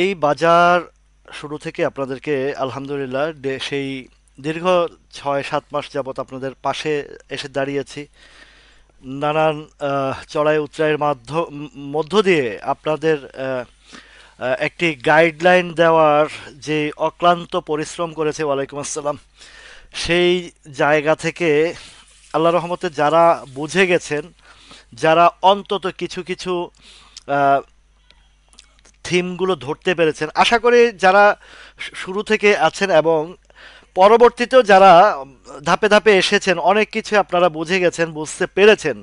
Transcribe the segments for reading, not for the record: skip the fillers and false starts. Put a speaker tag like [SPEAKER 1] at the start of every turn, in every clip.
[SPEAKER 1] এই বাজার শুরু থেকে আপনাদেরকে আলহামদুলিল্লাহ সেই দীর্ঘ 6-7 মাস যাবত আপনাদের পাশে এসে দাঁড়িয়েছি। নানান চড়াই উতরাইয়ের মধ্য দিয়ে আপনাদের একটি গাইডলাইন দেওয়ার যে অক্লান্ত পরিশ্রম করেছে, ওয়ালাইকুম আসসালাম, সেই জায়গা থেকে আল্লাহ রহমতে যারা বুঝে গেছেন, যারা অন্তত কিছু কিছু থিমগুলো ধরতে পেরেছেন, আশা করি যারা শুরু থেকে আছেন এবং পরবর্তীতেও যারা ধাপে ধাপে এসেছেন, অনেক কিছু আপনারা বুঝে গেছেন, বুঝতে পেরেছেন।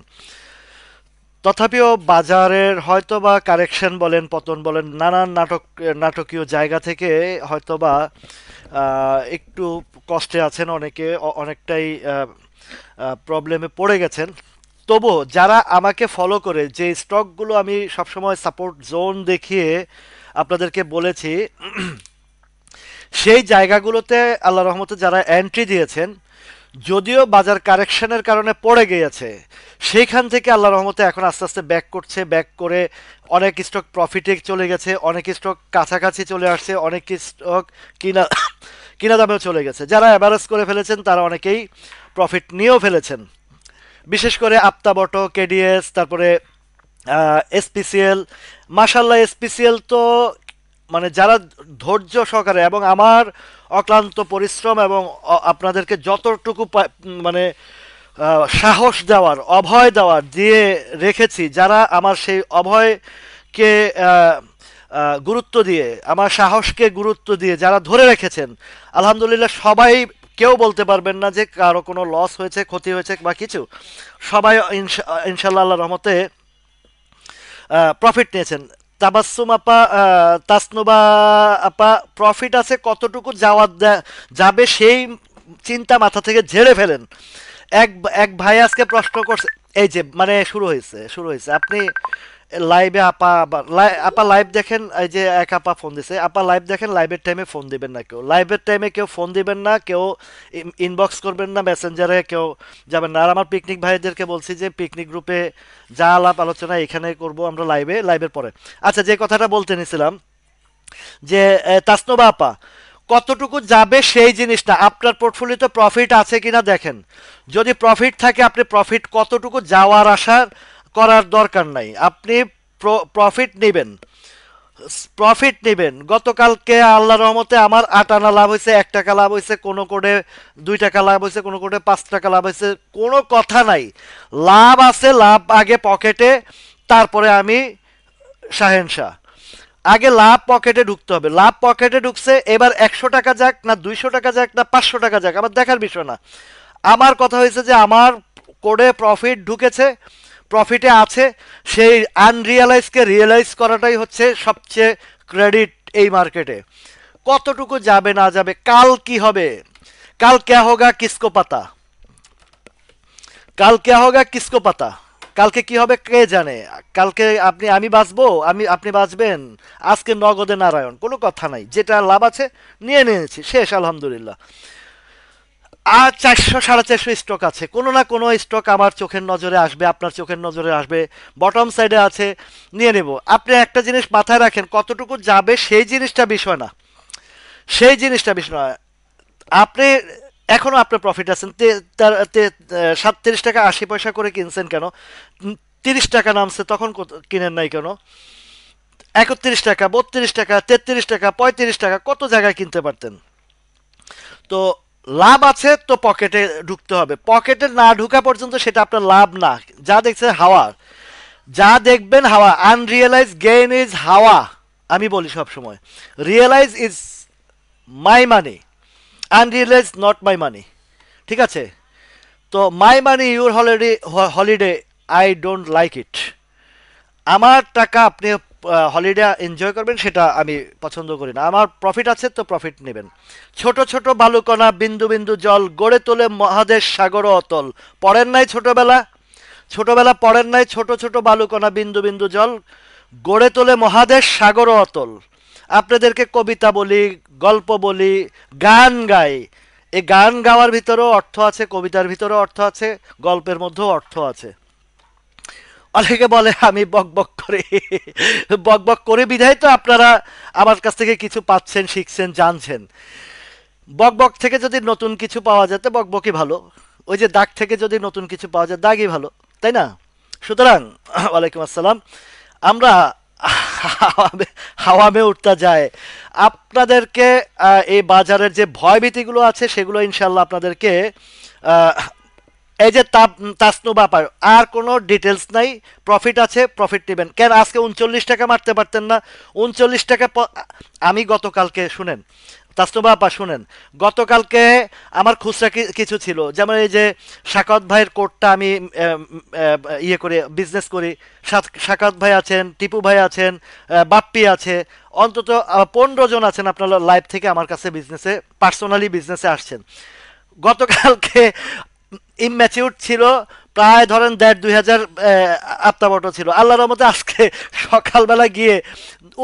[SPEAKER 1] তথাপিও বাজারের হয়তো বা কারেকশন বলেন, পতন বলেন, নানান নাটকীয় জায়গা থেকে হয়তো বা একটু কষ্টে আছেন অনেকে, অনেকটাই প্রবলেমে পড়ে গেছেন। তবুও যারা আমাকে ফলো করে, যে স্টকগুলো আমি সবসময় সাপোর্ট জোন দেখিয়ে আপনাদেরকে বলেছি, সেই জায়গাগুলোতে আল্লাহ রহমতে যারা এন্ট্রি দিয়েছেন, যদিও বাজার কারেকশনের কারণে পড়ে গিয়েছে, সেইখান থেকে আল্লাহ রহমতে এখন আস্তে আস্তে ব্যাক করছে। ব্যাক করে অনেক স্টক প্রফিটে চলে গেছে, অনেক স্টক কাছাকাছি চলে আসছে, অনেক স্টক কিনা কিনা দামেও চলে গেছে। যারা অ্যাভারেজ করে ফেলেছেন তারা অনেকেই প্রফিট নিয়েও ফেলেছেন। বিশেষ করে আপ্তাবটো, কেডিএস, তারপরে এসপিসিএল। মাশাল্লাহ, এসপিসিএল তো মানে যারা ধৈর্য সহকারে এবং আমার অক্লান্ত পরিশ্রম এবং আপনাদেরকে যতটুকু মানে সাহস দেওয়ার, অভয় দেওয়ার দিয়ে রেখেছি, যারা আমার সেই অভয়কে গুরুত্ব দিয়ে, আমার সাহসকে গুরুত্ব দিয়ে যারা ধরে রেখেছেন, আলহামদুলিল্লাহ সবাই, কেউ বলতে পারবেন না যে কারো কোনো লস হয়েছে, ক্ষতি হয়েছে বা কিছু। সবাই ইনশাল্লাহ আল্লাহ রহমতে প্রফিট নিয়েছেন। তাবাসসুম আপা, তাসনুবা আপা, প্রফিট আছে কতটুকু যাবে সেই চিন্তা মাথা থেকে ঝেড়ে ফেলেন। এক এক ভাই আজকে প্রশ্ন করছে, এই যে মানে শুরু হয়েছে আপনি লাইভে, আপা লাইভ দেখেন। এই যে এক আপা ফোন দিছে, আপা লাইভ দেখেন, লাইভের টাইমে ফোন দিবেন না, কেউ লাইভের টাইমে কেউ ফোন দিবেন না, কেউ ইনবক্স করবেন না, মেসেঞ্জারে কেউ যাবেন না। আর আমার পিকনিক ভাইদেরকে বলছি যে পিকনিক গ্রুপে যা আলাপ আলোচনা এখানে করব আমরা লাইভের পরে। আচ্ছা, যে কথাটা বলতে নিছিলাম, যে তাসনোবা আপা, কতটুকু যাবে সেই জিনিসটা আপনার পোর্টফোলিওতে প্রফিট আছে কিনা দেখেন। যদি প্রফিট থাকে, আপনি প্রফিট কতটুকু যাওয়ার আশা করার দরকার নাই, আপনি প্রফিট নেবেন। গতকালকে আল্লাহ রহমতে আমার 8 আনা লাভ হয়েছে, 1 টাকা লাভ হয়েছে, কোনো কোডে 2 টাকা লাভ হয়েছে, কোনো কোডে 5 টাকা লাভ হয়েছে। কোনো কথা নাই, লাভ আছে, লাভ আগে পকেটে, তারপরে আমি শাহেনশাহ। আগে লাভ পকেটে ঢুকতে হবে। লাভ পকেটে ঢুকছে, এবার 100 টাকা যাক না, 200 টাকা যাক না, 500 টাকা যাক, আমার দেখার বিষয় না। আমার কথা হয়েছে যে আমার কোডে প্রফিট ঢুকেছে, প্রফিটে আছে, সেই আনরিয়ালাইজকে রিয়েলাইজ করাটাই হচ্ছে সবচেয়ে ক্রেডিট এই মার্কেটে। কতটুকু যাবে না যাবে, কাল কি হবে, কাল ক্যা হোগা কিসকো পাতা, কাল ক্যা হোগা কিসকো পাতা, কালকে কি হবে কে জানে। কালকে আমি বাঁচবো, আপনি বাঁচবেন, আজকে নগদে নারায়ণ, কোনো কথা নাই। যেটা লাভ আছে নিয়ে নিয়েছি, শেষ আলহামদুলিল্লাহ। আর 400 450 স্টক আছে, কোনো না কোনো স্টক আমার চোখের নজরে আসবে, আপনার চোখের নজরে আসবে, বটম সাইডে আছে, নিয়ে নেব। আপনি একটা জিনিস মাথায় রাখেন, কতটুকু যাবে সেই জিনিসটা বিষয় না, সেই জিনিসটা বিষয় না। আপনি এখনো আপনার প্রফিট আছেন, 37 টাকা 80 পয়সা করে কিনছেন কেন? 30 টাকা নামছে তখন কিনেন নাই কেন? 31 টাকা, 32 টাকা, 33 টাকা, 35 টাকা, কত জায়গায় কিনতে পারতেন। তো লাভ আছে তো পকেটে ঢুকতে হবে, পকেটে না ঢুকা পর্যন্ত সেটা আপনার লাভ না। যা দেখছে হাওয়া, যা দেখবেন হাওয়া। আনরিয়েলাইজ গেইন ইজ হাওয়া, আমি বলি সব সময়। Realise is my money, unrealise not my money. ঠিক আছে? তো my money your holiday, holiday I don't like it. আমার টাকা আপনি হলিডে এনজয় করবেন, সেটা আমি পছন্দ করি না। আমার প্রফিট আছে তো প্রফিট নেবেন। ছোট ছোট বালুকণা, বিন্দু বিন্দু জল, গড়ে তোলে মহাদেশ সাগর অতল। পড়েন নাই ছোটবেলা? ছোটবেলা পড়েন নাই? ছোট ছোট বালুকণা, বিন্দু বিন্দু জল, গড়ে তোলে মহাদেশ সাগর অতল। আপনাদেরকে কবিতা বলি, গল্প বলি, গান গাই। এই গান গাওয়ার ভিতরেও অর্থ আছে, কবিতার ভিতরেও অর্থ আছে, গল্পের মধ্যেও অর্থ আছে। অনেকে বলে আমি বক বক করে বক বক করে বিধায় তো আপনারা আমার কাছ থেকে কিছু পাচ্ছেন, শিখছেন, জানছেন। বক বক থেকে যদি নতুন কিছু পাওয়া যেত বক বকই ভালো, ওই যে দাগ থেকে যদি নতুন কিছু পাওয়া যায় দাগই ভালো, তাই না? সুতরাং ওয়ালাইকুম আসসালাম। আমরা হাওয়ামে হাওয়ামে উঠতে যায় আপনাদেরকে এই বাজারের যে ভয়ভীতিগুলো আছে সেগুলো ইনশাল্লাহ আপনাদেরকে আহ, এই যে তাসনু ব্যাপার আর কোনো ডিটেলস নাই। প্রফিট আছে, প্রফিট নেবেন কেন? আজকে 39 টাকা মারতে পারতেন না? 39 টাকা আমি গতকালকে শুনেন তাসনু ব্যাপার শুনেন, গতকালকে আমার খুচরা কিছু ছিল, যেমন এই যে শাকাত ভাইয়ের কোটটা আমি ইয়ে করে বিজনেস করি। শাকাত ভাই আছেন, টিপু ভাই আছেন, বাপ্পি আছে, অন্তত 15 জন আছেন আপনার লাইভ থেকে আমার কাছে বিজনেসে, পার্সোনালি বিজনেসে আসছেন। গতকালকে ইম্যাচিউর ছিল প্রায় ধরেন 1.5-2 হাজার আত্মাবট ছিল। আল্লাহর রহমতে আজকে সকালবেলা গিয়ে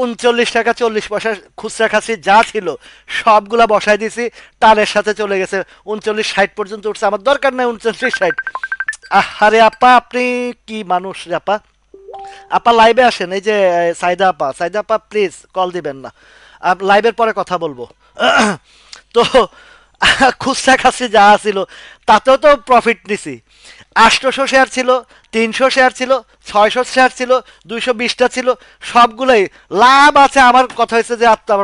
[SPEAKER 1] 39 টাকা 40 পয়সা খুচরা খাসি যা ছিল সবগুলা বসাই দিছি, টানের সাথে চলে গেছে 39-60 পর্যন্ত উঠছে। আমার দরকার নাই 39-60। আরে আপা আপনি কি মানুষ রে আপা? আপা লাইভে আসেন, এই যে সাইদা আপা, সাইদা আপা প্লিজ কল দিবেন না, লাইভের পরে কথা বলবো। তো খুচরা খাসি যা ছিল তাতেও তো প্রফিট নিছি। 800 শেয়ার ছিল, 300 শেয়ার ছিল, 600 শেয়ার ছিল, 220টা ছিল, সবগুলোই লাভ আছে। আমার কথা হয়েছে যে আত্মা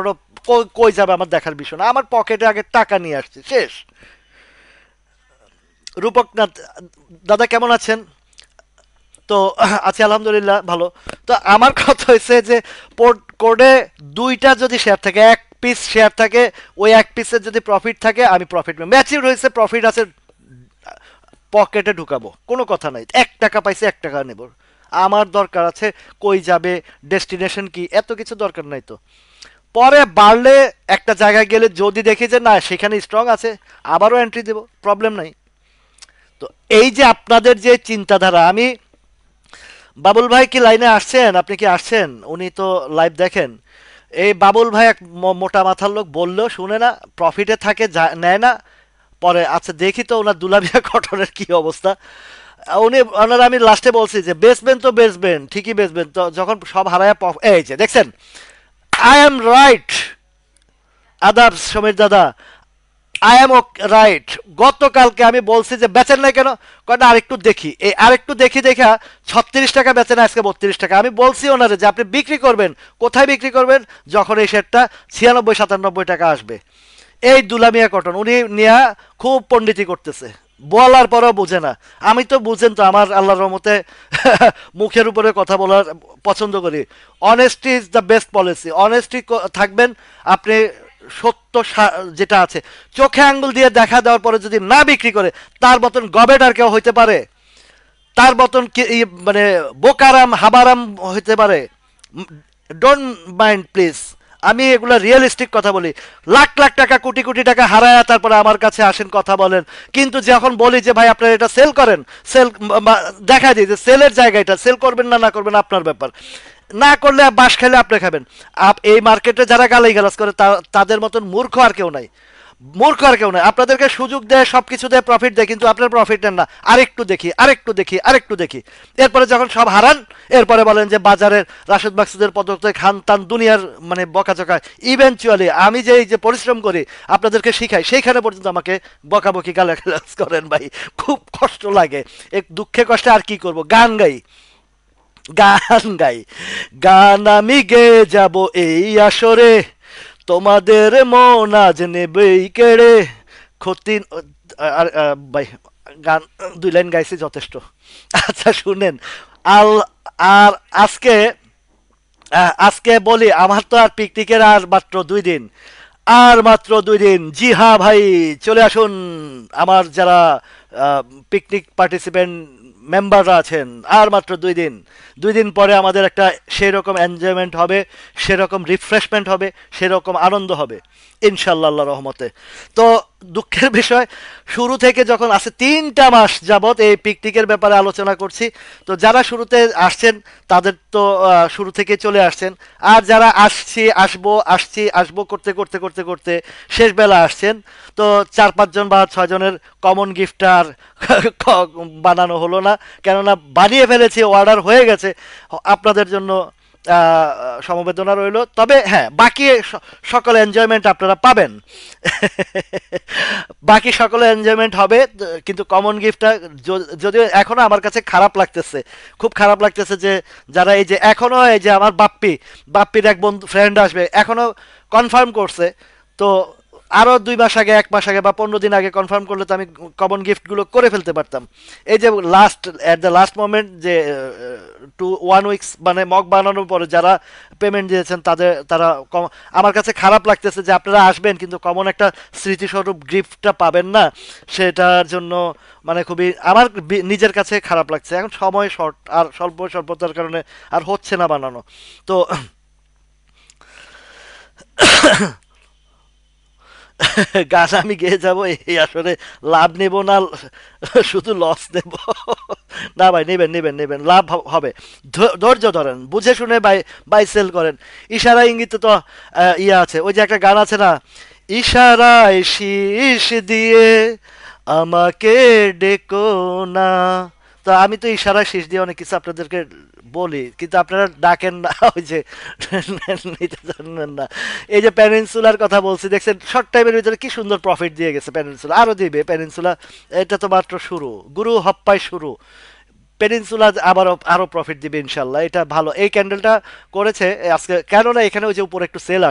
[SPEAKER 1] কই যাবে আমার দেখার বিষয় না, আমার পকেটে আগে টাকা নিয়ে আসছে শেষ। রূপকনাথ দাদা কেমন আছেন? তো আছি আলহামদুলিল্লাহ ভালো। তো আমার কথা হয়েছে যে কোডে দুইটা যদি শেয়ার থাকে, এক পিস শেয়ার থাকে, ওই এক পিসের যদি প্রফিট থাকে আমি প্রফিট ম্যাচিউর হয়েছে, প্রফিট আছে, পকেটে ঢুকাবো, কোনো কথা নাই। 1 টাকা পাইছে 1 টাকা নেব, আমার দরকার আছে কই যাবে, ডেস্টিনেশন কি, এত কিছু দরকার নাই। তো পরে বাড়লে একটা জায়গায় গেলে যদি দেখি যে না সেখানে স্ট্রং আছে আবারও এন্ট্রি দেব, প্রবলেম নাই। তো এই যে আপনাদের যে চিন্তাধারা, আমি বাবুল ভাই কি লাইনে আসছেন? আপনি কি আসছেন? উনি তো লাইভ দেখেন। এই বাবুল ভাই এক মোটা মাথার লোক, বললেও শুনে না, প্রফিটে থাকে নেয় না। পরে আচ্ছা দেখি তো ওনার দুলাভিয়া কটনের কি অবস্থা। ওনার আমি লাস্টে বলছি যে বেচবেন তো বেচবেন, ঠিকই বেচবেন, তো যখন সব হারায় এই যে দেখছেন, আই এম রাইট। আদার সমীর দাদা, আই এম রাইট। গতকালকে আমি বলছি যে বেচেন নাই কেন, কারণ আরেকটু দেখি, এই আরেকটু দেখি দেখা 36 টাকা বেচেন, আজকে 32 টাকা। আমি বলছি ওনারে যে আপনি বিক্রি করবেন, কোথায় বিক্রি করবেন? যখন এই শেয়ারটা 96-97 টাকা আসবে। এই দুলামিয়া কটন উনি নিয়া খুব পণ্ডিতি করতেছে, বলার পরও বুঝে না। আমি তো বুঝেন তো আমার আল্লাহর রহমতে মুখের উপরে কথা বলার পছন্দ করি। Honesty is the best policy. Honesty থাকবেন আপনি, সত্য যেটা আছে চোখে আঙ্গুল দিয়ে দেখা দেওয়ার পরে যদি না বিক্রি করে, তার মতন গবেট আর কেউ হইতে পারে? তার মতন মানে বোকারাম হাবারাম হইতে পারে? ডোন্ট মাইন্ড প্লিজ, আমি এগুলো রিয়েলিস্টিক কথা বলি। লাখ লাখ টাকা কোটি কোটি টাকা হারায় তারপরে আমার কাছে আসেন কথা বলেন, কিন্তু যখন বলি যে ভাই আপনারা এটা সেল করেন, সেল দেখা দিই যে সেলের জায়গাটা সেল করবেন না না করবেন আপনার ব্যাপার, না করলে বাস খেলে আপনি খাবেন। এই মার্কেটে যারা গালাই গালাজ করে তাদের মতন মূর্খ আর কেউ নাই, মূর্খ আর কেউ নাই। আপনাদেরকে সুযোগ দেয়, সব কিছু দেয়, প্রফিট দেয়, কিন্তু আপনার প্রফিট নেন না। আরেকটু দেখি, আরেকটু দেখি, আরেকটু দেখি, এরপরে যখন সব হারান এরপরে বলেন যে বাজারের রাশেদ মাকসুদের পদক খান তান দুনিয়ার মানে বকাঝকা। ইভেনচুয়ালি আমি যে এই যে পরিশ্রম করি আপনাদেরকে শিখাই, সেইখানে পর্যন্ত আমাকে বকাবকি গালাগালাজ করেন ভাই, খুব কষ্ট লাগে। এক দুঃখে কষ্টে আর কি করব, গান গাই, গান গাই, গান আমি গেয়ে যাব এই আসরে, তোমাদের মন আজ নেবেই কেড়ে ক্ষতি। আর ভাই গান 2 লাইন গাইছি যথেষ্ট। আচ্ছা শুনেন, আল আর আজকে আজকে বলি আমার তো আর পিকনিকের আর মাত্র 2 দিন, আর মাত্র 2 দিন। জি হ্যাঁ ভাই, চলে আসুন আমার যারা পিকনিক পার্টিসিপেন্ট মেম্বাররা আছেন, আর মাত্র 2 দিন। 2 দিন পরে আমাদের একটা সেরকম এনজয়মেন্ট হবে, সেরকম রিফ্রেশমেন্ট হবে, সেরকম আনন্দ হবে ইনশাল্লাহ আল্লাহ রহমতে। তো দুঃখের বিষয়, শুরু থেকে যখন আছে 3টা মাস যাবত এই পিকনিকের ব্যাপারে আলোচনা করছি, তো যারা শুরুতে আসছেন তাদের তো শুরু থেকে চলে আসছেন, আর যারা আসছি আসবো করতে করতে করতে করতে শেষ বেলা আসছেন, তো 4-5 জন বা 6 জনের কমন গিফট আর বানানো হলো না, কেননা বানিয়ে ফেলেছি, অর্ডার হয়ে গেছে। আপনাদের জন্য সমবেদনা রইল, তবে হ্যাঁ বাকি সকল এনজয়মেন্ট আপনারা পাবেন। বাকি সকল এনজয়মেন্ট হবে, কিন্তু কমন গিফটটা যদিও এখনো আমার কাছে খারাপ লাগতেছে, খুব খারাপ লাগতেছে যে যারা এই যে এখনো এই যে আমার বাপ্পির এক বন্ধু ফ্রেন্ড আসবে এখনো কনফার্ম করছে, তো আরো 2 মাস আগে 1 মাস আগে বা 15 দিন আগে কনফার্ম করলে তো আমি কমন গিফটগুলো করে ফেলতে পারতাম। এই যে এট দ্য লাস্ট মোমেন্ট যে 1 উইকস মানে মগ বানানোর পরে যারা পেমেন্ট দিয়েছেন তারা আমার কাছে খারাপ লাগতেছে যে আপনারা আসবেন কিন্তু কমন একটা স্মৃতিস্বরূপ গিফটটা পাবেন না, সেটার জন্য মানে খুবই আমার নিজের কাছে খারাপ লাগছে। এখন সময় শর্ট আর স্বল্পতার কারণে আর হচ্ছে না বানানো। তো গান আমি গেয়ে যাব, এই আসলে লাভ নেব না, শুধু লস নেব। না ভাই, নেবেন, লাভ হবে। ধৈর্য ধরেন, বুঝে শুনে বাই বাই সেল করেন। ইশারা ইঙ্গিতে তো ইয়ে আছে, ওই যে একটা গান আছে না, ইশারায় শীষ দিয়ে আমাকে ডেকো না। তো আমি তো ইশারায় শীষ দিয়ে অনেক কিছু আপনাদেরকে বলি, কিন্তু আপনারা ডাকেন না, ওই যে নিতে জানেন না। এই যে প্যানিনসুলার কথা বলছি, দেখছেন শর্ট টাইমের ভিতরে কি সুন্দর প্রফিট দিয়ে গেছে প্যানিনসুলা, আরো দিবে প্যানিনসুলা। এটা তো মাত্র শুরু, গুরু হপ্পাই শুরু। পেনিনসুলা আরো প্রফিট দিবে ইনশাল্লাহ, এটা ভালো। এই ক্যান্ডেলটা করেছে আজকে, কেননা এখানে ওই যে উপরে একটু সেল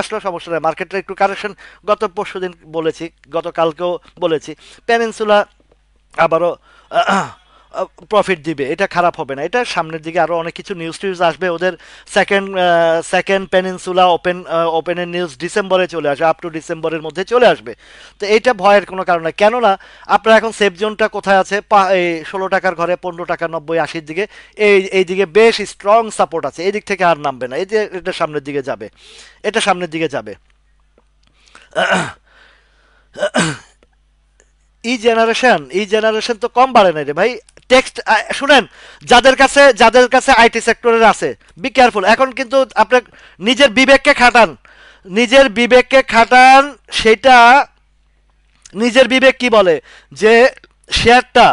[SPEAKER 1] আসলেও সমস্যা নেই, মার্কেটটা একটু কারেকশন, গত পরশুদিন বলেছি, গতকালকেও বলেছি, পেনিনসুলা আবারও প্রফিট দিবে, এটা খারাপ হবে না। এটা সামনের দিকে আরো অনেক কিছু নিউজ আসবে, ওদের সেকেন্ড পেনিনসুলা ওপেনের নিউজ ডিসেম্বরে চলে আসবে, আপ টু ডিসেম্বরের মধ্যে চলে আসবে। তো এইটা ভয়ের কোনো কারণ নাই, কেননা আপনার এখন সেফ জোনটা কোথায় আছে, এই 16 টাকার ঘরে 15 টাকা 90-80-র দিকে, এই দিকে বেশ স্ট্রং সাপোর্ট আছে, এই দিক থেকে আর নামবে না, এই যে এটা সামনের দিকে যাবে, এটা সামনের দিকে যাবে। ই জেনারেশন তো কম বাড়ে নাই রে ভাই। টেক্সট শুনেন, যাদের কাছে আইটি সেক্টরের আছে, বি কেয়ারফুল। এখন কিন্তু আপনার নিজের বিবেককে খাটান, নিজের বিবেককে খাটান। সেটা নিজের বিবেক কি বলে, যে শেয়ারটা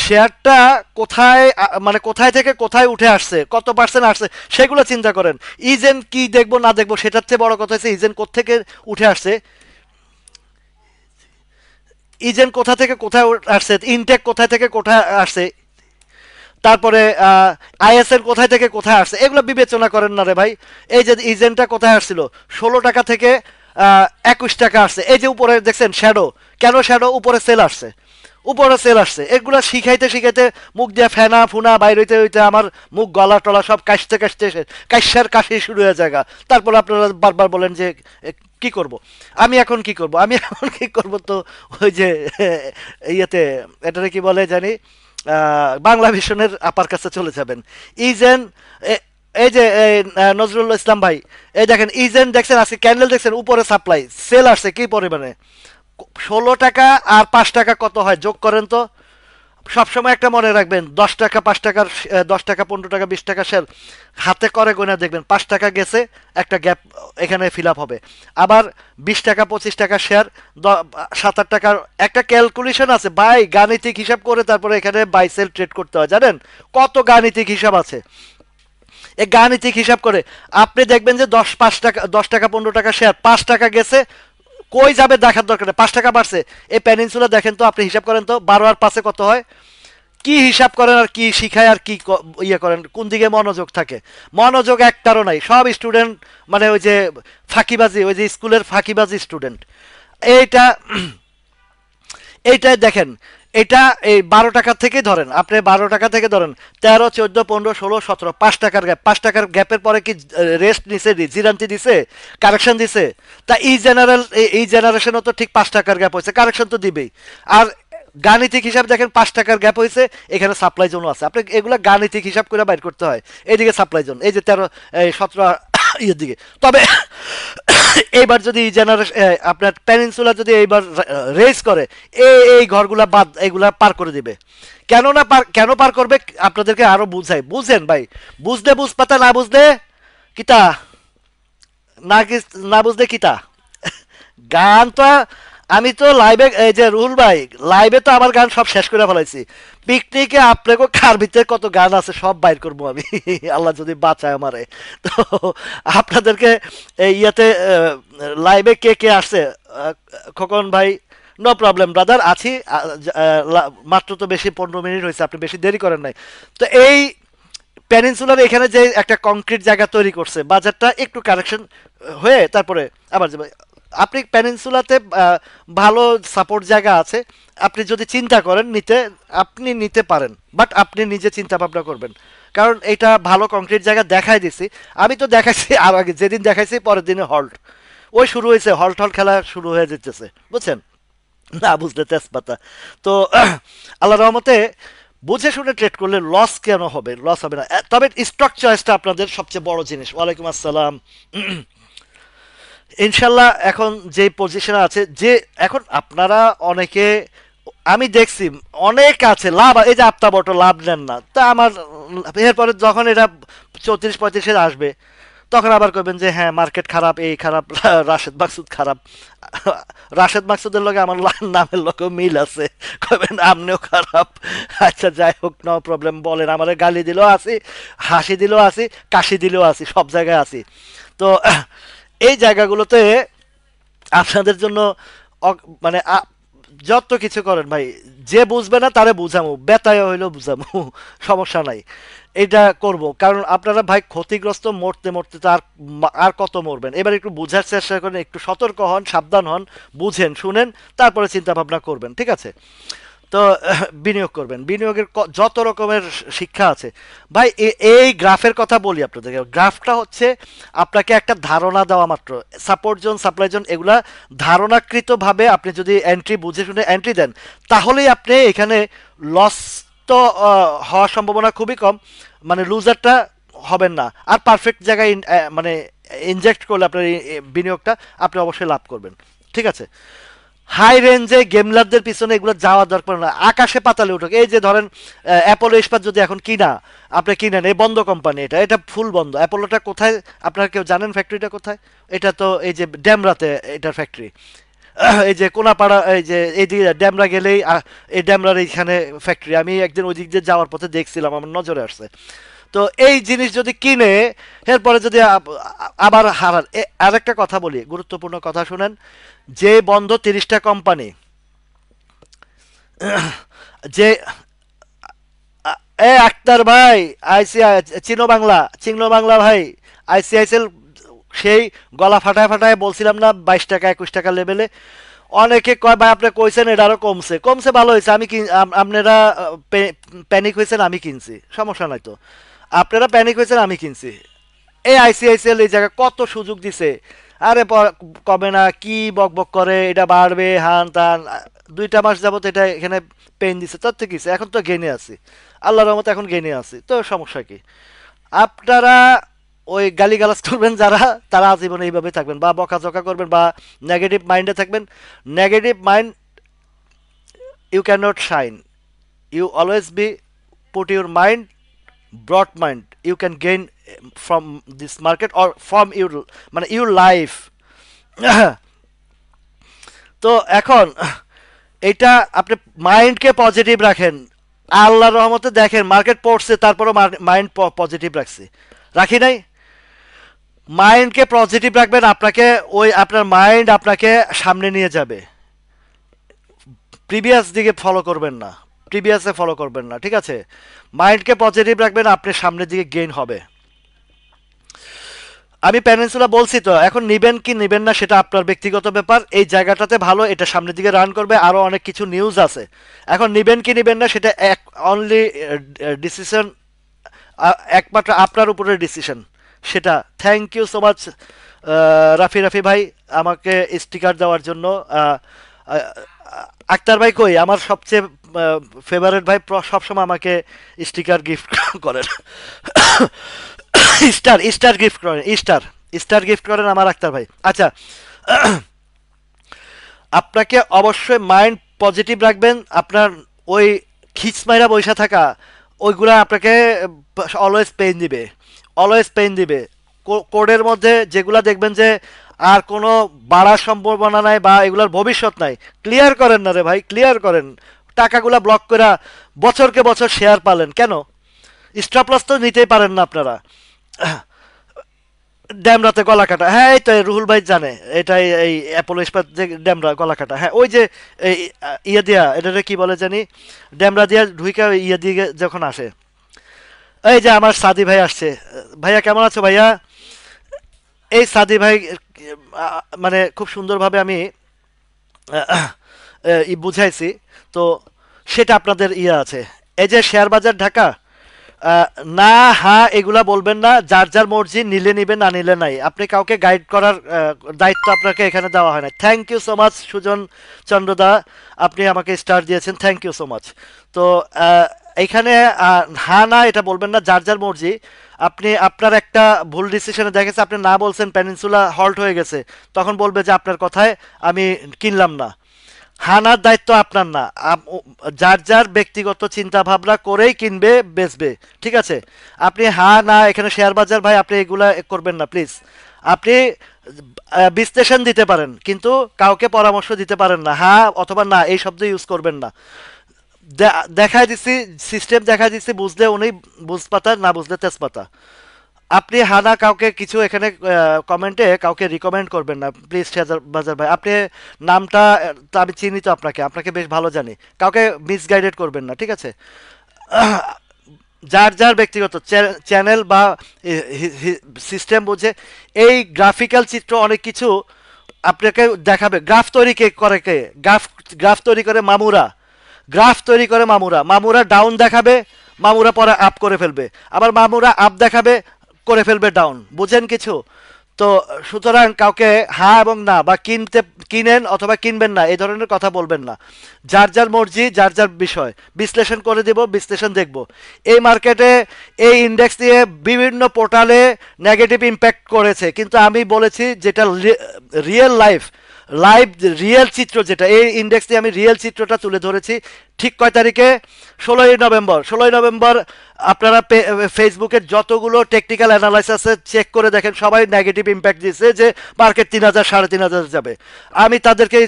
[SPEAKER 1] শেয়ারটা কোথায় মানে কোথায় থেকে কোথায় উঠে আসছে, কত পার্সেন্ট আসছে, সেগুলো চিন্তা করেন। ইজেন কি দেখবো না দেখবো সেটার চেয়ে বড় কথা হচ্ছে ইজেন কোত্থেকে উঠে আসছে, ইজেন কোথা থেকে কোথায় আসছে, ইনটেক কোথায় থেকে কোথায় আসছে, তারপরে আইএসএল কোথায় থেকে কোথায় আসছে, এগুলো বিবেচনা করেন না রে ভাই। এই যে ইজেনটা কোথায় আসছিল, 16 টাকা থেকে 21 টাকা আসছে, এই যে উপরে দেখছেন শ্যাডো, কেন শ্যাডো, উপরে সেল আসছে। এগুলা শিখাইতে শিখাইতে মুখ দিয়ে ফেনা ফুনা বাইর হইতে হইতে আমার মুখ গলা টলা সব কাশতে কাশার কাশি শুরু হয়ে যায়। তারপর আপনারা বারবার বলেন যে কি করব, আমি এখন কি করব, তো ওই যে ইয়েতে এটারে কি বলে জানি, বাংলা ভিশনের আপার কাছে চলে যাবেন। ইজেন এই যে নজরুল ইসলাম ভাই, এই দেখেন ইজেন দেখছেন, আজকে ক্যান্ডেল দেখছেন, উপরে সাপ্লাই সেল আসছে কি পরিমাণে, 16 টাকা আর 5 টাকা কত হয় যোগ করেন তো। সবসময় একটা মনে রাখবেন, 10 টাকা 5 টাকার 10 টাকা 15 টাকা 20 টাকা শেয়ার হাতে করে গোনা দেখবেন, 5 টাকা গেছে, একটা গ্যাপ এখানে ফিল আপ হবে। আবার 20 টাকা 25 টাকা শেয়ার 7-8 টাকার একটা ক্যালকুলেশন আছে ভাই, গাণিতিক হিসাব করে তারপরে এখানে বাই সেল ট্রেড করতে হয়, জানেন কত গাণিতিক হিসাব আছে। এই গাণিতিক হিসাব করে আপনি দেখবেন যে 10 টাকা 15 টাকা শেয়ার 5 টাকা গেছে, কই যাবে দেখার দরকার নেই, 5 টাকা বাড়ছে। এই পেনিনসুলা দেখেন তো, আপনি হিসাব করেন তো, 12 আর 5-এ কত হয়, কি হিসাব করেন আর কি শিখায় আর কি ইয়ে করেন, কোন দিকে মনোযোগ থাকে। মনোযোগ একটারও নাই, সব স্টুডেন্ট মানে ওই যে ফাঁকিবাজি, ওই যে স্কুলের ফাঁকিবাজি স্টুডেন্ট। এইটা এইটাই দেখেন, এটা এই 12 টাকা থেকে ধরেন, আপনি 12 টাকা থেকে ধরেন 13, 14, 15, 16, 17, 5 টাকার গ্যাপ, 5 টাকার গ্যাপের পরে কি রেস্ট নিছে, জিরান্তি দিছে, কারেকশন দিছে। তা এই জেনারেশনও তো ঠিক 5 টাকার গ্যাপ হয়েছে, কারেকশন তো দিবেই। আর গাণিতিক হিসাব দেখেন, 5 টাকার গ্যাপ হয়েছে, এখানে সাপ্লাই জোনও আছে, আপনি এগুলো গাণিতিক হিসাব করে বাইর করতে হয়। এইদিকে সাপ্লাই জোন, এই যে 13, 17 ইয়ের দিকে। তবে এইবার যদি জেনারেশন আপনার পেনিনসুলা যদি এইবার রেস করে এই ঘরগুলা বাদ এইগুলা পার করে দিবে। কেন না কেন পার করবে আপনাদেরকে আরো বুঝাই, বুঝেন ভাই, বুঝলে বুঝপাতা, না বুঝলে কিতা, না না বুঝলে কিতা। গান তো আমি তো লাইভে, এই যে রুহুল ভাই, লাইভে তো আমার গান সব শেষ করে ফেলাইছি। পিকনিকে আপনাকে কার ভিতরে কত গান আছে সব বাইর করবো আমি আল্লাহ যদি বাঁচায় আমারে। তো আপনাদেরকে এই ইয়াতে লাইভে কে কে আসছে, খোকন ভাই, নো প্রবলেম ব্রাদার, আছি। মাত্র তো বেশি 15 মিনিট হয়েছে, আপনি বেশি দেরি করেন নাই। তো এই পেনিনসুলার এখানে যে একটা কংক্রিট জায়গা তৈরি করছে, বাজারটা একটু কারেকশন হয়ে তারপরে আবার যাবে। আপনি পেনিনসুলাতে ভালো সাপোর্ট জায়গা আছে, আপনি যদি চিন্তা করেন নিতে, আপনি নিতে পারেন, বাট আপনি নিজে চিন্তা ভাবনা করবেন। কারণ এটা ভালো কংক্রিট জায়গা দেখাই দিছি, আমি তো দেখাইছি আর আগে, যেদিন দেখাইছি পরের দিনে হল্ট, ওই শুরু হয়েছে, হল্ট হল খেলা শুরু হয়ে যেতেছে, বুঝছেন, না বুঝলে তেজপাতা। তো আল্লাহ রহমতে বুঝে শুনে ট্রেড করলে লস কেন হবে, লস হবে না। তবে স্টক চয়েসটা আপনাদের সবচেয়ে বড় জিনিস। ওয়ালাইকুম আসসালাম। ইনশাল্লাহ এখন যে পজিশনে আছে, যে এখন আপনারা অনেকে আমি দেখছি অনেক আছে লাভ, এই যে আপতা বটো লাভ নেন না, তা আমার এরপরে যখন এটা 34-35 আসবে তখন আবার কইবেন যে হ্যাঁ মার্কেট খারাপ, এই খারাপ, রাশেদ মাকসুদ খারাপ। রাশেদ মাকসুদের লগে আমার নামের লগেও মিল আছে, কইবেন আপনিও খারাপ। আচ্ছা যাই হোক, নো প্রবলেম, বলেন, আমার গালি দিলেও আছি, হাসি দিলেও আছি, কাশি দিলেও আছি, সব জায়গায় আছি। তো এই জায়গাগুলোতে আপনাদের জন্য মানে যত কিছু করেন ভাই, যে বুঝবে না তারে বুঝামু, বেতায় হইলেও বুঝামু সমস্যা নাই, এটা করব। কারণ আপনারা ভাই ক্ষতিগ্রস্ত মরতে মরতে তো আর কত মরবেন। এবার একটু বুঝার চেষ্টা করেন, একটু সতর্ক হন, সাবধান হন, বুঝেন শুনেন, তারপরে চিন্তা ভাবনা করবেন, ঠিক আছে? তো বিনিয়োগ করবেন, বিনিয়োগের যত রকমের শিক্ষা আছে ভাই। এই গ্রাফের কথা বলি আপনাদেরকে, গ্রাফটা হচ্ছে আপনাকে একটা ধারণা দেওয়া মাত্র, সাপোর্ট জোন, সাপ্লাই জোন, এগুলা ধারণাকৃতভাবে আপনি যদি এন্ট্রি বুঝে শুনে এন্ট্রি দেন, তাহলেই আপনি এখানে লস তো হওয়ার সম্ভাবনা খুবই কম, মানে লুজারটা হবেন না। আর পারফেক্ট জায়গায় মানে ইনজেক্ট করলে আপনার বিনিয়োগটা আপনি অবশ্যই লাভ করবেন, ঠিক আছে? হাই রেঞ্জে গেমলারদের পিছনে এগুলো যাওয়ার দরকার না, আকাশে পাতালে উঠুক। এই যে ধরেন অ্যাপোলো ইস্পাত যদি এখন কিনা, আপনি কিনেন, এই বন্ধ কোম্পানি, এটা এটা ফুল বন্ধ। অ্যাপোলোটা কোথায় আপনারা কেউ জানেন? ফ্যাক্টরিটা কোথায়? এটা তো এই যে ড্যামরাতে এটার ফ্যাক্টরি, এই যে কোনাপাড়া, এই যে এইদিকে ড্যামরা গেলেই এই ড্যামরার এইখানে ফ্যাক্টরি। আমি একদিন ওই দিক দিয়ে যাওয়ার পথে দেখছিলাম, আমার নজরে আসছে। তো এই জিনিস যদি কিনে এরপরে যদি আবার হারান। আরেকটা কথা বলি, গুরুত্বপূর্ণ কথা শুনেন, যে বন্ধ 30টা কোম্পানি, যে আক্তার ভাই, চিনো বাংলা, চিনো বাংলা ভাই, আইসিআইসিএল সেই গলা ফাটায় ফাটায় বলছিলাম না 22 টাকা 21 টাকা লেভেলে। অনেকে কয় ভাই আপনি কইছেন এটা আরো কমছে, কমছে ভালো হয়েছে, আমি আপনারা প্যানিক হয়েছেন, আমি কিনছি, সমস্যা নাই তো। আপনারা প্যানিক হয়েছেন, আমি কিনছি। এই আইসিআইসিএল এই জায়গায় কত সুযোগ দিছে, আরে কবে না কি বক বক করে, এটা বাড়বে হান তান, 2টা মাস যাবত এটা এখানে পেন দিছে, তার থেকে এখন তো গেনে আছি, আল্লাহর রহমতে এখন গেনে আছি, তো সমস্যা কি? আপনারা ওই গালিগালাজ করবেন যারা, তারা আজীবন এইভাবে থাকবেন, বা বকাঝকা করবেন, বা নেগেটিভ মাইন্ডে থাকবেন। Negative mind, you can not shine, you always be put your mind, broad mind, you can gain from this market or from your, মানে ইউর লাইফ। তো এখন এটা আপনি মাইন্ডকে পজিটিভ রাখেন, আল্লাহর রহমতে দেখেন মার্কেট পড়ছে, তারপরও মাইন্ড পজিটিভ রাখছে, রাখি নাই? মাইন্ডকে পজিটিভ রাখবেন, আপনাকে ওই আপনার মাইন্ড আপনাকে সামনে নিয়ে যাবে, প্রিভিয়াস দিকে ফলো করবেন না, প্রিভিয়াসে ফলো করবেন না, ঠিক আছে? মাইন্ডকে পজিটিভ রাখবেন, আপনি সামনের দিকে গেইন হবে। আমি পেনিনসুলা বলছি তো, এখন নিবেন কি নিবেন না সেটা আপনার ব্যক্তিগত ব্যাপার। এই জায়গাটাতে ভালো, এটা সামনের দিকে রান করবে, আরও অনেক কিছু নিউজ আছে। এখন নিবেন কি নিবেন না সেটা অনলি ডিসিশন, একমাত্র আপনার উপরে ডিসিশন সেটা। Thank you so much Rafi Rafi ভাই আমাকে স্টিকার দেওয়ার জন্য। আক্তার ভাই কই, আমার সবচেয়ে ফেভারিট ভাই, সবসময় আমাকে স্টিকার গিফট করেন। স্টার স্টার গিফট করেন, স্টার স্টার গিফট করেন আমার আক্তার ভাই। আচ্ছা, আপনাকে অবশ্যই মাইন্ড পজিটিভ রাখবেন। আপনার ওই খিচমাইরা বৈশা থাকা ওইগুলা আপনাকে অলওয়েজ পেইন দিবে, অলওয়েজ পেইন দিবে। কোডের মধ্যে যেগুলা দেখবেন যে আর কোনো বাড়ার সম্ভাবনা নাই বা এগুলার ভবিষ্যৎ নাই, ক্লিয়ার করেন না রে ভাই, ক্লিয়ার করেন। টাকাগুলা ব্লক করে বছরকে বছর শেয়ার পালেন কেন? স্টপ লস তো নিতেই পারেন না আপনারা। ড্যামরাতে গলা কাটা, হ্যাঁ এই তো রুহুল ভাই জানে এটাই, এই অ্যাপোলো ইস্পাত যে ড্যামরা গলা কাটা, হ্যাঁ ওই যে এই ইয়ে দিয়া এটাকে কি বলে জানি, ড্যামরা দিয়া ঢুইকা ইয়ে দিয়ে যখন আসে। এই যে আমার সাদি ভাই আসছে। ভাইয়া কেমন আছো ভাইয়া? এই সাদি ভাই মানে খুব সুন্দরভাবে আমি বুঝাইছি। তো সেটা আপনাদের ইয়ে আছে। এই যে শেয়ার বাজার ঢাকা, আহ, না হ্যাঁ এগুলা বলবেন না, যার যার মর্জি, নিলে নিবে না নিলে নাই। আপনি কাউকে গাইড করার দায়িত্ব আপনাকে এখানে দেওয়া হয় না। Thank you so much Sujan চন্দ্রদা, আপনি আমাকে স্টার দিয়েছেন, থ্যাংক ইউ সো মাচ। তো এইখানে হ্যাঁ না এটা বলবেন না, যার যার মর্জি। আপনি আপনার একটা ভুল ডিসিশনে দেখেছে, আপনি না বলছেন পেনিনসুলা হল্ট হয়ে গেছে, তখন বলবে যে আপনার কথায় আমি কিনলাম না। হানার দায়িত্ব আপনার না। যার যার ব্যক্তিগত চিন্তা ভাবনা করেই কিনবে বেচবে, ঠিক আছে? আপনি হা না এখানে শেয়ার বাজার ভাই আপনি এগুলা করবেন না প্লিজ। আপনি বিশ্লেষণ দিতে পারেন কিন্তু কাউকে পরামর্শ দিতে পারেন না। হ্যাঁ অথবা না এই শব্দ ইউজ করবেন না। দেখাই দিচ্ছি, সিস্টেম দেখাই দিচ্ছি, বুঝলে উনি বুঝপাতা, না বুঝলে তেজপাতা। আপনি হানা কাউকে কিছু এখানে কমেন্টে কাউকে রিকমেন্ড করবেন না প্লিজ শেয়ার বাজার ভাই। আপনি নামটা তো আমি চিনি, তো আপনাকে আপনাকে বেশ ভালো জানি। কাউকে মিসগাইডেড করবেন না, ঠিক আছে? যার যার ব্যক্তিগত চ্যানেল বা সিস্টেম বুঝে। এই গ্রাফিক্যাল চিত্র অনেক কিছু আপনাকে দেখাবে। গ্রাফ তৈরি কে করে? কে গ্রাফ? গ্রাফ তৈরি করে মামুরা। গ্রাফ তৈরি করে মামুরা। মামুরা ডাউন দেখাবে, মামুরা পরে আপ করে ফেলবে, আবার মামুরা আপ দেখাবে, করে ফেলবে ডাউন। বুঝেন কিছু? তো সুতরাং কাউকে হ্যাঁ এবং না বা কিনতে কিনেন অথবা কিনবেন না এই ধরনের কথা বলবেন না। যার যার মর্জি, যার যার বিষয়। বিশ্লেষণ করে দিব, বিশ্লেষণ দেখব। এই মার্কেটে এই ইন্ডেক্স দিয়ে বিভিন্ন পোর্টালে নেগেটিভ ইম্প্যাক্ট করেছে, কিন্তু আমি বলেছি যেটা রিয়েল লাইফ, লাইভ রিয়েল চিত্র যেটা, এই ইন্ডেক্স দিয়ে আমি রিয়েল চিত্রটা তুলে ধরেছি। ঠিক কয় তারিখে? 16ই নভেম্বর। 16ই নভেম্বর আপনারা ফেসবুকের যতগুলো টেকনিক্যাল অ্যানালাইসিস চেক করে দেখেন, সবাই নেগেটিভ ইম্প্যাক্ট দিচ্ছে যে মার্কেট 3000 3,500 যাবে। আমি তাদেরকে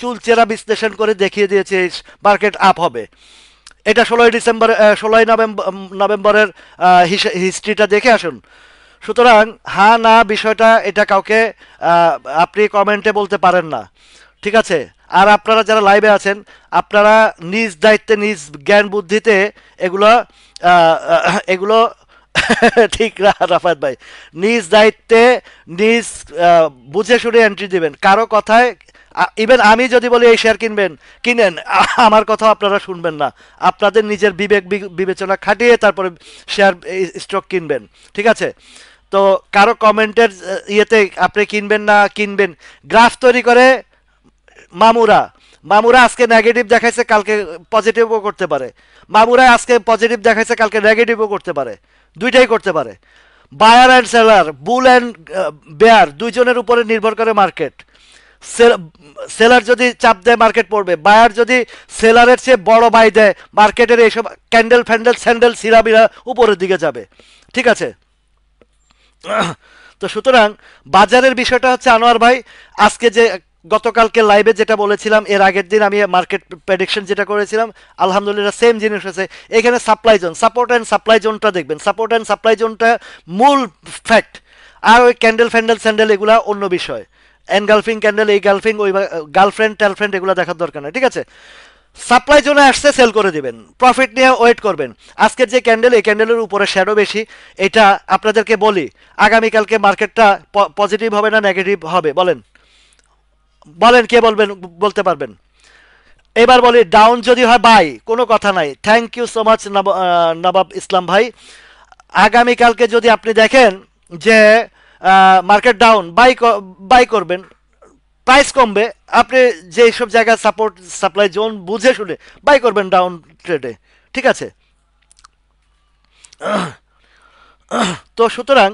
[SPEAKER 1] চুলচেরা বিশ্লেষণ করে দেখিয়ে দিয়েছি মার্কেট আপ হবে। এটা 16ই ডিসেম্বর, 16ই নভেম্বরের হিস্ট্রিটা দেখে আসুন। সুতরাং হ্যাঁ না বিষয়টা এটা কাউকে আহ, আপনি কমেন্টে বলতে পারেন না, ঠিক আছে? আর আপনারা যারা লাইভে আছেন, আপনারা নিজ দায়িত্বে নিজ জ্ঞান বুদ্ধিতে এগুলো এগুলো ঠিক রাফাত ভাই, নিজ দায়িত্বে নিজ বুঝে শুনে এন্ট্রি দিবেন। কারো কথায় ইভেন আমি যদি বলি এই শেয়ার কিনবেন, কিনেন, আমার কথাও আপনারা শুনবেন না। আপনাদের নিজের বিবেক বিবেচনা খাটিয়ে তারপরে শেয়ার স্টক কিনবেন, ঠিক আছে? তো কারো কমেন্টের ইয়েতে আপনি কিনবেন না কিনবেন। গ্রাফ তৈরি করে মামুরা। মামুরা আজকে নেগেটিভ দেখাইছে, কালকে পজিটিভও করতে পারে। মামুরা আজকে পজিটিভ দেখাইছে, কালকে নেগেটিভও করতে পারে, দুইটাই করতে পারে। Buyer and seller, bull and bear, দুইজনের উপরে নির্ভর করে মার্কেট। সেলার যদি চাপ দেয় মার্কেট পড়বে, বায়ার যদি সেলারের চেয়ে বড় বাই দেয়, মার্কেটের এইসব ক্যান্ডেল ফ্যান্ডেল স্যান্ডেল সিরাবিরা উপরের দিকে যাবে, ঠিক আছে? তো সুতরাং বাজারের বিষয়টা হচ্ছে আনোয়ার ভাই, আজকে যে গতকালকে লাইভে যেটা বলেছিলাম, এর আগের দিন আমি মার্কেট প্রেডিকশন যেটা করেছিলাম, আলহামদুলিল্লাহ সেম জিনিস হয়েছে। এখানে supply zone, support and supply জোনটা দেখবেন। সাপোর্ট অ্যান্ড সাপ্লাই জোনটা মূল ফ্যাক্ট। আর ওই ক্যান্ডেল ফ্যান্ডেল স্যান্ডেল এগুলা অন্য বিষয়। এনগালফিং ক্যান্ডেল, এই গালফিং, ওই গার্লফ্রেন্ড টার্লফ্রেন্ড এগুলো দেখার দরকার নেই, ঠিক আছে? সাপ্লাই জোনে আসছে, সেল করে দিবেন, প্রফিট নিয়ে ওয়েট করবেন। আজকের যে ক্যান্ডেল, এই ক্যান্ডেলের উপরে শ্যাডো বেশি, এটা আপনাদেরকে বলি। আগামীকালকে মার্কেটটা পজিটিভ হবে না নেগেটিভ হবে বলেন? বলেন, কে বলবেন, বলতে পারবেন? এবার বলি, ডাউন যদি হয় বাই, কোনো কথা নাই। থ্যাংক ইউ সো মাচ নবাব ইসলাম ভাই। আগামীকালকে যদি আপনি দেখেন যে মার্কেট ডাউন, বাই করবেন, প্রাইস কমবে, আপনি যে সব জায়গায় সাপোর্ট সাপ্লাই জোন বুঝে শুনে বাই করবেন ডাউন ট্রেডে, ঠিক আছে? তো সুতরাং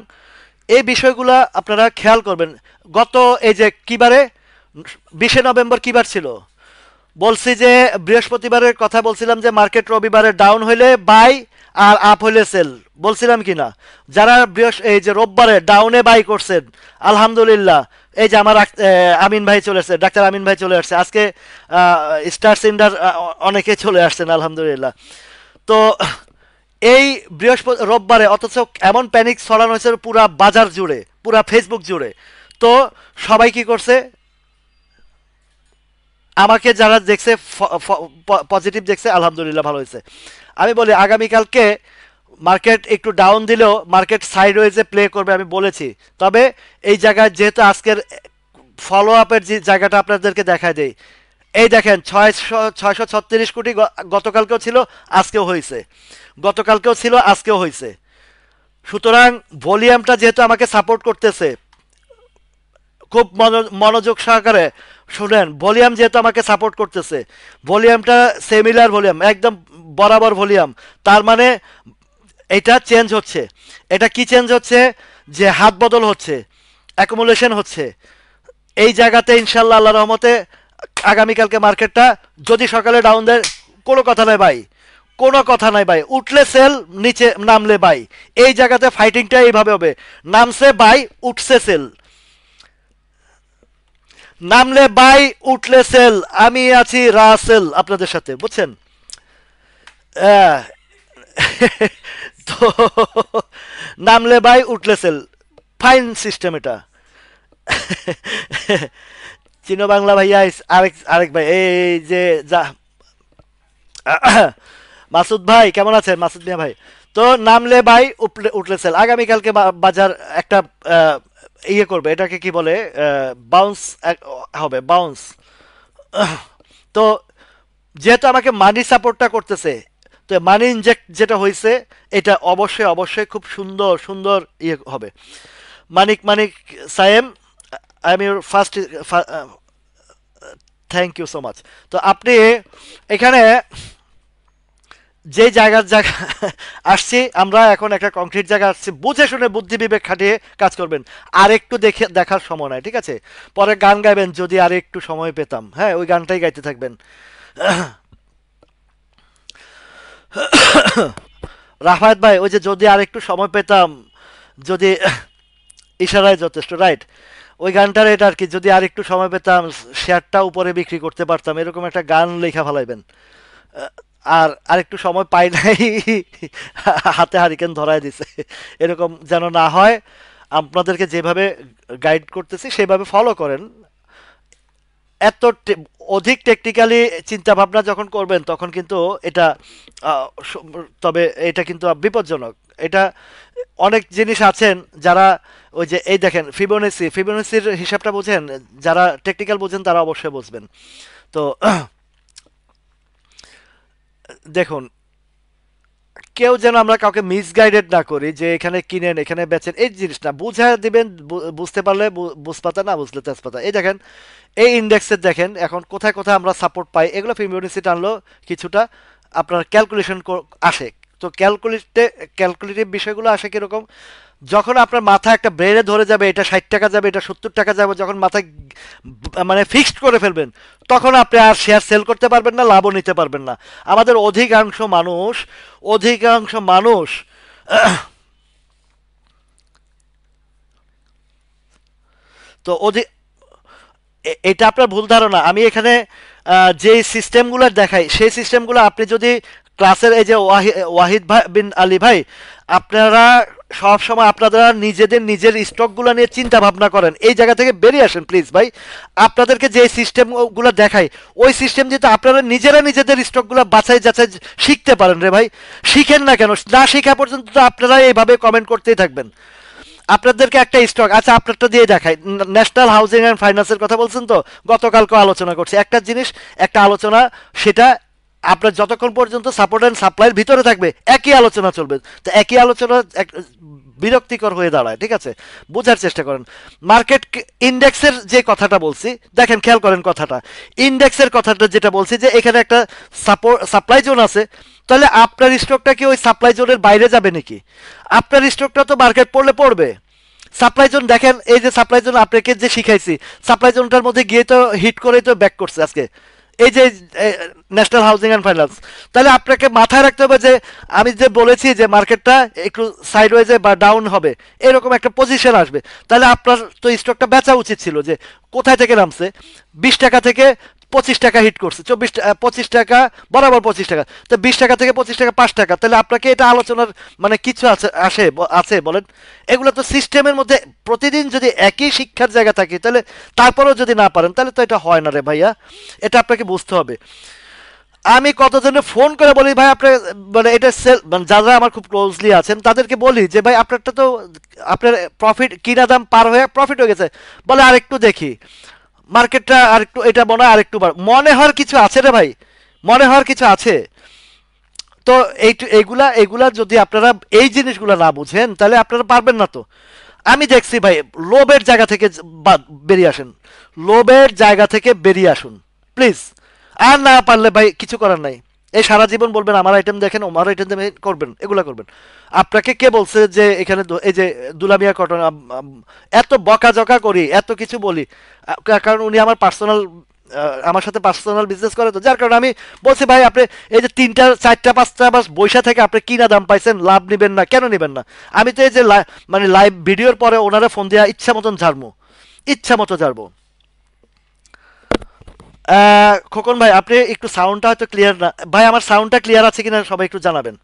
[SPEAKER 1] এই বিষয়গুলা আপনারা খেয়াল করবেন। গত এই যে কিবারে 20 নভেম্বর কিবার ছিল, বলছি যে বৃহস্পতিবারের কথা বলছিলাম যে মার্কেট রবিবারে ডাউন হইলে বাই আর আপ হইলে সেল, বলছিলাম কি না? যারা এই যে রোববারে ডাউনে বাই করছেন আলহামদুলিল্লাহ, এই যে আমার আমিন ভাই চলে আসছে, ডাক্তার আমিন ভাই চলে আসছে আজকে, স্টার সিন্ডার অনেকে চলে আসছেন আলহামদুলিল্লাহ। তো এই রোববারে অথচ এমন প্যানিক ছড়ানো হয়েছে পুরা বাজার জুড়ে, পুরা ফেসবুক জুড়ে। তো সবাই কি করছে, আমাকে যারা দেখছে পজিটিভ দেখছে আলহামদুলিল্লাহ ভালো হয়েছে। আমি বলি আগামীকালকে মার্কেট একটু ডাউন দিলেও মার্কেট সাইডওয়েজে প্লে করবে আমি বলেছি। তবে এই জায়গায় যেহেতু আজকের ফলো আপের যে জায়গাটা আপনাদেরকে দেখায় দেই, এই দেখেন 636 কোটি গতকালকেও ছিল আজকেও হয়েছে, গতকালকেও ছিল আজকেও হয়েছে। সুতরাং ভলিউমটা যেহেতু আমাকে সাপোর্ট করতেছে, খুব মনোযোগ সহকারে শুনেন, ভলিউম যেহেতু আমাকে সাপোর্ট করতেছে, ভলিউমটা সিমিলার ভলিউম, একদম বরাবর ভলিউম, তার মানে এটা চেঞ্জ হচ্ছে। এটা কি চেঞ্জ হচ্ছে? যে হাত বদল হচ্ছে, অ্যাকুমুলেশন হচ্ছে। এই জায়গাতে ইনশাল্লাহ আল্লাহ রহমতে আগামীকালকে মার্কেটটা যদি সকালে ডাউন দেয়, কোনো কথা নাই ভাই, কোনো কথা নাই ভাই, উঠলে সেল, নিচে নামলে বাই। এই জায়গাতে ফাইটিংটা এইভাবে হবে, নামছে বাই, উঠছে সেল, নামলে বাই, উঠলে সেল। আমি আছি রাসেল আপনাদের সাথে, বুঝছেন? আহ, তো নামলে বাই, উঠলে সেল, ফাইন সিস্টেম এটা। চিনো বাংলা ভাইয়া, আরেক আরেক ভাই, এই যে যা মাসুদ ভাই কেমন আছেন? মাসুদ মিয়া ভাই, তো নামলে বাই, উঠলে উঠলে সেল। আগামীকালকে বাজার একটা ইয়ে করবে, এটাকে কি বলে, বাউন্স হবে, বাউন্স। তো যেহেতু আমাকে মানি সাপোর্টটা করতেছে, তো মানি ইনজেক্ট যেটা হয়েছে, এটা অবশ্যই অবশ্যই খুব সুন্দর সুন্দর ইয়ে হবে। Manik Manik Sayem, I am your first, thank you so much. তো আপনি এখানে যে জায়গার জায়গা আসছি আমরা, এখন একটা কংক্রিট জায়গা আসছি, বুঝে শুনে বুদ্ধি বিবেক খাটিয়ে কাজ করবেন। আর একটু দেখে দেখার সময় নাই, ঠিক আছে? পরে গান গাইবেন যদি আর একটু সময় পেতাম, হ্যাঁ ওই গানটাই গাইতে থাকবেন। রাফায়েত ভাই, ওই যে যদি আর একটু সময় পেতাম, যদি ইশারায় যথেষ্ট, রাইট? ওই গানটার এটা আর কি, যদি আর একটু সময় পেতাম, শেয়ারটা উপরে বিক্রি করতে পারতাম, এরকম একটা গান লেখা ফেলাইবেন। আর আরেকটু সময় পাই নাই, হাতে হারিকেন ধরায় দিছে, এরকম যেন না হয়। আপনাদেরকে যেভাবে গাইড করতেছি সেভাবে ফলো করেন। এত অধিক টেকনিক্যালি চিন্তা ভাবনা যখন করবেন তখন কিন্তু এটা আহ, স- তবে এটা কিন্তু বিপজ্জনক। এটা অনেক জিনিস আছেন যারা, ওই যে এই দেখেন ফিবোনাসির হিসাবটা বুঝেন, যারা টেকনিক্যাল বুঝেন তারা অবশ্যই বুঝবেন। তো দেখুন, কেউ যেন আমরা কাউকে মিসগাইডেড না করি যে এখানে কিনেন এখানে বেচেন, এই জিনিসটা বুঝা দিবেন। বুঝতে পারলে বুঝপাতা, না বুঝলে তেজপাতা। এই দেখেন, এই ইন্ডেক্সের দেখেন এখন কোথায় কোথায় আমরা সাপোর্ট পাই, এগুলো ফিবোনাচি টানলো কিছুটা আপনার ক্যালকুলেশন আসে। তো ক্যালকুলেটিভ বিষয়গুলো আসে কিরকম, যখন আপনার মাথা একটা ব্রেনে ধরে যাবে এটা 60 টাকা যাবে, এটা 70 টাকা যাবে, যখন মাথায় মানে ফিক্সড করে ফেলবেন, তখন আপনি আর শেয়ার সেল করতে পারবেন না, লাভও নিতে পারবেন না। আমাদের অধিকাংশ মানুষ তো এটা আপনার ভুল ধারণা। আমি এখানে যে সিস্টেমগুলো দেখাই সেই সিস্টেমগুলো আপনি যদি ক্লাসের, এই যে ওয়াহিদ ভাই বিন আলী ভাই, আপনারা সব সময় আপনারা নিজের স্টকগুলো নিয়ে চিন্তা ভাবনা করেন, এই জায়গা থেকে বেরিয়ে আসেন প্লিজ ভাই। আপনাদেরকে যে সিস্টেমগুলো দেখাই ওই সিস্টেম যেটা আপনারা নিজেদের স্টকগুলো বাছাই যাচাই শিখতে পারেন রে ভাই। শিখেন না কেন? না শেখা পর্যন্ত তো আপনারা এইভাবে কমেন্ট করতেই থাকবেন। আপনাদেরকে একটা স্টক, আচ্ছা আপনারটা দিয়ে দেখাই, ন্যাশনাল হাউজিং অ্যান্ড ফাইন্যান্সের কথা বলছেন তো, গতকালকে আলোচনা করছি একটা জিনিস, একটা আলোচনা, সেটা আপনার যতক্ষণ পর্যন্ত সাপোর্ট অ্যান্ড সাপ্লাইয়ের ভিতরে থাকবে একই আলোচনা চলবে। তো একই আলোচনা বিরক্তিকর হয়ে দাঁড়ায়, ঠিক আছে? বোঝার চেষ্টা করেন। মার্কেট ইন্ডেক্সের যে কথাটা বলছি, দেখেন খেয়াল করেন কথাটা, ইন্ডেক্সের কথাটা যেটা বলছি যে এখানে একটা সাপ্লাই জোন আছে, তাহলে আপনার স্টকটা কি ওই সাপ্লাই জোনের বাইরে যাবে নাকি? আপনার স্টকটা তো মার্কেট পড়লে পড়বে। সাপ্লাই জোন দেখেন, এই যে সাপ্লাই জোন আপনাকে যে শিখাইছি, সাপ্লাই জোনটার মধ্যে গিয়ে তো হিট করে তো ব্যাক করছে আজকে, এই যে ন্যাশনাল হাউজিং অ্যান্ড ফাইন্যান্স। তাহলে আপনাকে মাথায় রাখতে হবে যে আমি যে বলেছি যে মার্কেটটা একটু সাইডওয়েজে বা ডাউন হবে, এরকম একটা পজিশন আসবে, তাহলে আপনার তো স্টকটা বেচা উচিত ছিল। যে কোথায় থেকে নামছে, 20 টাকা থেকে 25 টাকা হিট করছে, 25 টাকা বরাবর 25 টাকা, তো 20 টাকা থেকে 25 টাকা 5 টাকা, তাহলে আপনাকে এটা আলোচনার মানে কিছু আছে বলেন? এগুলো তো সিস্টেমের মধ্যে প্রতিদিন যদি একই শিক্ষার জায়গা থাকে, তাহলে তারপরেও যদি না পারেন, তাহলে তো এটা হয় না রে ভাইয়া, এটা আপনাকে বুঝতে হবে। আমি কতজনে ফোন করে বলি ভাই আপনার মানে এটা সেল, মানে যারা আমার খুব ক্লোজলি আছেন তাদেরকে বলি যে ভাই আপনারটা তো আপনার প্রফিট কিনা দাম পার হয়ে প্রফিট হয়ে গেছে, বলে আরেকটু দেখি মার্কেটটা, আরেকটু এটা মনে হয় আরেকটু মনে হওয়ার কিছু আছে রে ভাই, মনে হওয়ার কিছু আছে। তো এইগুলা এগুলা যদি আপনারা এই জিনিসগুলো না বুঝেন, তাহলে আপনারা পারবেন না তো। আমি দেখছি ভাই, লোভের জায়গা থেকে বেরিয়ে আসেন, লোভের জায়গা থেকে বেরিয়ে আসুন প্লিজ। আর না পারলে ভাই কিছু করার নাই, এই সারা জীবন বলবেন আমার আইটেম দেখেন, আমার আইটেম করবেন, এগুলা করবেন। আপনাকে কে বলছে যে এখানে এই যে দুলামিয়া কটন এত বকাঝকা করি, এত কিছু বলি, কারণ উনি আমার পার্সোনাল, আমার সাথে পার্সোনাল বিজনেস করে, তো যার কারণে আমি বলছি ভাই আপনি এই যে 3টা 4টা 5টা মাস বৈশা থেকে আপনি কিনা দাম পাইছেন, লাভ নেবেন না, কেন নেবেন না? আমি তো এই যে মানে লাইভ ভিডিওর পরে ওনারা ফোন দিয়া ইচ্ছা মতন ঝাড়বো, ইচ্ছা মতো ঝাড়বো। খোকন ভাই আপনি একটু সাউন্ডটা হয়তো ক্লিয়ার না ভাই, আমার সাউন্ডটা ক্লিয়ার আছে কিনা সবাই একটু জানাবেন।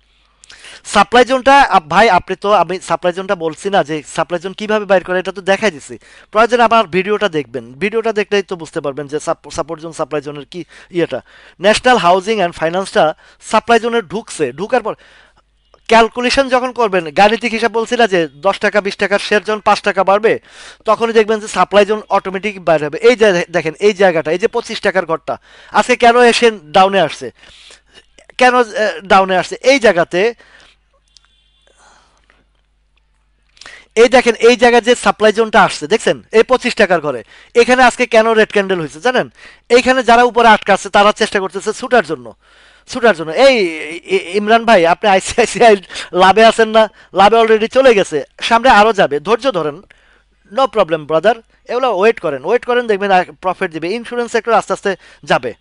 [SPEAKER 1] সাপ্লাই জোনটা ভাই, আপনি তো, আমি সাপ্লাই জোনটা বলছি না যে সাপ্লাই জোন কিভাবে বাইর করে, এটা তো দেখাই দিছি। প্রয়োজন আমার ভিডিওটা দেখবেন, ভিডিওটা দেখলেই তো বুঝতে পারবেন যে সাপোর্ট জোন সাপ্লাই জোনের কি ইয়েটা। ন্যাশনাল হাউজিং অ্যান্ড ফাইন্যান্সটা সাপ্লাই জোনে ঢুকছে, ঢুকার পর ক্যালকুলেশন যখন করবেন, গাণিতিক হিসাব বলছি না যে 10 টাকা 20 টাকার শেয়ার যখন 5 টাকা বাড়বে, তখনই দেখবেন যে সাপ্লাই জোন অটোমেটিক বাইরে হবে। এই যে দেখেন এই জায়গাটা, এই যে 25 টাকার ঘরটা আজকে কেন এসে ডাউনে আসছে, কেন ডাউনে আসছে এই জায়গাতে, এই দেখেন এই জায়গায় যে সাপ্লাই জোনটা আসছে দেখছেন, এই 25 টাকার ঘরে, এখানে আজকে কেন রেড ক্যান্ডেল হয়েছে জানেন? এইখানে যারা উপরে আটকা আছে তারা চেষ্টা করতেছে ছুটার জন্য, ছুটার জন্য। এই ইমরান ভাই আপনি আইসিআইসিআই লাভে আছেন না? লাভে অলরেডি চলে গেছে, সামনে আরো যাবে, ধৈর্য ধরেন, নো প্রবলেম ব্রাদার। এগুলো ওয়েট করেন, ওয়েট করেন, দেখবেন প্রফিট দিবে। ইন্স্যুরেন্স সেক্টর আস্তে আস্তে যাবে।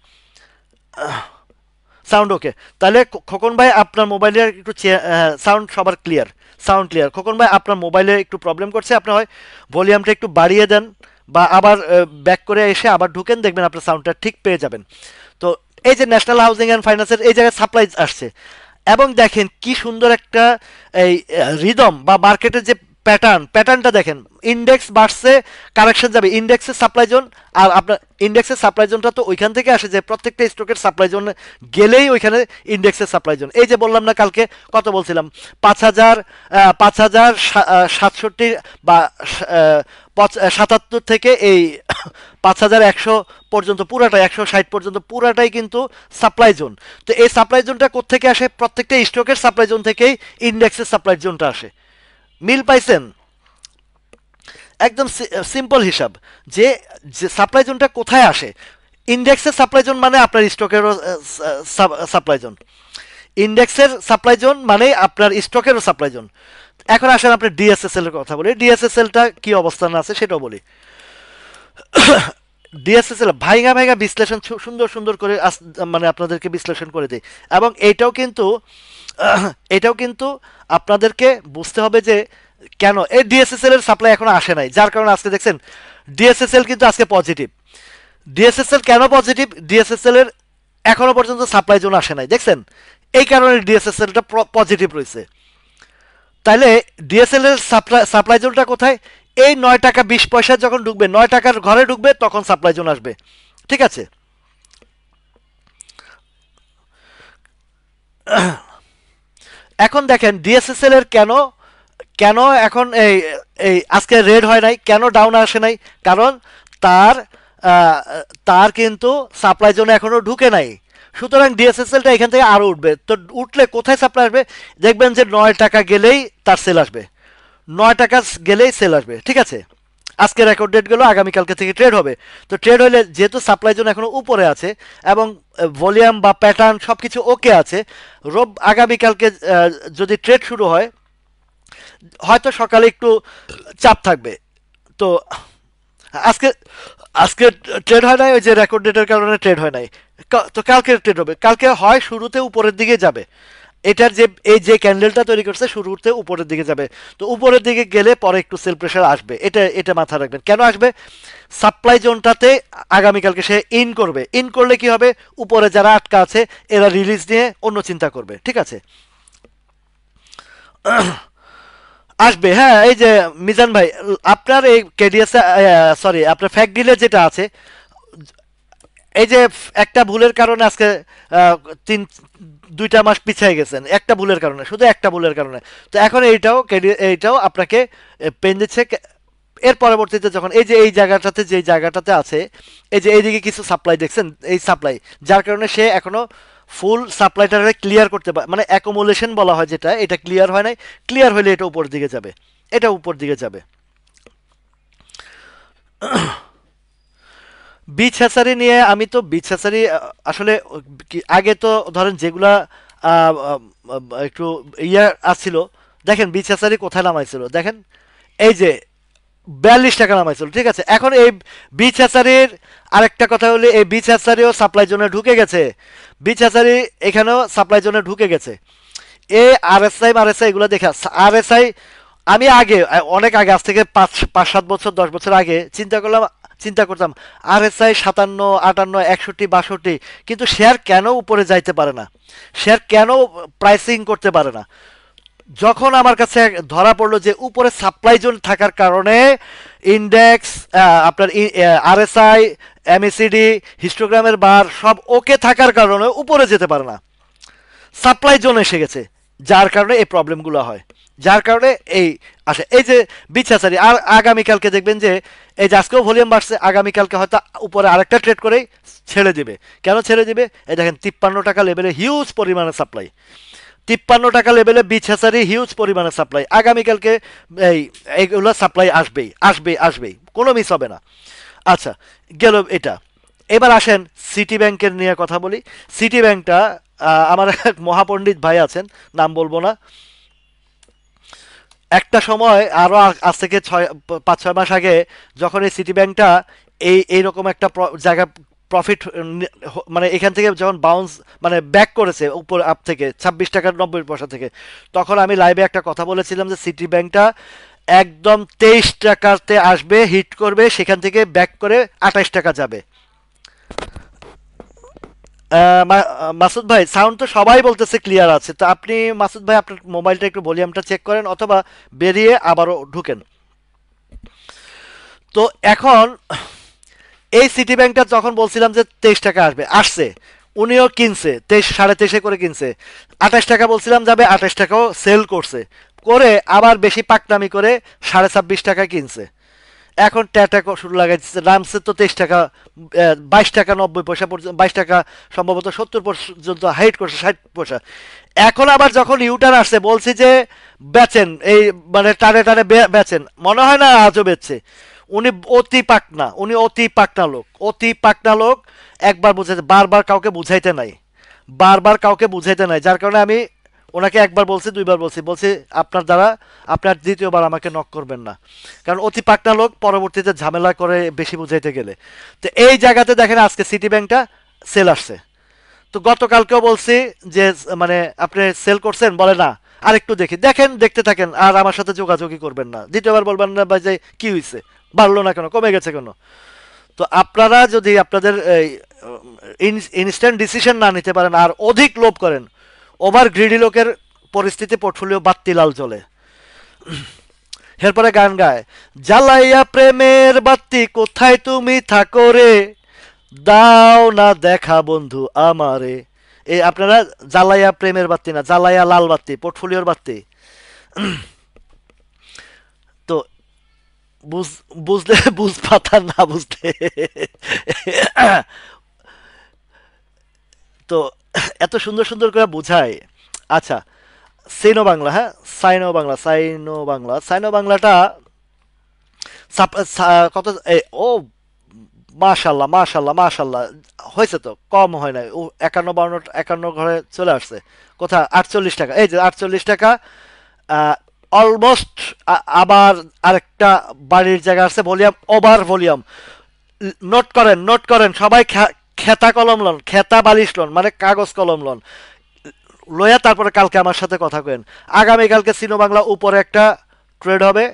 [SPEAKER 1] সাউন্ড ওকে? তাহলে খোকন ভাই আপনার মোবাইলের একটু সাউন্ড সবার ক্লিয়ার, সাউন্ড ক্লিয়ার। খোকন ভাই আপনার মোবাইলে একটু প্রবলেম করছে, আপনি হয় ভলিউমটা একটু বাড়িয়ে দেন বা আবার ব্যাক করে এসে আবার ঢুকেন, দেখবেন আপনার সাউন্ডটা ঠিক পেয়ে যাবেন। তো এই যে ন্যাশনাল হাউজিং অ্যান্ড ফাইন্যান্সের এই জায়গায় সাপ্লাই আসছে, এবং দেখেন কি সুন্দর একটা এই রিদম বা মার্কেটের যে প্যাটার্নটা দেখেন, ইন্ডেক্স বাড়ছে, কারেকশন যাবে, ইন্ডেক্সের সাপ্লাই জোন, আর আপনার ইন্ডেক্সের সাপ্লাই জোনটা তো ওইখান থেকে আসে যে প্রত্যেকটা স্টকের সাপ্লাই জোন গেলেই ওইখানে ইন্ডেক্সের সাপ্লাই জোন। এই যে বললাম না কালকে কত বলছিলাম, 5,760 বা 77 থেকে এই 5,100 পর্যন্ত পুরাটাই, 160 পর্যন্ত পুরাটাই কিন্তু সাপ্লাই জোন। তো এই সাপ্লাই জোনটা কোত্থেকে আসে? প্রত্যেকটা স্টকের সাপ্লাই জোন থেকেই ইন্ডেক্সের সাপ্লাই জোনটা আসে। মিল পাইছেন? একদম সিম্পল হিসাব যে সাপ্লাই জোনটা কোথায় আসে। ইন্ডেক্সের সাপ্লাই জোন মানে আপনার স্টকেরও সাপ্লাই জোন, ইন্ডেক্সের সাপ্লাই জোন মানে আপনার স্টকেরও সাপ্লাই জোন। এখন আসেন আপনি ডিএসএসএল এর কথা বলি, ডিএসএসএলটা কি অবস্থান আছে সেটাও বলি। ডিএসএসএল ভাইঙা ভাইঙা বিশ্লেষণ সুন্দর সুন্দর করে মানে আপনাদেরকে বিশ্লেষণ করে দেয়, এবং এটাও কিন্তু আপনাদেরকে বুঝতে হবে যে কেন এই ডিএসএসএল এর সাপ্লাই এখনো আসে নাই, যার কারণে আজকে দেখছেন ডিএসএসএল কিন্তু আজকে পজিটিভ। ডিএসএসএল কেন পজিটিভ? ডিএসএসএল এর এখনো পর্যন্ত সাপ্লাই জোন আসে নাই, দেখছেন? এই কারণে ডিএসএসএলটা পজিটিভ রয়েছে। তাহলে ডিএসএল এর সাপ্লাই জোনটা কোথায়? এই 9 টাকা 20 পয়সা যখন ঢুকবে, 9 টাকার ঘরে ঢুকবে, তখন সাপ্লাই জোন আসবে। ঠিক আছে? এখন দেখেন ডিএসএসএল এর কেন কেন এখন এই এই আজকে রেড হয় নাই, কেন ডাউন আসে নাই? কারণ তার তার কিন্তু সাপ্লাই জোনে এখনো ঢুকে নাই। সুতরাং ডিএসএসএলটা এখান থেকে আরো উঠবে। তো উঠলে কোথায় সাপ্লাই আসবে? দেখবেন যে 9 টাকা গেলেই তার সেল আসবে, 9 টাকা গেলেই সেল আসবে। ঠিক আছে? আজকে রেকর্ড ডেট গেল, আগামীকালকে থেকে ট্রেড হবে। তো ট্রেড হলে যেহেতু সাপ্লাই জোন এখনো উপরে আছে এবং ভলিউম বা প্যাটার্ন সব কিছু ওকে আছে, আগামীকালকে যদি ট্রেড শুরু হয়, হয়তো সকালে একটু চাপ থাকবে। তো আজকে আজকে ট্রেড হয় নাই, ওই যে রেকর্ড ডেটের কারণে ট্রেড হয় নাই। তো কালকে ট্রেড হবে, কালকে হয় শুরুতে উপরের দিকে যাবে। এটার যে এই যে ক্যান্ডেলটা তৈরি করছে শুরুতে উপরের দিকে যাবে। তো উপরের দিকে গেলে পরে একটু সেল প্রেশার আসবে, এটা এটা মাথায় রাখবেন। কেন আসবে? সাপ্লাই জোনটাতে আগামীকালকে সে ইন করবে, ইন করলে কি হবে, উপরে যারা আটকা আছে এরা রিলিজ নিয়ে অন্য চিন্তা করবে, ঠিক আছে? আসবে, হ্যাঁ। এই যে মিজান ভাই, আপনার এই কেডিএস, সরি, আপনার ফ্যাক্ট ডিলে যেটা আছে, এই যে একটা ভুলের কারণে আজকে আহ, তিন 2টা মাস পিছিয়ে গেছেন একটা ভুলের কারণে, শুধু একটা ভুলের কারণে। তো এখন এইটাও আপনাকে পেন দিচ্ছে। এর পরবর্তীতে যখন এই যে এই জায়গাটাতে, যে জায়গাটাতে আছে, এই যে এইদিকে কিছু সাপ্লাই দেখছেন, এই সাপ্লাই, যার কারণে সে এখনো ফুল সাপ্লাইটারে ক্লিয়ার করতে পারে, মানে অ্যাকোমোলেশন বলা হয় যেটা, এটা ক্লিয়ার হয় নাই। ক্লিয়ার হলে এটা উপর দিকে যাবে, এটা উপর দিকে যাবে। বিচ হ্যাচারি নিয়ে, আমি তো বিচ হ্যাচারি আসলে আগে তো ধরেন যেগুলা আহ, আহ, একটু ইয়ে আসছিল, দেখেন বিচ হ্যাচারি কোথায় নামাইছিল, দেখেন এই যে 42 টাকা নামাইছিল, ঠিক আছে? এখন এই বিচ হ্যাচারির আরেকটা কথা হলে, এই বিচ হ্যাচারিও সাপ্লাই জোনে ঢুকে গেছে। বিচ হ্যাচারি এখানেও সাপ্লাই জোনে ঢুকে গেছে। এ আরএসআই এগুলো দেখে, আরএসআই আমি আগে, অনেক আগে, আজ থেকে 5 5 7 বছর 10 বছর আগে চিন্তা করতাম আরএসআই 57 58 61 62, কিন্তু শেয়ার কেন উপরে যাইতে পারে না, শেয়ার কেন প্রাইসিং করতে পারে না। যখন আমার কাছে ধরা পড়লো যে উপরে সাপ্লাই জোন থাকার কারণে ইন্ডেক্স, আপনার আরএসআই, এমএসিডি, হিস্টোগ্রামের বার সব ওকে থাকার কারণে উপরে যেতে পারে না, সাপ্লাই জোন এসে গেছে, যার কারণে এই প্রবলেমগুলো হয়, যার কারণে এই আসে এই যে বিচ্ছাচারি। আর আগামীকালকে দেখবেন যে এই যে আজকেও ভলিউম বাড়ছে, আগামীকালকে হয়তো উপরে আরেকটা ট্রেড করেই ছেড়ে দিবে। কেন ছেড়ে দিবে? এই দেখেন 53 টাকা লেভেলে হিউজ পরিমাণে সাপ্লাই, 53 টাকা লেভেলে বিচ্ছাচারি হিউজ পরিমাণে সাপ্লাই। আগামীকালকে এই এইগুলো সাপ্লাই আসবেই আসবেই আসবেই, কোনো মিস হবে না। আচ্ছা, গেল এটা। এবার আসেন সিটি ব্যাংকের নিয়ে কথা বলি। সিটি ব্যাংকটা, আমার এক মহাপণ্ডিত ভাই আছেন, নাম বলবো না, একটা সময় আরো আজ থেকে 5 6 মাস আগে, যখন এই সিটি ব্যাংকটা এইরকম একটা জায়গা প্রফিট, মানে এখান থেকে যখন বাউন্স, মানে ব্যাক করেছে উপর আপ থেকে 26 টাকা 90 পয়সা থেকে, তখন আমি লাইভে একটা কথা বলেছিলাম যে সিটি ব্যাংকটা একদম 23 টাকাতে আসবে, হিট করবে, সেখান থেকে ব্যাক করে 28 টাকা যাবে। মাসুদ ভাই, সাউন্ড তো সবাই বলতেছে ক্লিয়ার আছে, তো আপনি মাসুদ ভাই আপনার মোবাইলটা একটু ভলিউমটা চেক করেন, অথবা বেরিয়ে আবারও ঢুকেন। তো এখন এই সিটি ব্যাংকটা যখন বলছিলাম যে 23 টাকা আসবে, আসছে, উনিও কিনছে 23 সাড়ে 23 করে কিনছে। 28 টাকা বলছিলাম যাবে, 28 টাকাও সেল করছে, করে আবার বেশি পাকনামি করে 26.5 টাকা কিনছে। এখন ট্যাটা শুরু লাগাইছে, নামছে তো 23 টাকা, 22 টাকা 90 পয়সা পর্যন্ত, 22 টাকা সম্ভবত 70 পর্যন্ত হাইট করছে, 60 পয়সা। এখন আবার যখন ইউটার আসছে, বলছি যে বেচেন, এই মানে টানে টানে বেচেন, মনে হয় না আজও বেচছে। উনি অতি পাকনা, উনি অতি পাকনা লোক, অতি পাকনা লোক। একবার বুঝাইতে, বারবার কাউকে বুঝাইতে নাই, বারবার কাউকে বুঝাইতে নাই, যার কারণে আমি ওনাকে একবার বলছি, দুইবার বলছি, আপনার দ্বারা আপনার দ্বিতীয়বার আমাকে নক করবেন না, কারণ অতি পাকনা লোক পরবর্তীতে ঝামেলা করে বেশি বুঝাইতে গেলে। তো এই জায়গাতে দেখেন আজকে সিটি ব্যাংকটা সেল আসছে। তো গতকালকেও বলছি যে মানে আপনি সেল করছেন, বলে না, আরেকটু দেখি, দেখেন, দেখতে থাকেন, আর আমার সাথে যোগাযোগই করবেন না, দ্বিতীয়বার বলবেন না ভাই যে কি হয়েছে, বাড়লো না কেন, কমে গেছে কেন। তো আপনারা যদি আপনাদের ইনস্ট্যান্ট ডিসিশন না নিতে পারেন, আর অধিক লোভ করেন, ওভার গ্রিডি লোকের পরিস্থিতি পোর্টফোলিও বাত্তি লাল জ্বলে। এরপরে গান গায়, জ্বালাইয়া প্রেমের বাত্তি কোথায় তুমি থাকো রে, দাও না দেখা বন্ধু আমারে। এই আপনারা জ্বালাইয়া প্রেমের বাত্তি না, জ্বালাইয়া লাল বাত্তি, পোর্টফোলিওর বাত্তি। তো বুঝলে বুঝ পাতা, না বুঝলে তো এত সুন্দর সুন্দর করে বোঝায়। আচ্ছা, সাইনো বাংলা, হ্যাঁ, সাইনো বাংলাটা কত, ও মাশাল্লাহ মাশাল্লাহ মাশাল্লাহ, হয়েছে তো, কম হয় নাই, ও 51 52 ঘরে চলে আসছে। কোথা? 48 টাকা, এই যে 48 টাকা, অলমোস্ট আবার আরেকটা বাড়ির জায়গা আছে ভলিউম ওভার ভলিউম। নোট করেন সবাই, খেতা কলম লন, খেতা বালিশ লন, মানে কাগজ কলম লন, লইয়া তারপরে কালকে আমার সাথে কথা কেন। আগামীকালকে সিনো বাংলা উপরে একটা ট্রেড হবে,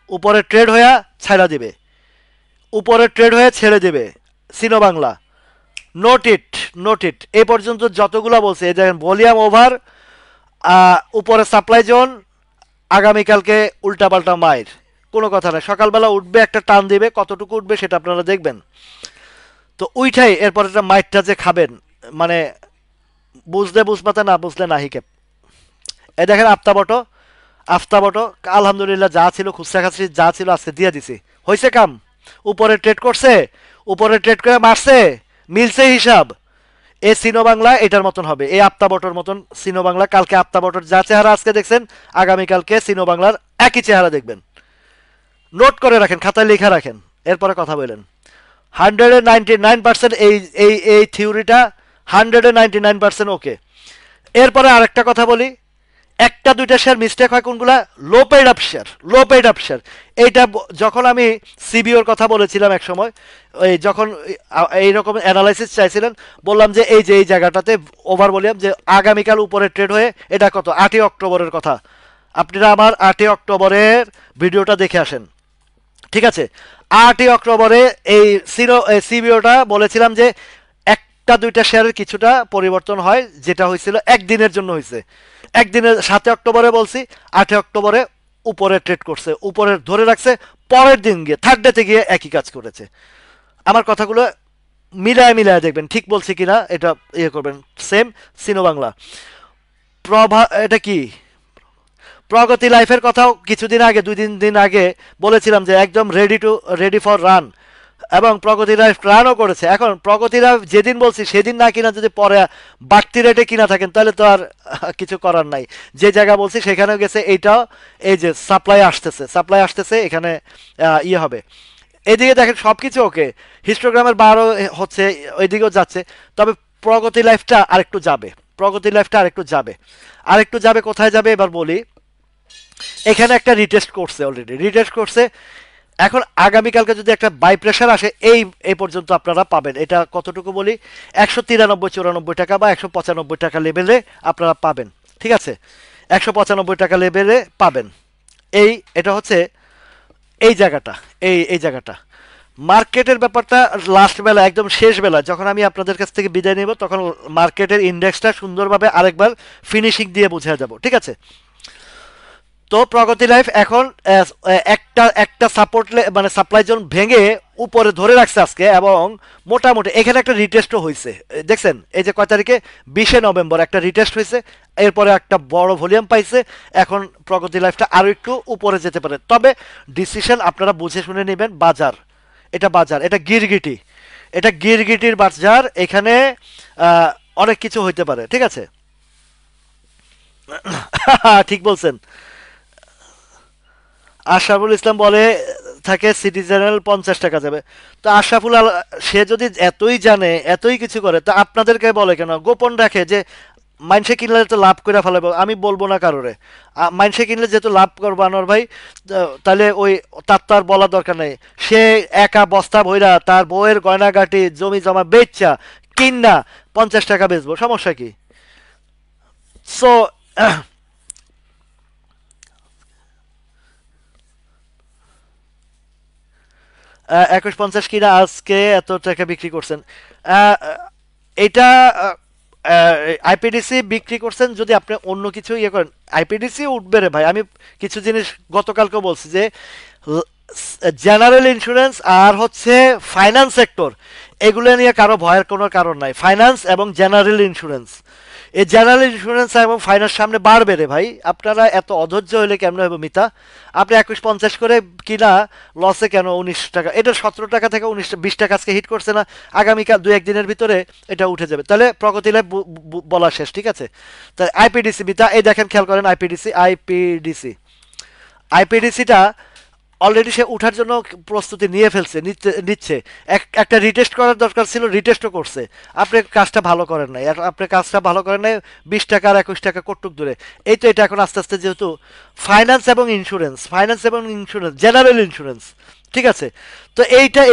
[SPEAKER 1] উপরে ট্রেড হইয়া ছাড়া দিবে, উপরে ট্রেড হয়ে ছেড়ে দেবে Sinobangla. Note it, note it. এ পর্যন্ত যতগুলো বলছে এই দেখেন ভলিউম ওভার, উপরে সাপ্লাই জোন, আগামীকালকে উল্টাপাল্টা মায়ের কোনো কথা নাই। সকালবেলা উঠবে একটা টান দিবে, কতটুকু উঠবে সেটা আপনারা দেখবেন। তো উইঠাই এরপর একটা মাইটটা যে খাবেন, মানে বুঝলে বুঝপাতে, না বুঝলে না হিকেপ। এই দেখেন আফতাবটো, আফতাবটো আলহামদুলিল্লাহ যা ছিল খুচরা খাচরি যা ছিল আজকে দিয়ে দিছি, হয়েছে কাম। উপরে ট্রেড করছে, উপরে ট্রেড করে মারছে, মিলছে হিসাব। এ সিনো বাংলা এটার মতন হবে, এই আপ্তাবটর মতন সিনো বাংলা। কালকে আপ্তাবটর যা চেহারা আজকে দেখছেন, আগামীকালকে সিনো বাংলার একই চেহারা দেখবেন। নোট করে রাখেন, খাতায় লেখা রাখেন, এরপরে কথা বলেন। 199% এই এই এই থিওরিটা 199% ওকে। এরপরে আরেকটা কথা বলি, একটা দুইটা শেয়ার মিস্টেক হয় কোনগুলা, লো পেইড আপ শেয়ার, লো পেইড আপ শেয়ার। এইটা যখন আমি সিবিওর কথা বলেছিলাম এক সময়, ওই যখন এইরকম অ্যানালাইসিস চাইছিলেন, বললাম যে এই যে এই জায়গাটাতে ওভার ভলিউম, যে আগামীকাল উপরে ট্রেড হয়ে, এটা কত 8ই অক্টোবরের কথা, আপনারা আমার 8ই অক্টোবরের ভিডিওটা দেখে আসেন, ঠিক আছে। 8ই অক্টোবরে এই সিবিওটা বলেছিলাম যে একটা দুইটা শেয়ারের কিছুটা পরিবর্তন হয়, যেটা হয়েছিল একদিনের জন্য হয়েছে, একদিনের। 7 অক্টোবরে বলছি, 8 অক্টোবরে উপরে ট্রেড করছে, উপরে ধরে রাখছে, পরের দিন গিয়ে থার্ড ডেতে গিয়ে একই কাজ করেছে। আমার কথাগুলো মিলায় মিলায় দেখবেন ঠিক বলছি কিনা, এটা ইয়ে করবেন। সেম সিনো বাংলা এটা কি প্রগতি লাইফের কথাও কিছুদিন আগে, 2-3 দিন আগে বলেছিলাম যে একদম রেডি ফর রান, এবং প্রগতি লাইফ রানও করেছে। এখন প্রগতি লাইফ যেদিন বলছি সেদিন না কিনা, যদি পরে বাড়তি রেটে কিনা থাকেন তাহলে তো আর কিছু করার নাই। যে জায়গা বলছি সেখানেও গেছে। এইটাও এই যে সাপ্লাই আসতেছে, সাপ্লাই আসতেছে, এখানে ইয়ে হবে। এদিকে দেখেন সব কিছু ওকে, হিস্টোগ্রামের বারও হচ্ছে, ওইদিকেও যাচ্ছে। তবে প্রগতি লাইফটা আরেকটু যাবে, প্রগতি লাইফটা আরেকটু যাবে, আরেকটু যাবে। কোথায় যাবে এবার বলি। এখানে একটা রিটেস্ট করছে, অলরেডি রিটেস্ট করছে। এখন আগামীকালকে যদি একটা বাই প্রেশার আসে, এই পর্যন্ত আপনারা পাবেন। এটা কতটুকু বলি, 193-94 টাকা বা 195 টাকা লেভেলে আপনারা পাবেন, ঠিক আছে। 195 টাকা লেভেলে পাবেন। এটা হচ্ছে এই জায়গাটা, এই জায়গাটা মার্কেটের ব্যাপারটা। লাস্ট বেলা, একদম শেষ বেলা, যখন আমি আপনাদের কাছ থেকে বিদায় নেব, তখন মার্কেটের ইন্ডেক্সটা সুন্দরভাবে আরেকবার ফিনিশিং দিয়ে বুঝে যাব, ঠিক আছে। তো প্রগতি লাইফ এখন একটা একটা সাপোর্ট, মানে সাপ্লাই জোন ভেঙে উপরে ধরে রাখছে আজকে, এবং মোটামুটি এখানে একটা রিটেস্টও হয়েছে, দেখছেন। এই যে কয় তারিখে, 20 নভেম্বর একটা রিটেস্ট হয়েছে, এরপরে একটা বড় ভলিউম পাইছে। এখন প্রগতি লাইফটা আরও একটু উপরে যেতে পারে, তবে ডিসিশন আপনারা বুঝে শুনে নেবেন। বাজার, এটা বাজার, এটা গিরগিটি, এটা গিরগিটির বাজার। এখানে অনেক কিছু হইতে পারে, ঠিক আছে। ঠিক বলছেন। আশরাফুল ইসলাম বলে থাকে সিটিজেনাল 50 টাকা যাবে। তো সে যদি এতই জানে, এতই কিছু করে, তো আপনাদেরকে বলে কেন, গোপন রাখে যে মাইনসে কিনলে তো লাভ করে ফেলাবো। আমি বলবো না কারোরে, মাইনসে কিনলে যেহেতু লাভ করবো আনোয়ার ভাই, তাহলে তার তো আর বলার দরকার নেই। সে একা বস্তা ভইরা তার বউয়ের গয়নাগাটি জমি জমা বেচা কিনা 50 টাকা বেচবো, সমস্যা কি। সো 21.50 কিনা আজকে এত টাকা বিক্রি করছেন। এটা আইপিডিসি বিক্রি করছেন। যদি আপনি অন্য কিছু ইয়ে করেন, আইপিডিসি উঠবে রে ভাই। আমি কিছু জিনিস গতকালকে বলছি যে জেনারেল ইন্স্যুরেন্স আর হচ্ছে ফাইন্যান্স সেক্টর, এগুলো নিয়ে কারো ভয়ের কোনো কারণ নাই। ফাইন্যান্স এবং জেনারেল ইন্স্যুরেন্স, এই জেনারেল ইন্স্যুরেন্স এবং ফাইন্যান্স সামনে বাড়বে রে ভাই। আপনারা এত অধৈর্য হলে কেমন হবে মিতা। আপনি 21.50 করে কিনা লসে কেন 19 টাকা, এটা 17 টাকা থেকে 20 টাকা আজকে হিট করছে না, আগামীকাল 2-1 দিনের ভিতরে এটা উঠে যাবে। তাহলে প্রগতি লাইফ বলা শেষ, ঠিক আছে। তাই আইপিডিসি মিতা, এই দেখেন খেয়াল করেন, আইপিডিসিটা অলরেডি সে উঠার জন্য প্রস্তুতি নিয়ে ফেলছে, নিচ্ছে। একটা রিটেস্ট করার দরকার ছিল, রিটেস্টও করছে। আপনি কাজটা ভালো করেন নাই, আর আপনি কাজটা ভালো করেন নাই। 20 টাকা আর 21 টাকা কটুক দূরে। এই তো এটা এখন আস্তে আস্তে যেহেতু ফাইন্যান্স এবং ইন্স্যুরেন্স জেনারেল ইন্স্যুরেন্স, ঠিক আছে। তো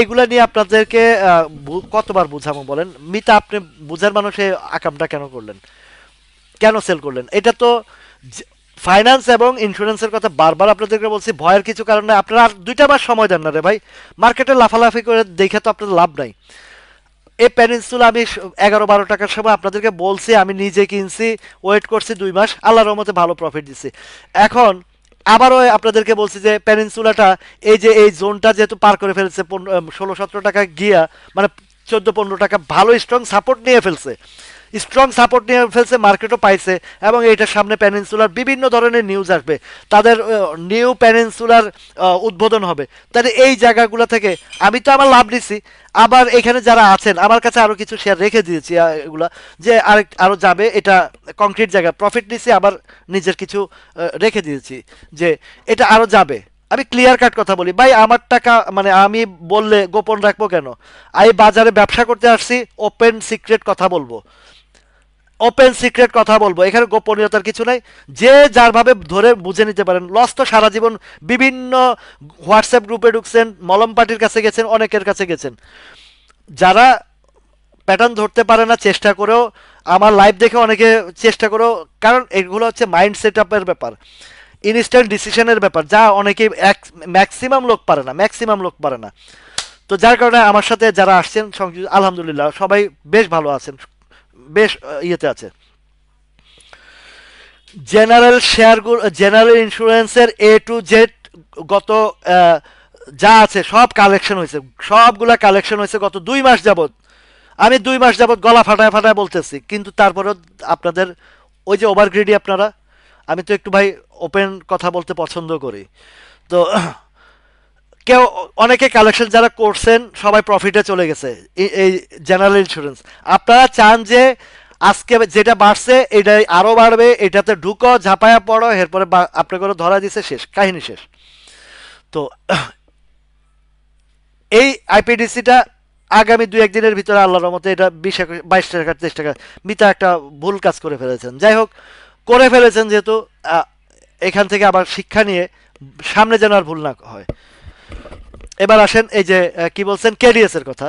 [SPEAKER 1] এগুলা নিয়ে আপনাদেরকে কতবার বুঝাবো বলেন? মিতা, আপনি বুঝার মানুষে আকামটা কেন করলেন? কেন সেল করলেন? এটা তো ফাইন্যান্স এবং ইন্স্যুরেন্সের কথা বারবার আপনাদেরকে বলছি, ভয়ের কিছু কারণ নাই। আপনারা আর 2টা মাস সময় দেন না রে ভাই। মার্কেটে লাফালাফি করে দেখে তো আপনার লাভ নাই। এই পেনিনসুলা আমি 11-12 টাকার সময় আপনাদেরকে বলছি, আমি নিজে কিনছি, ওয়েট করছি 2 মাস, আল্লাহর রহমতে ভালো প্রফিট দিছি। এখন আবারও আপনাদেরকে বলছি যে পেনিনসুলাটা, এই জোনটা যেহেতু পার করে ফেলছে 16-17 টাকা গিয়া, মানে 14-15 টাকা ভালো স্ট্রং সাপোর্ট নিয়ে ফেলছে, মার্কেটও পাইছে। এবং এইটার সামনে পেনিনসুলার বিভিন্ন ধরনের নিউজ আসবে, তাদের নিউ পেনিনসুলার উদ্বোধন হবে। তাহলে এই জায়গাগুলো থেকে আমি তো আমার লাভ নিছি, আবার এখানে যারা আছেন আমার কাছে আরও কিছু শেয়ার রেখে দিয়েছি, এগুলা যে আরও যাবে, এটা কংক্রিট জায়গা প্রফিট নিছি, আবার নিজের কিছু রেখে দিয়েছি যে এটা আরও যাবে। আমি ক্লিয়ার কাট কথা বলি ভাই, আমার টাকা মানে আমি বললে গোপন রাখবো কেন? আমি বাজারে ব্যবসা করতে আসছি, ওপেন সিক্রেট কথা বলবো, এখানে গোপনীয়তার কিছু নাই। যে যার ভাবে ধরে বুঝে নিতে পারেন। লস তো সারা জীবন বিভিন্ন হোয়াটসঅ্যাপ গ্রুপে ঢুকছেন, মলম পার্টির কাছে গেছেন, অনেকের কাছে গেছেন। যারা প্যাটার্ন ধরতে পারে না, চেষ্টা করেও, আমার লাইভ দেখে অনেকে চেষ্টা করেও, কারণ এগুলো হচ্ছে মাইন্ড সেট আপের ব্যাপার, ইনস্ট্যান্ট ডিসিশনের ব্যাপার, যা অনেকেই ম্যাক্সিমাম লোক পারে না। তো যার কারণে আমার সাথে যারা আসছেন সংযুক্ত, আলহামদুলিল্লাহ সবাই বেশ ভালো আছেন, বেশ ইয়েতে আছে। জেনারেল ইন্স্যুরেন্সের A to Z গত আহ, যা আছে সব কালেকশন হয়েছে, সবগুলা কালেকশন হয়েছে গত 2 মাস যাবত। আমি 2 মাস যাবত গলা ফাটায় ফাটায় বলতেছি, কিন্তু তারপরেও আপনাদের ওই যে ওভারগ্রিডি আপনারা। আমি তো একটু ভাই ওপেন কথা বলতে পছন্দ করি। তো কেউ, অনেকে কালেকশন যারা করছেন সবাই প্রফিটে চলে গেছে এই জেনারেল ইন্স্যুরেন্স। আপনারা চান যে আজকে যেটা বাড়ছে এটাই আরো বাড়বে, এটাতে ঢুকো, ঝাঁপায়া পড়ো, এরপরে আপনি করে ধরা দিছে, শেষ কাহিনী শেষ। তো এই আইপিডিসিটা আগামী 2-1 দিনের ভিতরে আল্লাহর রহমতে এটা 20-22 টাকা 23 টাকা, মিতা একটা ভুল কাজ করে ফেলেছেন। যাই হোক, করে ফেলেছেন যেহেতু, এখান থেকে আবার শিক্ষা নিয়ে সামনে যেন আর ভুল না হয়। এবার আসেন এই যে কি বলছেন কেডিএস এর কথা।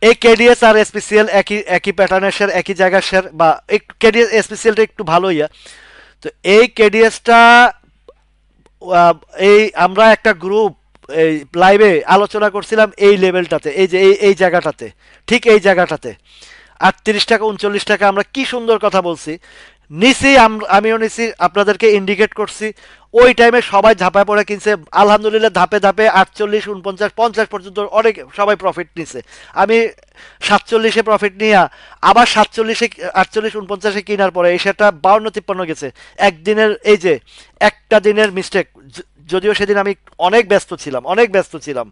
[SPEAKER 1] এই কেডিএস আর এসপিসিএল একই একই প্যাটার্নের শেয়ার, একই জায়গার শেয়ার, বা কেডিএস এসপিসিএলটা একটু ভালো ইয়া। তো এই কেডিএসটা, এই আমরা একটা গ্রুপ এই লাইভে আলোচনা করছিলাম এই লেভেলটাতে, এই যে এই জায়গাটাতে, ঠিক এই জায়গাটাতে 38 টাকা 39 টাকা, আমরা কি সুন্দর কথা বলছি। নিছি, আমিও নিছি, আপনাদেরকে ইন্ডিকেট করছি। ওই টাইমে সবাই ঝাঁপায় পড়ে কিনছে, আলহামদুলিল্লাহ ধাপে ধাপে 48, 49, 50 পর্যন্ত অনেক সবাই প্রফিট নিছে। আমি 47-এ প্রফিট নিয়ে আবার 47-এ 48, 49-এ কেনার পরে এই শেয়ারটা 52-53 গেছে। একদিনের এই যে একটা দিনের মিস্টেক, যদিও সেদিন আমি অনেক ব্যস্ত ছিলাম।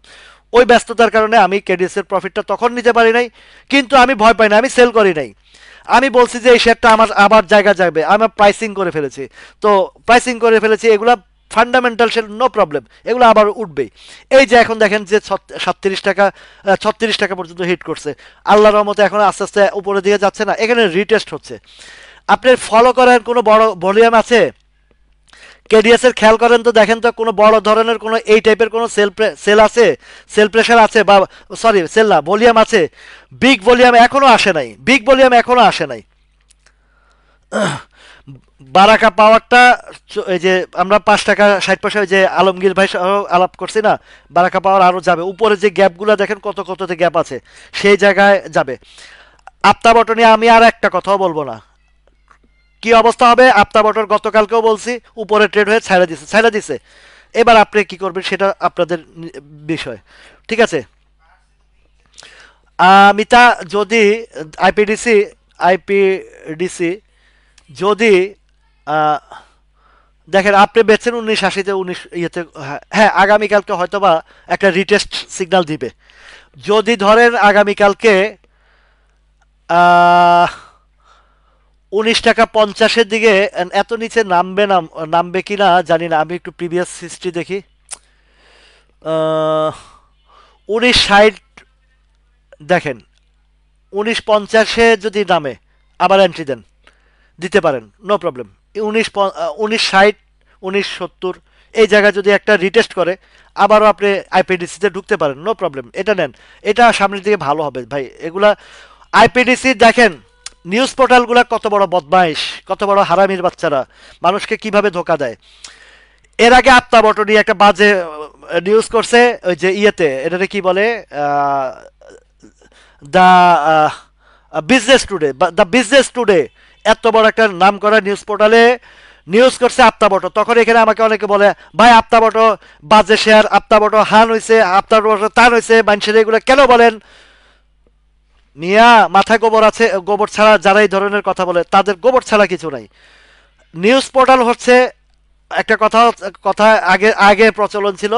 [SPEAKER 1] ওই ব্যস্ততার কারণে আমি কেডিএস এর প্রফিটটা তখন নিতে পারি নাই, কিন্তু আমি ভয় পাই না, আমি সেল করি নাই। আমি বলছি যে এই শেয়ারটা আমার আবার জায়গা যাবে, আমার প্রাইসিং করে ফেলেছি। তো প্রাইসিং করে ফেলেছি, এগুলা ফান্ডামেন্টাল শেয়ার, নো প্রবলেম, এগুলো আবার উঠবেই। এই যে এখন দেখেন যে 37 টাকা 36 টাকা পর্যন্ত হিট করছে, আল্লাহর রহমতে এখন আস্তে আস্তে উপরের দিকে যাচ্ছে না, এখানে রিটেস্ট হচ্ছে। আপনার ফলো করার কোনো বড় ভলিউম আছে? কেডিএস এর খেয়াল করেন তো, দেখেন তো কোনো বড় ধরনের কোনো এই টাইপের কোনো সেল আছে, সেল প্রেশার আছে, বা সরি সেল না, ভলিউম আছে? বিগ ভলিউম এখনো আসে নাই। বারাকা পাওয়ারটা, এই যে আমরা 5 টাকা 60 পয়সা, ওই যে আলমগীর ভাই সহ আলাপ করছি না, বারাকা পাওয়ার আরো যাবে উপরে, যে গ্যাপগুলো দেখেন কত কততে গ্যাপ আছে, সেই জায়গায় যাবে। আপতা বটন নিয়ে আমি আর একটা কথাও বলবো না। কি অবস্থা হবে আপতা বটর, গতকালকেও বলছি, উপরে ট্রেড হয়ে ছাইড়া দিছে। এবার আপনি কি করবেন সেটা আপনাদের বিষয়, ঠিক আছে। মিতা, যদি আইপিডিসি আইপিডিসি যদি আহ, দেখেন আপনি বেচছেন 1980-তে, 19 ইয়েতে, হ্যাঁ হ্যাঁ, আগামীকালকে হয়তোবা একটা রিটেস্ট সিগন্যাল দিবে। যদি ধরেন আগামীকালকে আহ 19 টাকা 50-এর দিকে, এত নিচে নামবে কি না জানি না, আমি একটু প্রিভিয়াস হিস্ট্রি দেখি। আহ, 1960 দেখেন, 1950-এ যদি নামে আবার এন্ট্রি দেন, দিতে পারেন, নো প্রবলেম। 1960, 1970 এই জায়গায় যদি একটা রিটেস্ট করে আবারও আপনি আইপিডিসিতে ঢুকতে পারেন, নো প্রবলেম, এটা নেন। এটা সামনের দিকে ভালো হবে ভাই। এগুলা আইপিডিসি দেখেন, নিউজ পোর্টালগুলা কত বড় বদমাইশ, কত বড় হারামির বাচ্চারা, মানুষকে কিভাবে ধোকা দেয়। এর আগে আপনা বটো নিয়ে একটা বাজে নিউজ করছে, ওই যে ইয়েতে এটাকে কি বলে, the business today, the business today, এত বড় একটা নাম করা নিউজ পোর্টালে নিউজ করছে আপনা বটো। তখন এখানে আমাকে অনেকে বলে, ভাই আপনা বটো বাজে শেয়ার, আপনা বটো হান হয়েছে, আপনা বটো তান হয়েছে, মানুষের এগুলো কেন বলেন? মিয়া মাথায় গোবর আছে? গোবর ছাড়া যারা এই ধরনের কথা বলে তাদের গোবর ছাড়া কিছু নাই। নিউজ পোর্টাল হচ্ছে একটা কথা, কথা আগে আগে প্রচলন ছিল,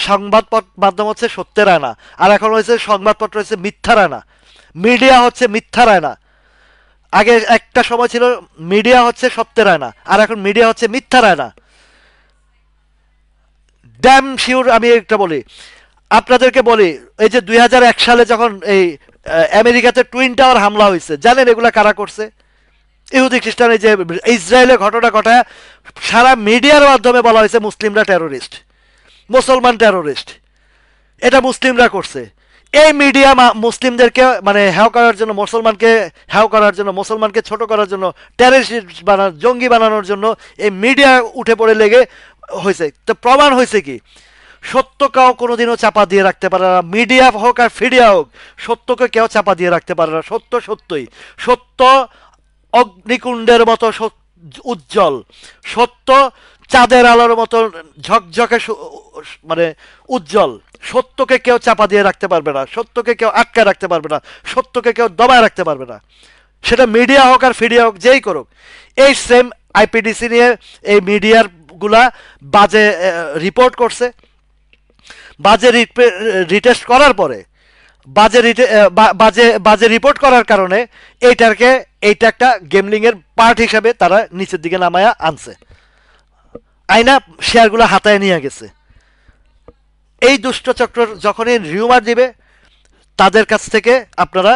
[SPEAKER 1] সংবাদ মাধ্যম হচ্ছে সত্যের আয়না, আর এখন হয়েছে সংবাদপত্র হচ্ছে মিথ্যার আয়না, মিডিয়া হচ্ছে মিথ্যার আয়না। আগে একটা সময় ছিল মিডিয়া হচ্ছে সত্যের আয়না, আর এখন মিডিয়া হচ্ছে মিথ্যার আয়না। ড্যাম শিওর আমি একটা বলি, আপনাদেরকে বলি, এই যে 2001 সালে যখন এই আমেরিকাতে টুইন টাওয়ার হামলা হয়েছে, জানেন এগুলা কারা করছে? ইহুদি খ্রিস্টান, এই যে ইসরায়েলে ঘটনা ঘটায় সারা মিডিয়ার মাধ্যমে বলা হয়েছে মুসলিমরা টেরোরিস্ট, মুসলমান টেরোরিস্ট, এটা মুসলিমরা করছে। এই মিডিয়া মুসলিমদেরকে মানে হ্যাও করার জন্য, মুসলমানকে হ্যাও করার জন্য, মুসলমানকে ছোট করার জন্য, টেররিস্ট জঙ্গি বানানোর জন্য এই মিডিয়া উঠে পড়ে লেগে হয়েছে। তো প্রমাণ হয়েছে কি? সত্যকেও কোনোদিনও চাপা দিয়ে রাখতে পারে না, মিডিয়া হোক আর ফিডিয়া হোক, সত্যকে কেউ চাপা দিয়ে রাখতে পারে না। সত্য সত্যই, সত্য অগ্নিকুণ্ডের মতো উজ্জ্বল, সত্য চাঁদের আলোর মতো ঝকঝকে মানে উজ্জ্বল। সত্যকে কেউ চাপা দিয়ে রাখতে পারবে না, সত্যকে কেউ আটকে রাখতে পারবে না, সত্যকে কেউ দবায় রাখতে পারবে না, সেটা মিডিয়া হোক আর ফিডিয়া হোক, যেই করুক। এই সেম আইপিডিসি নিয়ে এই মিডিয়ার গুলা বাজে রিপোর্ট করছে, বাজে রিটেস্ট করার পরে, বাজে বাজে রিপোর্ট করার কারণে এইটা একটা গেমলিং এর পার্ট হিসাবে তারা নিচের দিকে নামায়া আনছে, আইনা শেয়ারগুলো হাতায় নিয়ে গেছে। এই দুষ্টচক্র যখনই রিউমার দিবে, তাদের কাছ থেকে আপনারা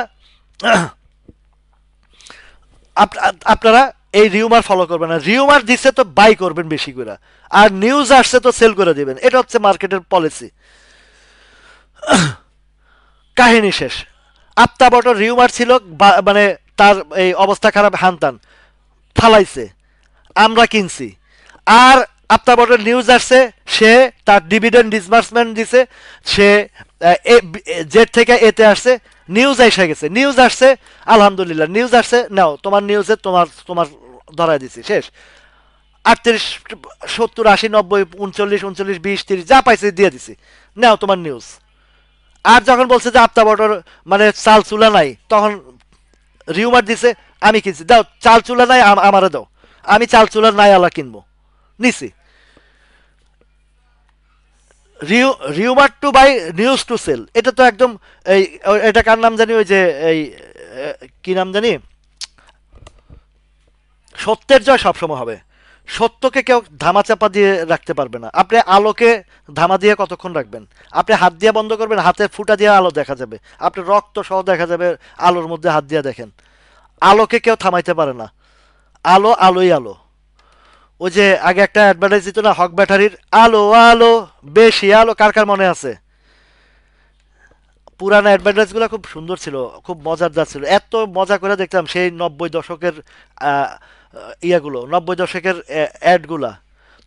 [SPEAKER 1] আপনারা এই রিউমার ফলো করবেন না। রিউমার দিচ্ছে তো বাই করবেন বেশি করে, আর নিউজ আসছে তো সেল করে দিবেন। এটা হচ্ছে মার্কেটের পলিসি। কাহিনী শেষ। আপনা বটর রিউমার ছিল, মানে তার এই অবস্থা খারাপ, হানতান ফালাইছে, আমরা কিনছি। আর আপনা বটর নিউজ আসছে, সে তার ডিভিডেন্ড ডিসবার্সমেন্ট দিছে, সে জেড থেকে এতে আসছে, নিউজ এসে গেছে, নিউজ আসছে, আলহামদুলিল্লাহ নিউজ আসছে, নাও তোমার নিউজে তোমার তোমার ধরাই দিছি, শেষ। 38, 70, 80, 90, 39, 39, 20, 30 যা পাইছে দিয়ে দিছি, নাও তোমার নিউজ। আর যখন বলছে যে আপনা বটর মানে চাল চুলা নাই, তখন রিউমার দিছে, আমি কিনছি, দাও চাল চুলা নাই, আমারে দাও, আমি চাল চুলার নাই আলা কিনবো, নিছি। Rumour to buy, news to sell, এটা তো একদম এই, এটা কার নাম জানি, ওই যে এই কি নাম জানি, সত্যের জয় সবসময় হবে। সত্যকে কেউ ধামাচাপা দিয়ে রাখতে পারবে না। আপনি আলোকে ধামা দিয়ে কতক্ষণ রাখবেন? আপনি হাত দিয়ে বন্ধ করবেন, হাতের ফুটা দিয়ে আলো দেখা যাবে, আপনি রক্ত সহ দেখা যাবে আলোর মধ্যে হাত দিয়ে দেখেন। আলোকে কেউ থামাইতে পারে না। আলো আলোই আলো। ওই যে আগে একটা অ্যাডভার্টাইজ দিত না, হক ব্যাটারির, আলো আলো বেশি আলো, কার কার মনে আছে? পুরানো অ্যাডভার্টাইজগুলো খুব সুন্দর ছিল, খুব মজাদার ছিল, এত মজা করে দেখতাম সেই 90 দশকের ইয়াগুলো, 90 দশকের অ্যাডগুলা।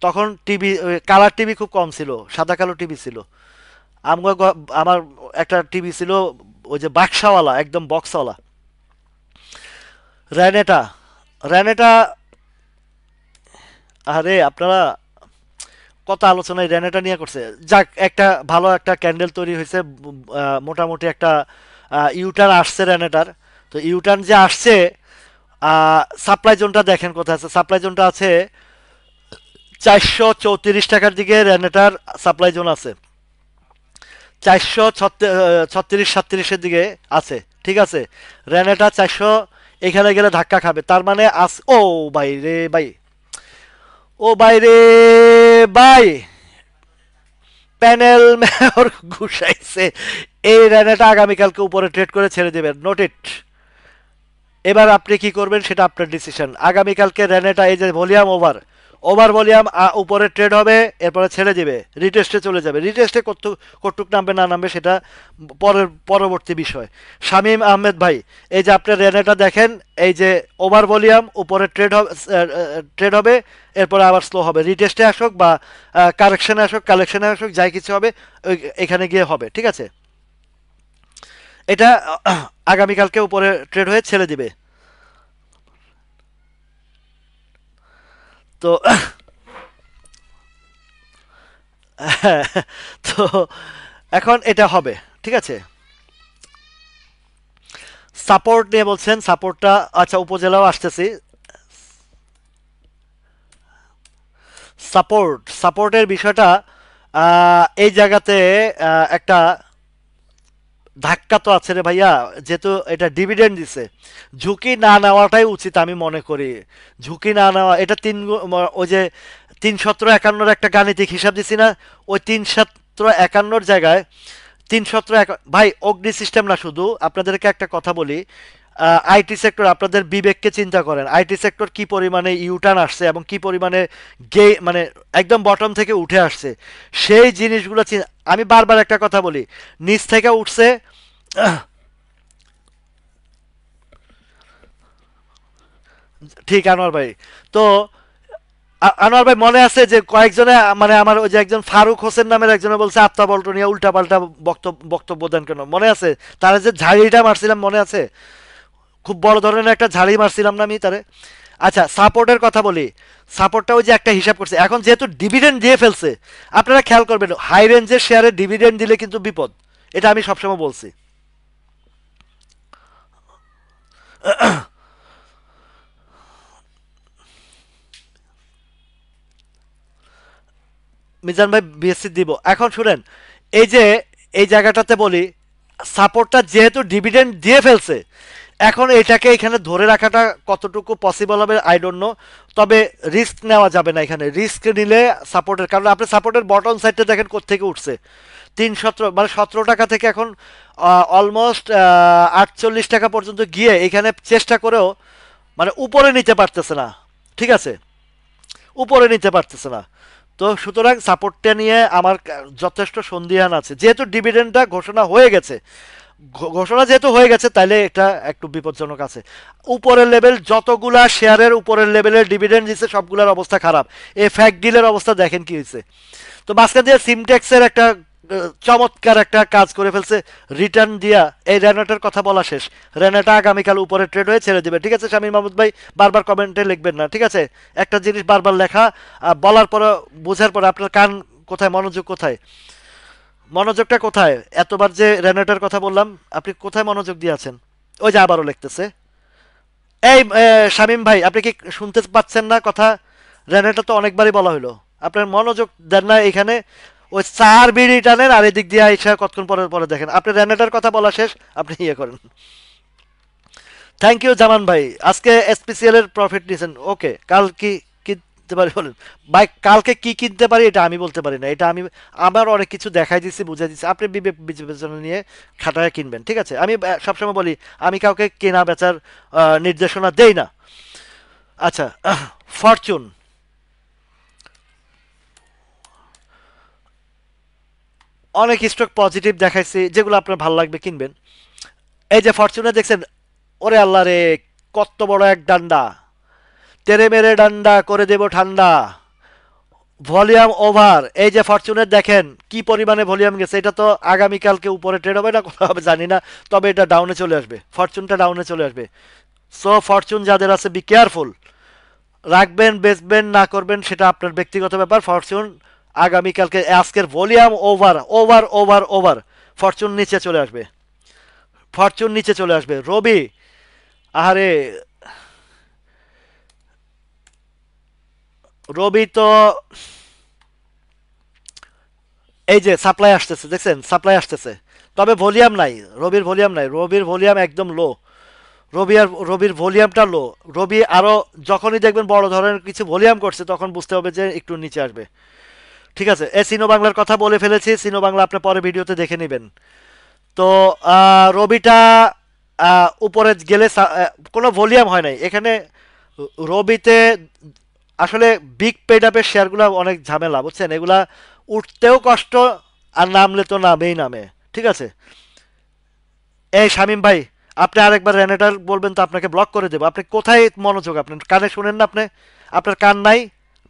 [SPEAKER 1] তখন টিভি, কালার টিভি খুব কম ছিল, সাদা কালো টিভি ছিল। আমার একটা টিভি ছিল, ওই যে বাক্সাওয়ালা, একদম বক্সওয়ালা, র্যানেটা, র্যানেটা। আরে আপনারা কত আলোচনায় র্যানেটা নিয়ে করছে। যাক, একটা ভালো একটা ক্যান্ডেল তৈরি হয়েছে, মোটামুটি একটা ইউটার্ন আসছে র্যানেটার। তো ইউটার্ন যে আসছে, সাপ্লাই জোনটা দেখেন কোথায় আছে। সাপ্লাই জোনটা আছে 434 টাকার দিকে, র্যানেটার সাপ্লাই জোন আছে 436-37-এর দিকে আছে, ঠিক আছে। র্যানেটা 400 এখানে গেলে ধাক্কা খাবে, তার মানে ও ভাই রে ভাই, ও ভাই রে ভাই, প্যানেল মেয়র ঘুষাইছে, এই র্যানেটা আগামীকালকে উপরে ট্রেড করে ছেড়ে দেবেন, নোট ইট। এবার আপনি কি করবেন সেটা আপনার ডিসিশন। আগামীকালকে র্যানেটা এই যে ভলিউম ওভার, ওভার ভলিউম উপরে ট্রেড হবে, এরপরে ছেড়ে দিবে, রিটেস্টে চলে যাবে। রিটেস্টে কতটুক নামবে না নামবে সেটা পরবর্তী বিষয়। শামীম আহমেদ ভাই, এই যে আপনার র্যানেটা দেখেন, এই যে ওভার ভলিউম উপরে ট্রেড হবে, এরপরে আবার স্লো হবে, রিটেস্টে আসুক বা কারেকশনে আসুক, কালেকশনে আসুক, যাই কিছু হবে এখানে গিয়ে হবে, ঠিক আছে। এটা আগামীকালকে উপরে ট্রেড হয়ে ছেড়ে দিবে। তো তো এখন এটা হবে, ঠিক আছে। সাপোর্ট নিয়ে বলছেন, সাপোর্টটা আচ্ছা উপজেলাও আসতেছি। সাপোর্টের বিষয়টা এই জায়গাতে একটা ধাক্কা তো আছে রে ভাইয়া, যেহেতু এটা ডিভিডেন্ড দিছে, ঝুঁকি না নেওয়াটাই উচিত আমি মনে করি। ঝুঁকি না নেওয়া, এটা ওই যে 3-17-51 একটা গাণিতিক হিসাব দিছি না, ওই 3-17-51 জায়গায় 3-17 ভাই অগ্নি সিস্টেম না, শুধু আপনাদেরকে একটা কথা বলি, আইটি সেক্টর, আপনাদের বিবেককে চিন্তা করেন, আইটি সেক্টর কি পরিমাণে ইউটার্ন আসছে এবং কি পরিমাণে মানে একদম বটম থেকে উঠে আসছে, সেই জিনিসগুলো আমি বারবার একটা কথা বলি, নিচ থেকে উঠছে। ঠিক আনোয়ার ভাই। তো আনোয়ার ভাই মনে আছে যে কয়েকজনে, মানে আমার ওই যে একজন ফারুক হোসেন নামের একজনে বলছে আত্মা বল্ট নিয়ে উল্টা পাল্টা বক্তব্য দেন কেন, মনে আছে? তারা যে ঝাড়িটা মারছিলাম মনে আছে? খুব বড় ধরনের একটা ঝাড়ি মারছিলাম না আমি তারে। আচ্ছা সাপোর্টের কথা বলি, সাপোর্টটা ওই যে একটা হিসাব করছে, এখন যেহেতু ডিভিডেন্ড দিয়ে ফেলছে, আপনারা খেয়াল করবেন হাই রেঞ্জের শেয়ারে ডিভিডেন্ড দিলে কিন্তু বিপদ, এটা আমি সবসময় বলছি। মিজান ভাই বিএসসি দিব, এখন শুনেন, এই যে এই জায়গাটাতে বলি, সাপোর্টটা যেহেতু ডিভিডেন্ড দিয়ে ফেলছে, এখন এটাকে এখানে ধরে রাখাটা কতটুকু পসিবল হবে আই ডোন্ট নো। তবে রিস্ক নেওয়া যাবে না এখানে, রিস্ক নিলে সাপোর্টের, কারণ আপনি সাপোর্টের বটম সাইডটা দেখেন কোত্থেকে উঠছে, 317 মানে 17 টাকা থেকে এখন অলমোস্ট 48 টাকা পর্যন্ত গিয়ে এখানে চেষ্টা করেও মানে উপরে নিতে পারতেছে না, ঠিক আছে, উপরে নিতে পারতেছে না। তো সুতরাং সাপোর্টটা নিয়ে আমার যথেষ্ট সন্দিহান আছে, যেহেতু ডিভিডেন্ডটা ঘোষণা হয়ে গেছে, ঘোষণা যেহেতু হয়ে গেছে, তাইলে এটা একটু বিপজ্জনক আছে। উপরের লেভেল যতগুলা শেয়ারের উপরের লেভেলের ডিভিডেন্ড দিচ্ছে সবগুলোর অবস্থা খারাপ। এই ফ্যাক্ট ডিলের অবস্থা দেখেন কি হয়েছে। তো মাঝখান দিয়ে সিমটেক্সের একটা চমৎকার একটা কাজ করে ফেলছে, রিটার্ন দিয়া এই রেনাটার কথা বলা শেষ। রেনাটা আগামীকাল উপরে ট্রেড হয়ে ছেড়ে দেবে, ঠিক আছে। শামীম মাহমুদ ভাই বারবার কমেন্টে লিখবেন না, ঠিক আছে। একটা জিনিস বারবার লেখা, বলার পরে বোঝার পরে আপনার কান কোথায়, মনোযোগ কোথায়, মনোযোগটা কোথায়? এতবার যে রেনেটার কথা বললাম, আপনি কোথায় মনোযোগ দিয়ে আছেন? ওই যে আবারও লিখতেছে। এই শামীম ভাই, আপনি কি শুনতে পাচ্ছেন না কথা? রেনেটা তো অনেকবারই বলা হলো, আপনার মনোযোগ দেন না এখানে। ওই চার বিড়ি টানেন আর এদিক দিয়ে এসে কতক্ষণ পরে পরে দেখেন, আপনি রেনেটার কথা বলা শেষ, আপনি ইয়ে করেন। থ্যাংক ইউ জামান ভাই, আজকে এসপিসিএল এর প্রফিট নিয়েছেন, ওকে। কাল কি কিনতে পারি বলেন ভাই, কালকে কি কিনতে পারি এটা আমি বলতে পারি না, এটা আমি আমার অনেক কিছু দেখাই দিচ্ছি, বুঝাই দিচ্ছি, আপনি বিবেক বিবেচনা নিয়ে খাটায় কিনবেন, ঠিক আছে। আমি সবসময় বলি আমি কাউকে কেনা বেচার নির্দেশনা দেই না। আচ্ছা, ফরচুন, অনেক স্টক পজিটিভ দেখাইছি, যেগুলো আপনার ভালো লাগবে কিনবেন। এই যে ফরচুনে দেখছেন, ওরে আল্লাহ রে, কত বড় এক ডান্ডা, তেরে মেরে ডান্ডা করে দেব ঠান্ডা, ভলিউম ওভার। এই যে ফরচুনের দেখেন কি পরিমাণে ভলিউম গেছে, এটা তো আগামীকালকে উপরে ট্রেড হবে না কোথাও হবে জানি না, তবে এটা ডাউনে চলে আসবে, ফরচুনটা ডাউনে চলে আসবে। সো ফরচুন যাদের আছে বি কেয়ারফুল, রাখবেন বেচবেন না করবেন সেটা আপনার ব্যক্তিগত ব্যাপার। ফরচুন আগামীকালকে, আজকের volume over over over over, Fortune নিচে চলে আসবে, ফরচুন নিচে চলে আসবে। রবি, আরে রবি তো, এই যে সাপ্লাই আসতেছে দেখছেন, সাপ্লাই আসতেছে, তবে ভলিউম নাই, রবির ভলিউম নাই, রবির ভলিউম একদম লো, রবির ভলিউমটা লো। রবি আরো যখনই দেখবেন বড় ধরনের কিছু ভলিউম করছে তখন বুঝতে হবে যে একটু নিচে আসবে। ঠিক আছে, এ সিনো বাংলার কথা বলে ফেলেছি, সিনো বাংলা আপনি পরে ভিডিওতে দেখে নেবেন। তো রবিটা উপরে গেলে কোনো ভলিউম হয় নাই এখানে। রবিতে আসলে বিগ পেড আপের শেয়ারগুলো অনেক ঝামেলা বুঝছেন, এগুলা উঠতেও কষ্ট, আর নামলে তো নামেই নামে। ঠিক আছে, এই শামিম ভাই, আপনি আরেকবার রেনেটার বলবেন তো আপনাকে ব্লক করে দেবো। আপনি কোথায় মনোযোগ, আপনার কানে শুনেন না আপনি? আপনার কান নাই?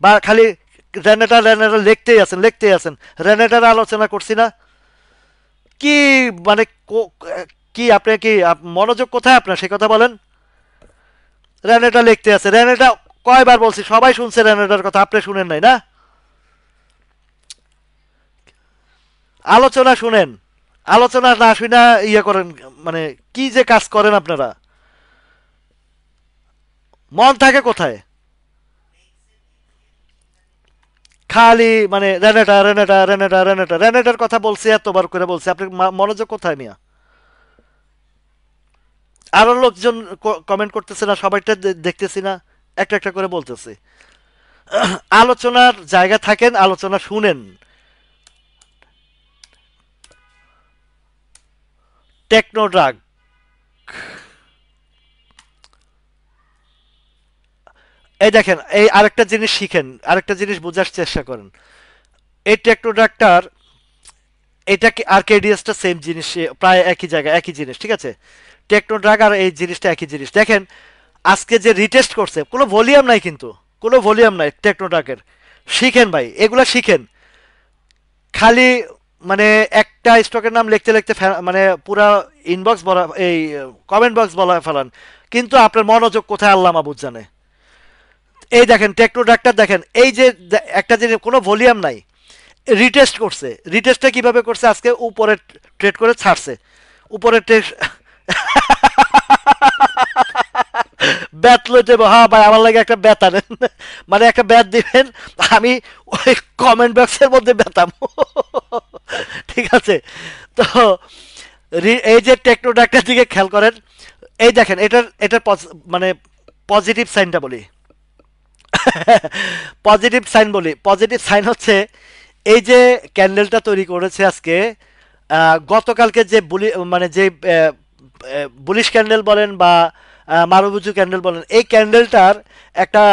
[SPEAKER 1] বা খালি রেনেটার রেনেটার লিখতেই আছেন লিখতেই আছেন, রেনেটার আলোচনা করছি না কি? মানে কি আপনি কি মনোযোগ কোথায় আপনার, সে কথা বলেন। রেনেটা লিখতে আছে, রেনেটা কয়বার বলছি, সবাই শুনছে রেনেটার কথা, আপনি শুনেন নাই না? আলোচনা শুনেন, আলোচনা না শুনে ইয়ে করেন, মানে কি যে কাজ করেন আপনারা, মন থাকে কোথায়? খালি মানে রেনেটা রেনেটা রেনেটা রেনেটা রেনেটার কথা বলছি, এতবার করে বলছি, আপনি মনোযোগ কোথায় মিয়া? আরো লোকজন কমেন্ট করতেছে না, সবাইটা দেখতেছি না, একটা একটা করে বলতেছি। আলোচনার জায়গা থাকেন, আলোচনা শুনেন। টেকনো ড্রাগ, এই দেখেন, এই আরেকটা জিনিস শিখেন, আরেকটা জিনিস বোঝার চেষ্টা করেন। এই টেকনো ড্রাগটার, এটা কি আর কেডিএসটা সেম জিনিস, প্রায় একই জায়গা একই জিনিস। ঠিক আছে, টেকনো ড্রাগ আর এই জিনিসটা একই জিনিস। দেখেন আজকে যে রিটেস্ট করছে, কোনো ভলিউম নাই কিন্তু, কোনো ভলিউম নাই টেকনো ড্রাগের। শিখেন ভাই, এগুলা শিখেন। খালি মানে একটা স্টকের নাম লিখতে লিখতে মানে পুরা ইনবক্স বলা, এই কমেন্ট বক্স বলা ফেলান, কিন্তু আপনার মনোযোগ কোথায় আল্লাহ মাবুদ জানে। এই দেখেন টেকনো ডাক্তার, দেখেন এই যে একটা জিনিস, কোনো ভলিউম নাই, রিটেস্ট করছে। রিটেস্টটা কিভাবে করছে, আজকে উপরে ট্রেড করে ছাড়ছে, উপরে ট্রেড ব্যাট লইতে হ্যাঁ ভাই, আমার লাগে একটা ব্যাট আনেন, মানে একটা ব্যাট দিবেন, আমি ওই কমেন্ট বক্সের মধ্যে ব্যাতাম। ঠিক আছে, তো এই যে টেকনো ডাক্তার দিকে খেয়াল করেন। এই দেখেন এটার এটার মানে পজিটিভ সাইনটা বলি, পজিটিভ সাইন বলি, পজিটিভ সাইন হচ্ছে এই যে ক্যান্ডেলটা তৈরি করেছে আজকে, গতকালকে যে বুলি মানে যে বুলিশ ক্যান্ডেল বলেন বা মারুবুজু ক্যান্ডেল বলেন, এই ক্যান্ডেলটার একটা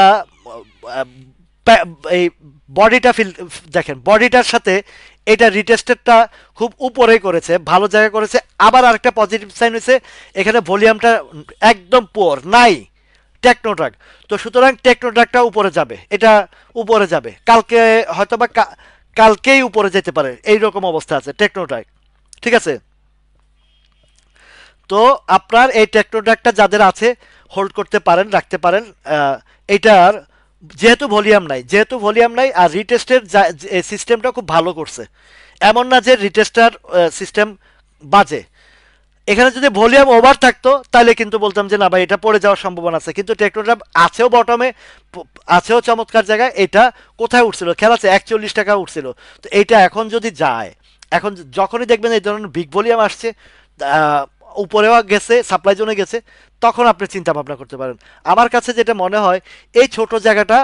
[SPEAKER 1] আহ, এই বডিটা দেখেন, বডিটার সাথে এটা রিটেস্টেডটা খুব উপরে করেছে, ভালো জায়গা করেছে। আবার আরেকটা পজিটিভ সাইন হয়েছে, এখানে ভলিউমটা একদম পোর নাই টেকনোট্রাক। তো সুতরাং টেকনোট্রাকটা উপরে যাবে, এটা উপরে যাবে কালকে, হয়তোবা কালকেই উপরে যেতে পারে, এইরকম অবস্থা আছে টেকনোট্রাক। ঠিক আছে, তো আপনার এই টেকনোট্রাকটা যাদের আছে হোল্ড করতে পারেন, রাখতে পারেন। এটার যেহেতু ভলিউম নাই, যেহেতু ভলিউম নাই, আর রিটেস্টের সিস্টেমটা খুব ভালো করছে, এমন না যে রিটেস্টার সিস্টেম বাজে। এখানে যদি ভলিউম ওভার থাকতো তাহলে কিন্তু বলতাম যে না ভাই, এটা পড়ে যাওয়ার সম্ভাবনা আছে, কিন্তু টেকনোট্রাপ আছেও বটমে, আছেও চমৎকার জায়গায়। এটা কোথায় উঠছিল খেয়াল আছে, 41 টাকা উঠছিল। তো এইটা এখন যদি যায়, এখন যখনই দেখবেন এই ধরনের বিগ ভলিউম আসছে, আহ, উপরেও গেছে, সাপ্লাই জোনে গেছে, তখন আপনি চিন্তা ভাবনা করতে পারেন। আমার কাছে যেটা মনে হয়, এই ছোট জায়গাটা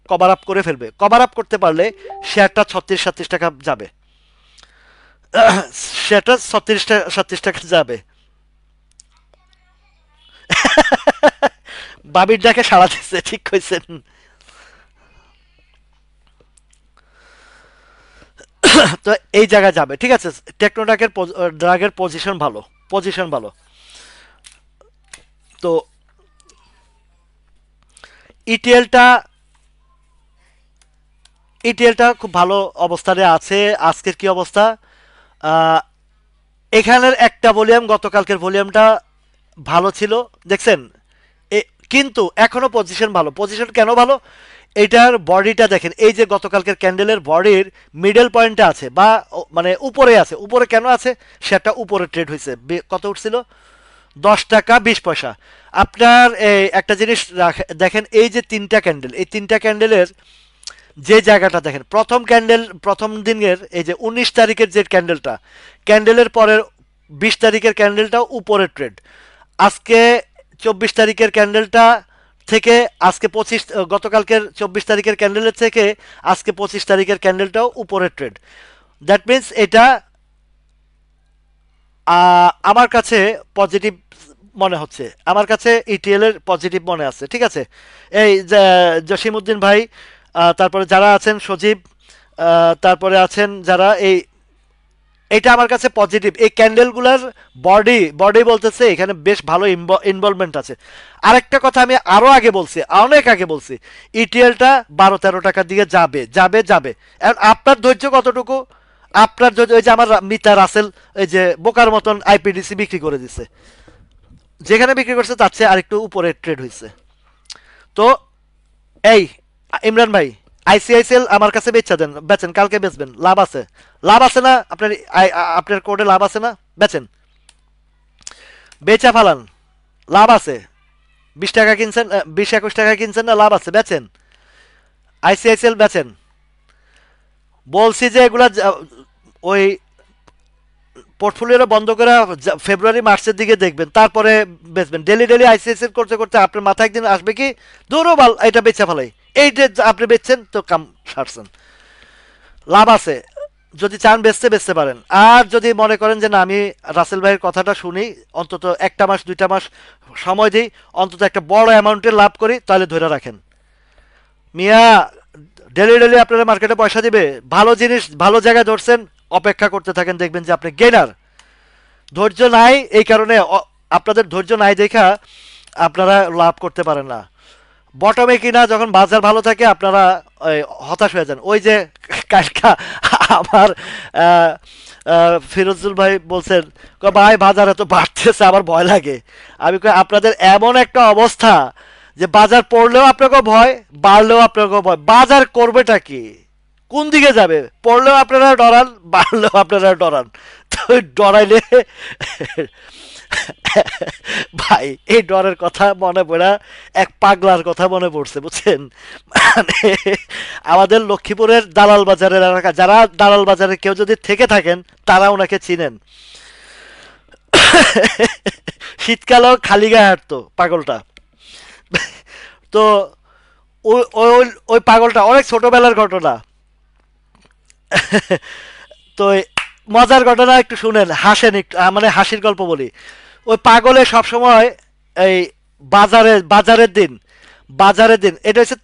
[SPEAKER 1] কভার আপ করে ফেলবে, কভার আপ করতে পারলে শেয়ারটা 36-37 টাকা যাবে, সেটা 36-37 টাকা যাবে। বাবির ডাকে সাড়া দিচ্ছে, ঠিক কইছেন। তো এই জায়গায় যাবে, ঠিক আছে। টেকনোডাকের ড্রাগের পজিশন ভালো, পজিশন ভালো। তো ইটিএলটা, ইটিএলটা খুব ভালো অবস্থানে আছে। আজকের কি অবস্থা, আহ, এখানের একটা ভলিউম, গতকালকের ভলিউমটা ভালো ছিল, দেখছেন। কিন্তু এখনো পজিশন ভালো। পজিশন কেন ভালো, এটার বডিটা দেখেন, এই যে গতকালকের ক্যান্ডেলের বডির মিডল পয়েন্টে আছে, বা মানে উপরে আছে। উপরে কেন আছে, সেটা উপরে ট্রেড হয়েছে, কত উঠছিল, 10 টাকা 20 পয়সা। আপনার এই একটা জিনিস দেখেন, এই যে তিনটা ক্যান্ডেল, এই তিনটা ক্যান্ডেলের যে জায়গাটা দেখেন, প্রথম ক্যান্ডেল, প্রথম দিনের এই যে 19 তারিখের যে ক্যান্ডেলটা, ক্যান্ডেলের পরের 20 তারিখের ক্যান্ডেলটাও উপরে ট্রেড। আজকে 24 তারিখের ক্যান্ডেলটা থেকে আজকে 25, গতকালকের 24 তারিখের ক্যান্ডেলের থেকে আজকে 25 তারিখের ক্যান্ডেলটাও উপরের ট্রেড। দ্যাট মিন্স এটা আমার কাছে পজিটিভ মনে হচ্ছে, আমার কাছে ইটিএল এর পজিটিভ মনে আছে, ঠিক আছে। এই জসিমউদ্দিন ভাই, তারপরে যারা আছেন সজীব, তারপরে আছেন যারা, এইটা আমার কাছে পজিটিভ। এই ক্যান্ডেলগুলোর বডি বডি বলতেছে এখানে বেশ ভালো ইনভলভমেন্ট আছে। আরেকটা কথা আমি আরো আগে বলছি, অনেক আগে বলছি, ইটিএলটা 12-13 টাকার দিকে যাবে যাবে যাবে। এখন আপনার ধৈর্য কতটুকু, আপনার ধৈর্য, ওই যে আমার মিতা রাসেল এই যে বোকার মতন আইপিডিসি বিক্রি করে দিছে, যেখানে বিক্রি করছে তার চেয়ে আরেকটু উপরে ট্রেড হয়েছে। তো এই ইমরান ভাই, আইসিআইসিএল আমার কাছে বেচা দেন, বেচেন, কালকে বেচবেন, লাভ আছে, লাভ আছে না আপনার, আপনার কোডে লাভ আছে না, বেচেন, বেচা ফালান, লাভ আছে। 20 টাকা কিনছেন, 20-21 টাকা কিনছেন না, লাভ আছে, বেচেন, আইসিআইসিএল বেচেন। বলছি যে এগুলা ওই পোর্টফোলিওটা বন্ধ করে ফেব্রুয়ারি মার্চের দিকে দেখবেন, তারপরে বেচবেন। ডেলি ডেলি আইসিআইসিএল করতে করতে আপনার মাথায় একদিন আসবে কি দৌড়ো এটা বেচা ফেলাই, এইটা আপনি বেচছেন তো কাম সারছেন, লাভ আছে। যদি চান বেচতে বেচতে পারেন। আর যদি মনে করেন যে না আমি রাসেল ভাইয়ের কথাটা শুনি, অন্তত 1 মাস 2 মাস সময় দিই, অন্তত একটা বড় অ্যামাউন্টের লাভ করি, তাহলে ধরে রাখেন মিয়া। ডেলি ডেলি আপনারা মার্কেটে পয়সা দিবে, ভালো জিনিস ভালো জায়গায় ধরছেন, অপেক্ষা করতে থাকেন, দেখবেন যে আপনি গেনার। ধৈর্য নাই, এই কারণে আপনাদের ধৈর্য নাই দেখা আপনারা লাভ করতে পারেন না। বটমে কিনা যখন বাজার ভালো থাকে আপনারা হতাশ হয়ে যান। ওই যে কালকা আমার ফিরোজুল ভাই বলছেন, ভাই বাজার এত বাড়তেছে আমার ভয় লাগে। আমি আপনাদের এমন একটা অবস্থা যে বাজার পড়লেও আপনাকেও ভয়, বাড়লেও আপনাকেও ভয়, বাজার করবেটা কি, কোন দিকে যাবে, পড়লেও আপনারা ডরান, বাড়লেও আপনারা ডরান। তো ডরাইলে ভাই এই ডরের কথা মনে পড়া এক পাগলার কথা মনে পড়ছে, বুঝছেন। মানে আমাদের লক্ষ্মীপুরের দালাল বাজারের এলাকা, যারা দালাল বাজারে কেউ যদি থেকে থাকেন তারা ওনাকে চিনেন। শীতকালেও খালি গায়ে হাঁটতো পাগলটা। তো ওই ওই ওই পাগলটা অনেক ছোটবেলার ঘটনা। তো মজার ঘটনা একটু শুনেন, হাসেন একটু, মানে হাসির গল্প বলি। ওই পাগলে সবসময় এই বাজারের দিন এটা হচ্ছে,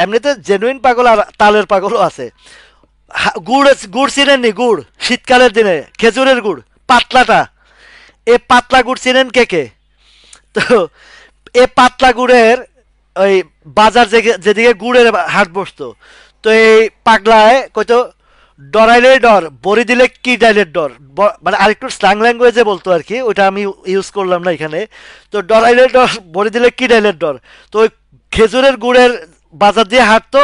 [SPEAKER 1] এমনিতে জেনুইন পাগল আর তালের পাগলও আছে। গুড় গুড় চিনেন নি, গুড় শীতকালের দিনে খেজুরের গুড় পাতলাটা, এ পাতলা গুড় চিনেন কে কে? তো এ পাতলা গুড়ের ওই বাজার যেদিকে গুড়ের হাট বসতো, তো এই পাগলায় কইতো ডরাইলে ডর, বড়ি দিলে কি ডাইলের ডর, মানে আরেকটু স্ল্যাং ল্যাঙ্গুয়েজে বলতো আর কি, ওইটা আমি ইউজ করলাম না এখানে। তো ডরাইলে ডর, বড়ি দিলে কি ডাইলের ডর। তো ওই খেজুরের গুড়ের বাজার দিয়ে হাঁটতো,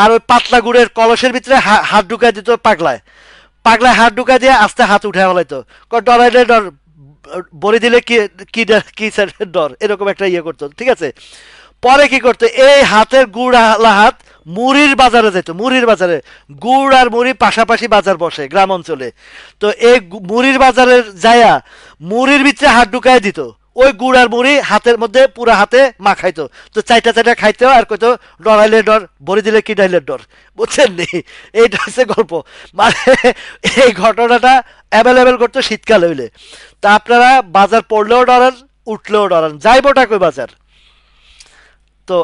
[SPEAKER 1] আর ওই পাতলা গুড়ের কলসের ভিতরে হাত ঢুকাই দিত পাগলায়, পাগলায় হাত ঢুকাই দিয়ে আস্তে হাত উঠে ফেলাইতো, ডরাইলে ডর, বড়ি দিলে কি কি কি ডর, এরকম একটা ইয়ে করতো, ঠিক আছে। পরে কি করতো, এই হাতের গুড় হাত মুড়ির বাজারে যেত, মুড়ির বাজারে গুড় আর মুড়ি পাশাপাশি বাজার বসে গ্রাম অঞ্চলে। তো এই মুড়ির বাজারের যায়া মুড়ির ভিতরে হাত ঢুকাই দিত, ওই গুড় আর মুড়ি হাতের মধ্যে পুরো হাতে মাখাইতো। তো চাইটা খাইতেও আর কইতো ডরাইলে ডর, বড়ি দিলে কি ডাইলের ডর, বুঝছেন নি। এইটা হচ্ছে গল্প। মানে এই ঘটনাটা অ্যাভেলেবেল করতো শীতকাল হইলে। তা আপনারা বাজার পড়লেও ডরান, উঠলেও ডরান, যাইবোটা কই বাজার। তো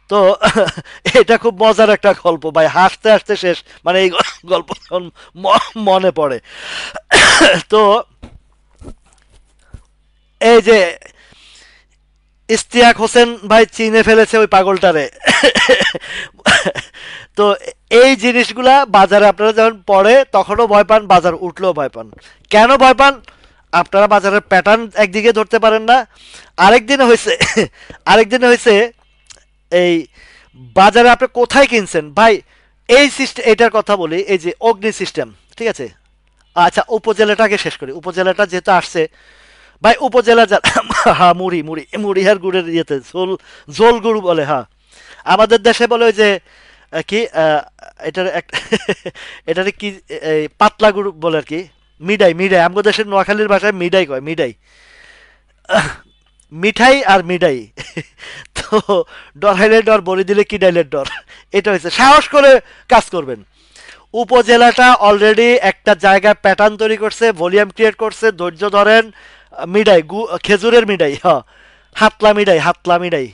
[SPEAKER 1] তো এটা খুব মজার একটা গল্প ভাই, হাসতে হাসতে শেষ, মানে এই গল্প যখন মনে পড়ে। তো এই যে ইস্তিয়াক হোসেন ভাই চিনে ফেলেছে ওই পাগলটারে। তো এই জিনিসগুলা বাজারে আপনারা যখন পড়ে তখনও ভয় পান, বাজার উঠলেও ভয় পান। কেন ভয় পান? আপনারা বাজারের প্যাটার্ন একদিকে ধরতে পারেন না। আরেকদিনে হয়েছে এই বাজারে আপনি কোথায় কিনছেন ভাই, এই সিস্টেম, এটার কথা বলি, এই যে অগ্নি সিস্টেম, ঠিক আছে। আচ্ছা উপজেলাটাকে শেষ করি, উপজেলাটা যেহেতু আসছে ভাই, উপজেলা হ্যাঁ, মুড়ি মুড়ি মুড়ি আর গুড়ের ইয়েতে ঝোল, ঝোল গুড় বলে, হ্যাঁ আমাদের দেশে বলে ওই যে কি এটার এক এটার কি, এই পাতলা গুড় বলে আর কি, মিডাই মিডাই আমগো দেশের নোয়াখালীর ভাষায় মিডাই কয় মিডাই। মিঠাই আর মিডাই। তো ডরাইলে ডর বলি দিলে কিডাইলের ডর, এটা হয়েছে। সাহস করে কাজ করবেন। উপজেলাটা অলরেডি একটা জায়গায় প্যাটার্ন তৈরি করছে, ভলিউম ক্রিয়েট করছে, ধৈর্য ধরেন। মিডাই খেজুরের মিডাই, হ্যাঁ, হাতলা মিডাই, হাতলা মিডাই।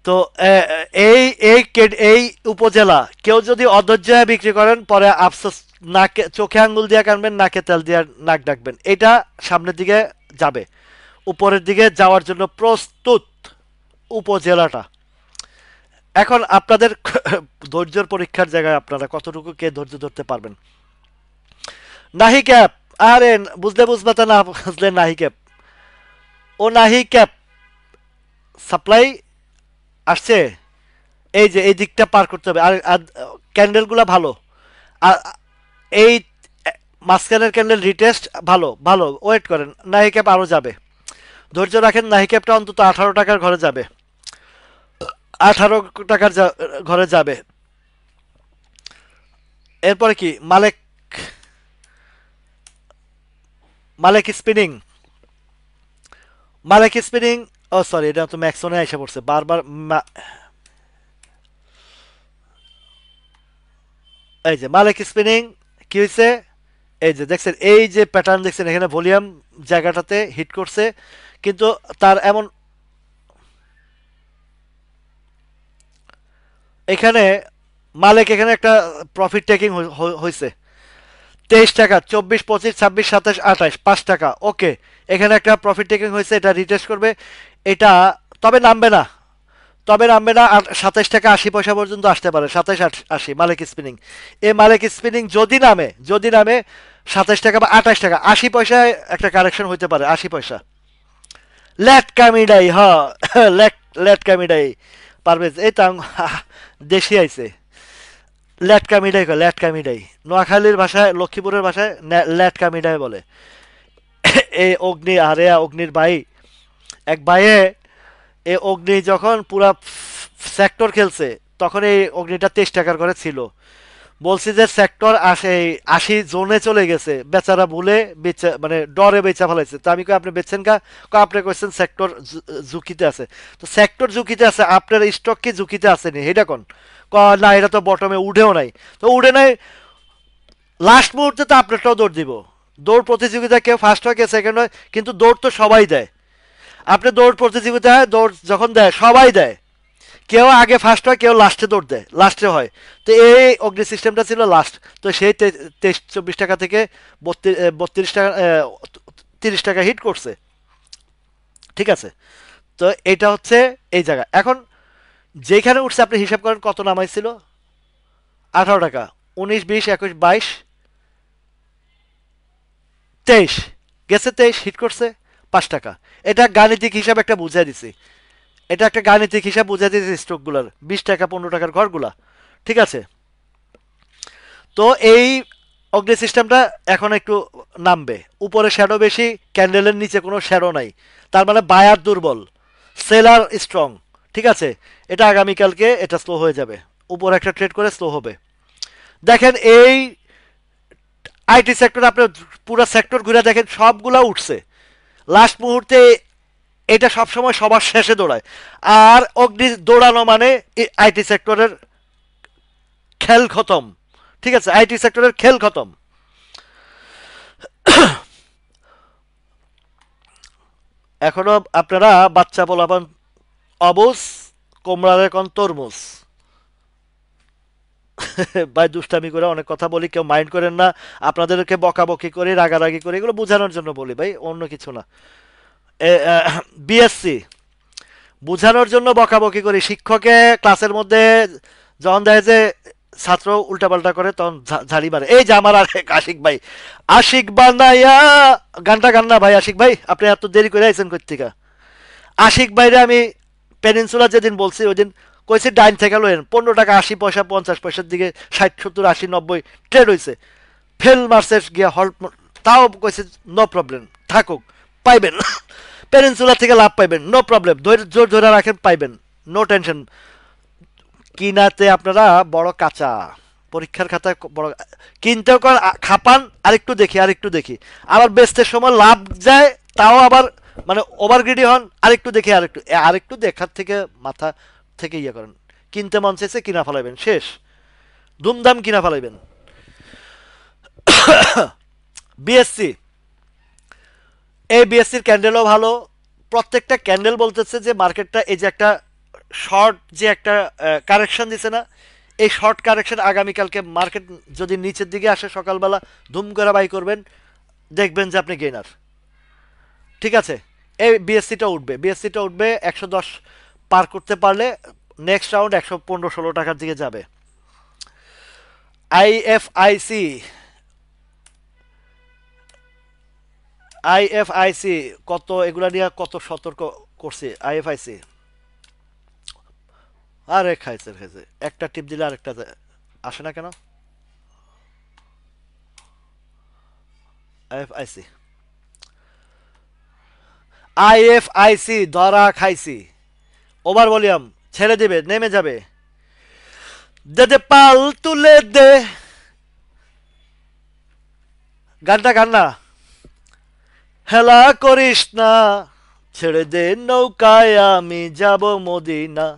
[SPEAKER 1] তো এই এই এই উপজেলা কেউ যদি অধৈর্য হয়ে বিক্রি করেন, পরে আফসোস, নাকে চোখে আঙ্গুল দিয়ে কানবেন, নাকে তেল দিয়ে নাক ডাকবেন। এটা সামনের দিকে যাবে, উপরের দিকে যাওয়ার জন্য প্রস্তুত উপজেলাটা। এখন আপনাদের ধৈর্যের পরীক্ষার জায়গায় আপনারা কতটুকু কে ধৈর্য ধরতে পারবেন। নাহি ক্যাপ, আরে বুঝলে বুঝবা তা, না বুঝলে নাহি ক্যাপ। ও নাহি ক্যাপ সাপ্লাই আসছে, এই যে এই দিকটা পার করতে হবে। আর ক্যান্ডেলগুলো ভালো, আর এই মাঝখানের ক্যান্ডেল রিটেস্ট ভালো ভালো, ওয়েট করেন, নাহি ক্যাপ আরও যাবে। ধৈর্য রাখেন, নাহি ক্যাপটা অন্তত 18 টাকার ঘরে যাবে, 18 টাকার ঘরে যাবে। এরপরে কি মালেক, মালেক স্পিনিং, মালেক স্পিনিং। ও সরি, এটা তো ম্যাক্সনে এসে পড়ছে বারবার। এই যে মালেক স্পিনিং কি হয়েছে, এই যে দেখছেন, এই যে প্যাটার্ন দেখছেন, এখানে ভলিউম জায়গাটাতে হিট করছে, কিন্তু তার এমন এখানে মালিক এখানে একটা প্রফিট টেকিং হয়েছে। 23 টাকা, 24, 25, 26, 27, 28, 5 টাকা, ওকে। এখানে একটা প্রফিট টেকিং হয়েছে, এটা রিটেস্ট করবে এটা। তবে নামবে না, তবে নামবে না। 27 টাকা 80 পয়সা পর্যন্ত আসতে পারে, 27, 80 মালিক স্পিনিং। এই মালিক স্পিনিং যদি নামে, যদি নামে 27 টাকা বা 28 টাকা, 80 পয়সায় একটা কারেকশন হইতে পারে, 80 পয়সা। লেট কামিডাই, হ লেট, লেট কামিডাই পারভেজ, এই তো দেশি আইছে। লেটকা মিডাই কয়, লেটকা মিডাই নোয়াখালীর ভাষায়, লক্ষ্মীপুরের ভাষায় লেটকা মিডাই বলে। এই অগ্নি, আরে অগ্নির ভাই, এক ভাইয়ে এই অগ্নি যখন পুরা সেক্টর খেলছে, তখন এই অগ্নিটা 23 টাকার করে ছিল। বলছি যে সেক্টর 80 জোনে চলে গেছে, বেচারা ভুলে বেচা, মানে ডরে বেচা ফেলাইছে। তো আমি কই আপনি বেচছেন কা? আপনি কইছেন সেক্টর ঝুঁকিতে আছে। তো সেক্টর ঝুঁকিতে আছে, আপনার স্টক কি ঝুঁকিতে আসেনি এটা কোন? না, এটা তো বটমে উঠেও নাই। তো উঠে নাই, লাস্ট মুহূর্তে তো আপনারটাও দৌড় দিব। দৌড় প্রতিযোগিতা কেউ ফার্স্ট হয়, কেউ সেকেন্ড হয়, কিন্তু দৌড় তো সবাই দেয়। আপনি দৌড় প্রতিযোগিতায় দৌড় যখন দেয়, সবাই দেয়। কেউ আগে ফার্স্ট হয়, কেউ লাস্টে দৌড় দেয়, লাস্টে হয়। তো এই অগ্নি সিস্টেমটা ছিল লাস্ট। তো সেই 23-24 টাকা থেকে 32 টাকা, 30 টাকা হিট করছে। ঠিক আছে, তো এটা হচ্ছে এই জায়গা। এখন যেখানে উঠছে আপনি হিসাব করেন কত নামাইছিল। 18 টাকা, 19, 20, 21, 22, 23 গেছে, 23 হিট করছে 5 টাকা। এটা গাণিতিক হিসাব একটা বুঝাই দিছি, এটা একটা গাণিতিক হিসাব বুঝাই দিয়েছে স্টকগুলোর, 20 টাকা 15 টাকার ঘরগুলা। ঠিক আছে, তো এই অগ্নি সিস্টেমটা এখন একটু নামবে। উপরে শ্যাডো বেশি, ক্যান্ডেলের নিচে কোনো শ্যাডো নাই, তার মানে বায়ার দুর্বল, সেলার স্ট্রং। ঠিক আছে, এটা আগামীকালকে এটা স্লো হয়ে যাবে, উপরে একটা ট্রেড করে স্লো হবে। দেখেন এই আইটি সেক্টর, আপনি পুরো সেক্টর ঘুরে দেখেন, সবগুলা উঠছে লাস্ট মুহূর্তে। এটা সবসময় সবার শেষে দৌড়ায়। আর অগ্নি দৌড়ানো মানে আইটি সেক্টরের খেল খতম। ঠিক আছে, আইটি সেক্টরের খেল খতম। এখনো আপনারা বাচ্চা বলাবান অবুজ, কোমরার এখন তরমুজ। ভাই দুষ্টামি করে অনেক কথা বলি, কেউ মাইন্ড করেন না। আপনাদেরকে বকাবকি করি, রাগারাগি করি, এগুলো বোঝানোর জন্য বলি ভাই, অন্য কিছু না। বিএসসি বোঝানোর জন্য বকাবকি করি। শিক্ষকে ক্লাসের মধ্যে যখন দেয় যে ছাত্র উল্টাপাল্টা করে, তখন ঝাড়ি মারে। এই যে আমার আশিক ভাই, আশিক বানাইয়া গানটা গান না ভাই। আশিক ভাই আপনি এত দেরি করে আইছেন কোথেকে? আশিক ভাইরে আমি পেনিনসুলা যেদিন বলছি, ওই দিন কইছি ডাইন থেকে লোয়েন, 15 টাকা 80 পয়সা 50 পয়সার দিকে 60, 70, 80, 90 ট্রেড হয়েছে। ফেল মারছে গিয়া হল্ট, তাও কইছে নো প্রবলেম, থাকুক, পাইবেন। পেনিনসুলা থেকে লাভ পাইবেন, নো প্রবলেম, ধৈর্য ধরে রাখেন, পাইবেন, নো টেনশন। কিনাতে আপনারা বড় কাঁচা, পরীক্ষার খাতায় বড় কিনতেও কর খাপান, আরেকটু দেখি আরেকটু দেখি, আবার বেচতে সময় লাভ যায়, তাও আবার মানে ওভার গ্রিডি হন, আরেকটু দেখি আরেকটু আরেকটু দেখার থেকে মাথা থেকে ইয়ে করেন, কিনতে মন চাইছে কিনা ফেলাইবেন, শেষ, ধুমধাম কিনা ফেলাইবেন। বিএসসি, এই বিএসসির ক্যান্ডেলও ভালো, প্রত্যেকটা ক্যান্ডেল বলতেছে যে মার্কেটটা এই যে একটা শর্ট যে একটা কারেকশন দিছে না, এই শর্ট কারেকশন আগামীকালকে মার্কেট যদি নিচের দিকে আসে সকালবেলা ধুম করে বাই করবেন, দেখবেন যে আপনি গেইনার। ঠিক আছে, এই বিএসসিটা উঠবে, বিএসসিটা উঠবে 110 পার করতে পারলে নেক্সট রাউন্ড 115-16 টাকার দিকে যাবে। আইএফআইসি, আইএফআইসি কত, এগুলা নিয়ে কত সতর্ক করছি আইএফআইসি। আরে খাইছে খাইছে, একটা টিপ দিলে আরেকটা আসে না কেন? আইএফআইসি, আইএফআইসি ধরা খাইছি, ওভার ভলিউম ছেড়ে দিবে, নেমে যাবে, দে দে পাল তুলে দে, গানটা গান না, হেলা করিস না, ছেড়ে দে নৌকায় আমি যাব মদিনা।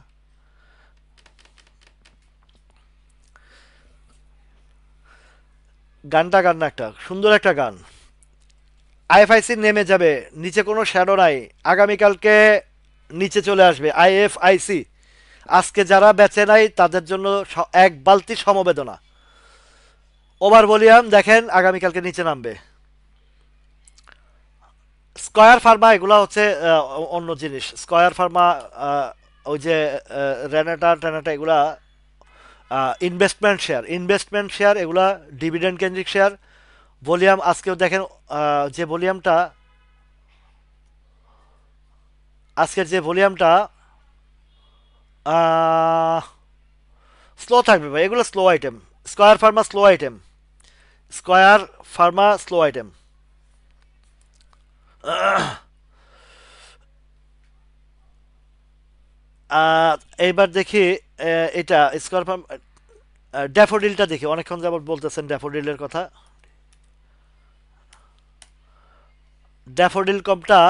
[SPEAKER 1] গানটা গান না, একটা সুন্দর একটা গান। আইএফআইসি নেমে যাবে, নিচে কোনো শ্যাডো নাই, আগামীকালকে নিচে চলে আসবে আইএফআইসি। আজকে যারা বেচে নাই তাদের জন্য এক বালতি সমবেদনা। ওভার ভলিউম দেখেন আগামীকালকে নিচে নামবে। স্কয়ার ফার্মা এগুলা হচ্ছে অন্য জিনিস। স্কয়ার ফার্মা ওই যে রেনাটা টেনাটা এগুলা ইনভেস্টমেন্ট শেয়ার, ইনভেস্টমেন্ট শেয়ার এগুলা ডিভিডেন্ড কেন্দ্রিক শেয়ার। ভলিউম আজকেও দেখেন যে ভলিউমটা, আজকের যে ভলিউমটা স্লো থাকবে ভাই, এগুলো slow item. Square Pharma slow item, square Pharma slow item. এইবার দেখি এটা স্কয়ার ফার্ম, ড্যাফোডিলটা দেখি, অনেকক্ষণ যাবত বলতেছেন ড্যাফোডিলের কথা। ড্যাফোডিল কমটা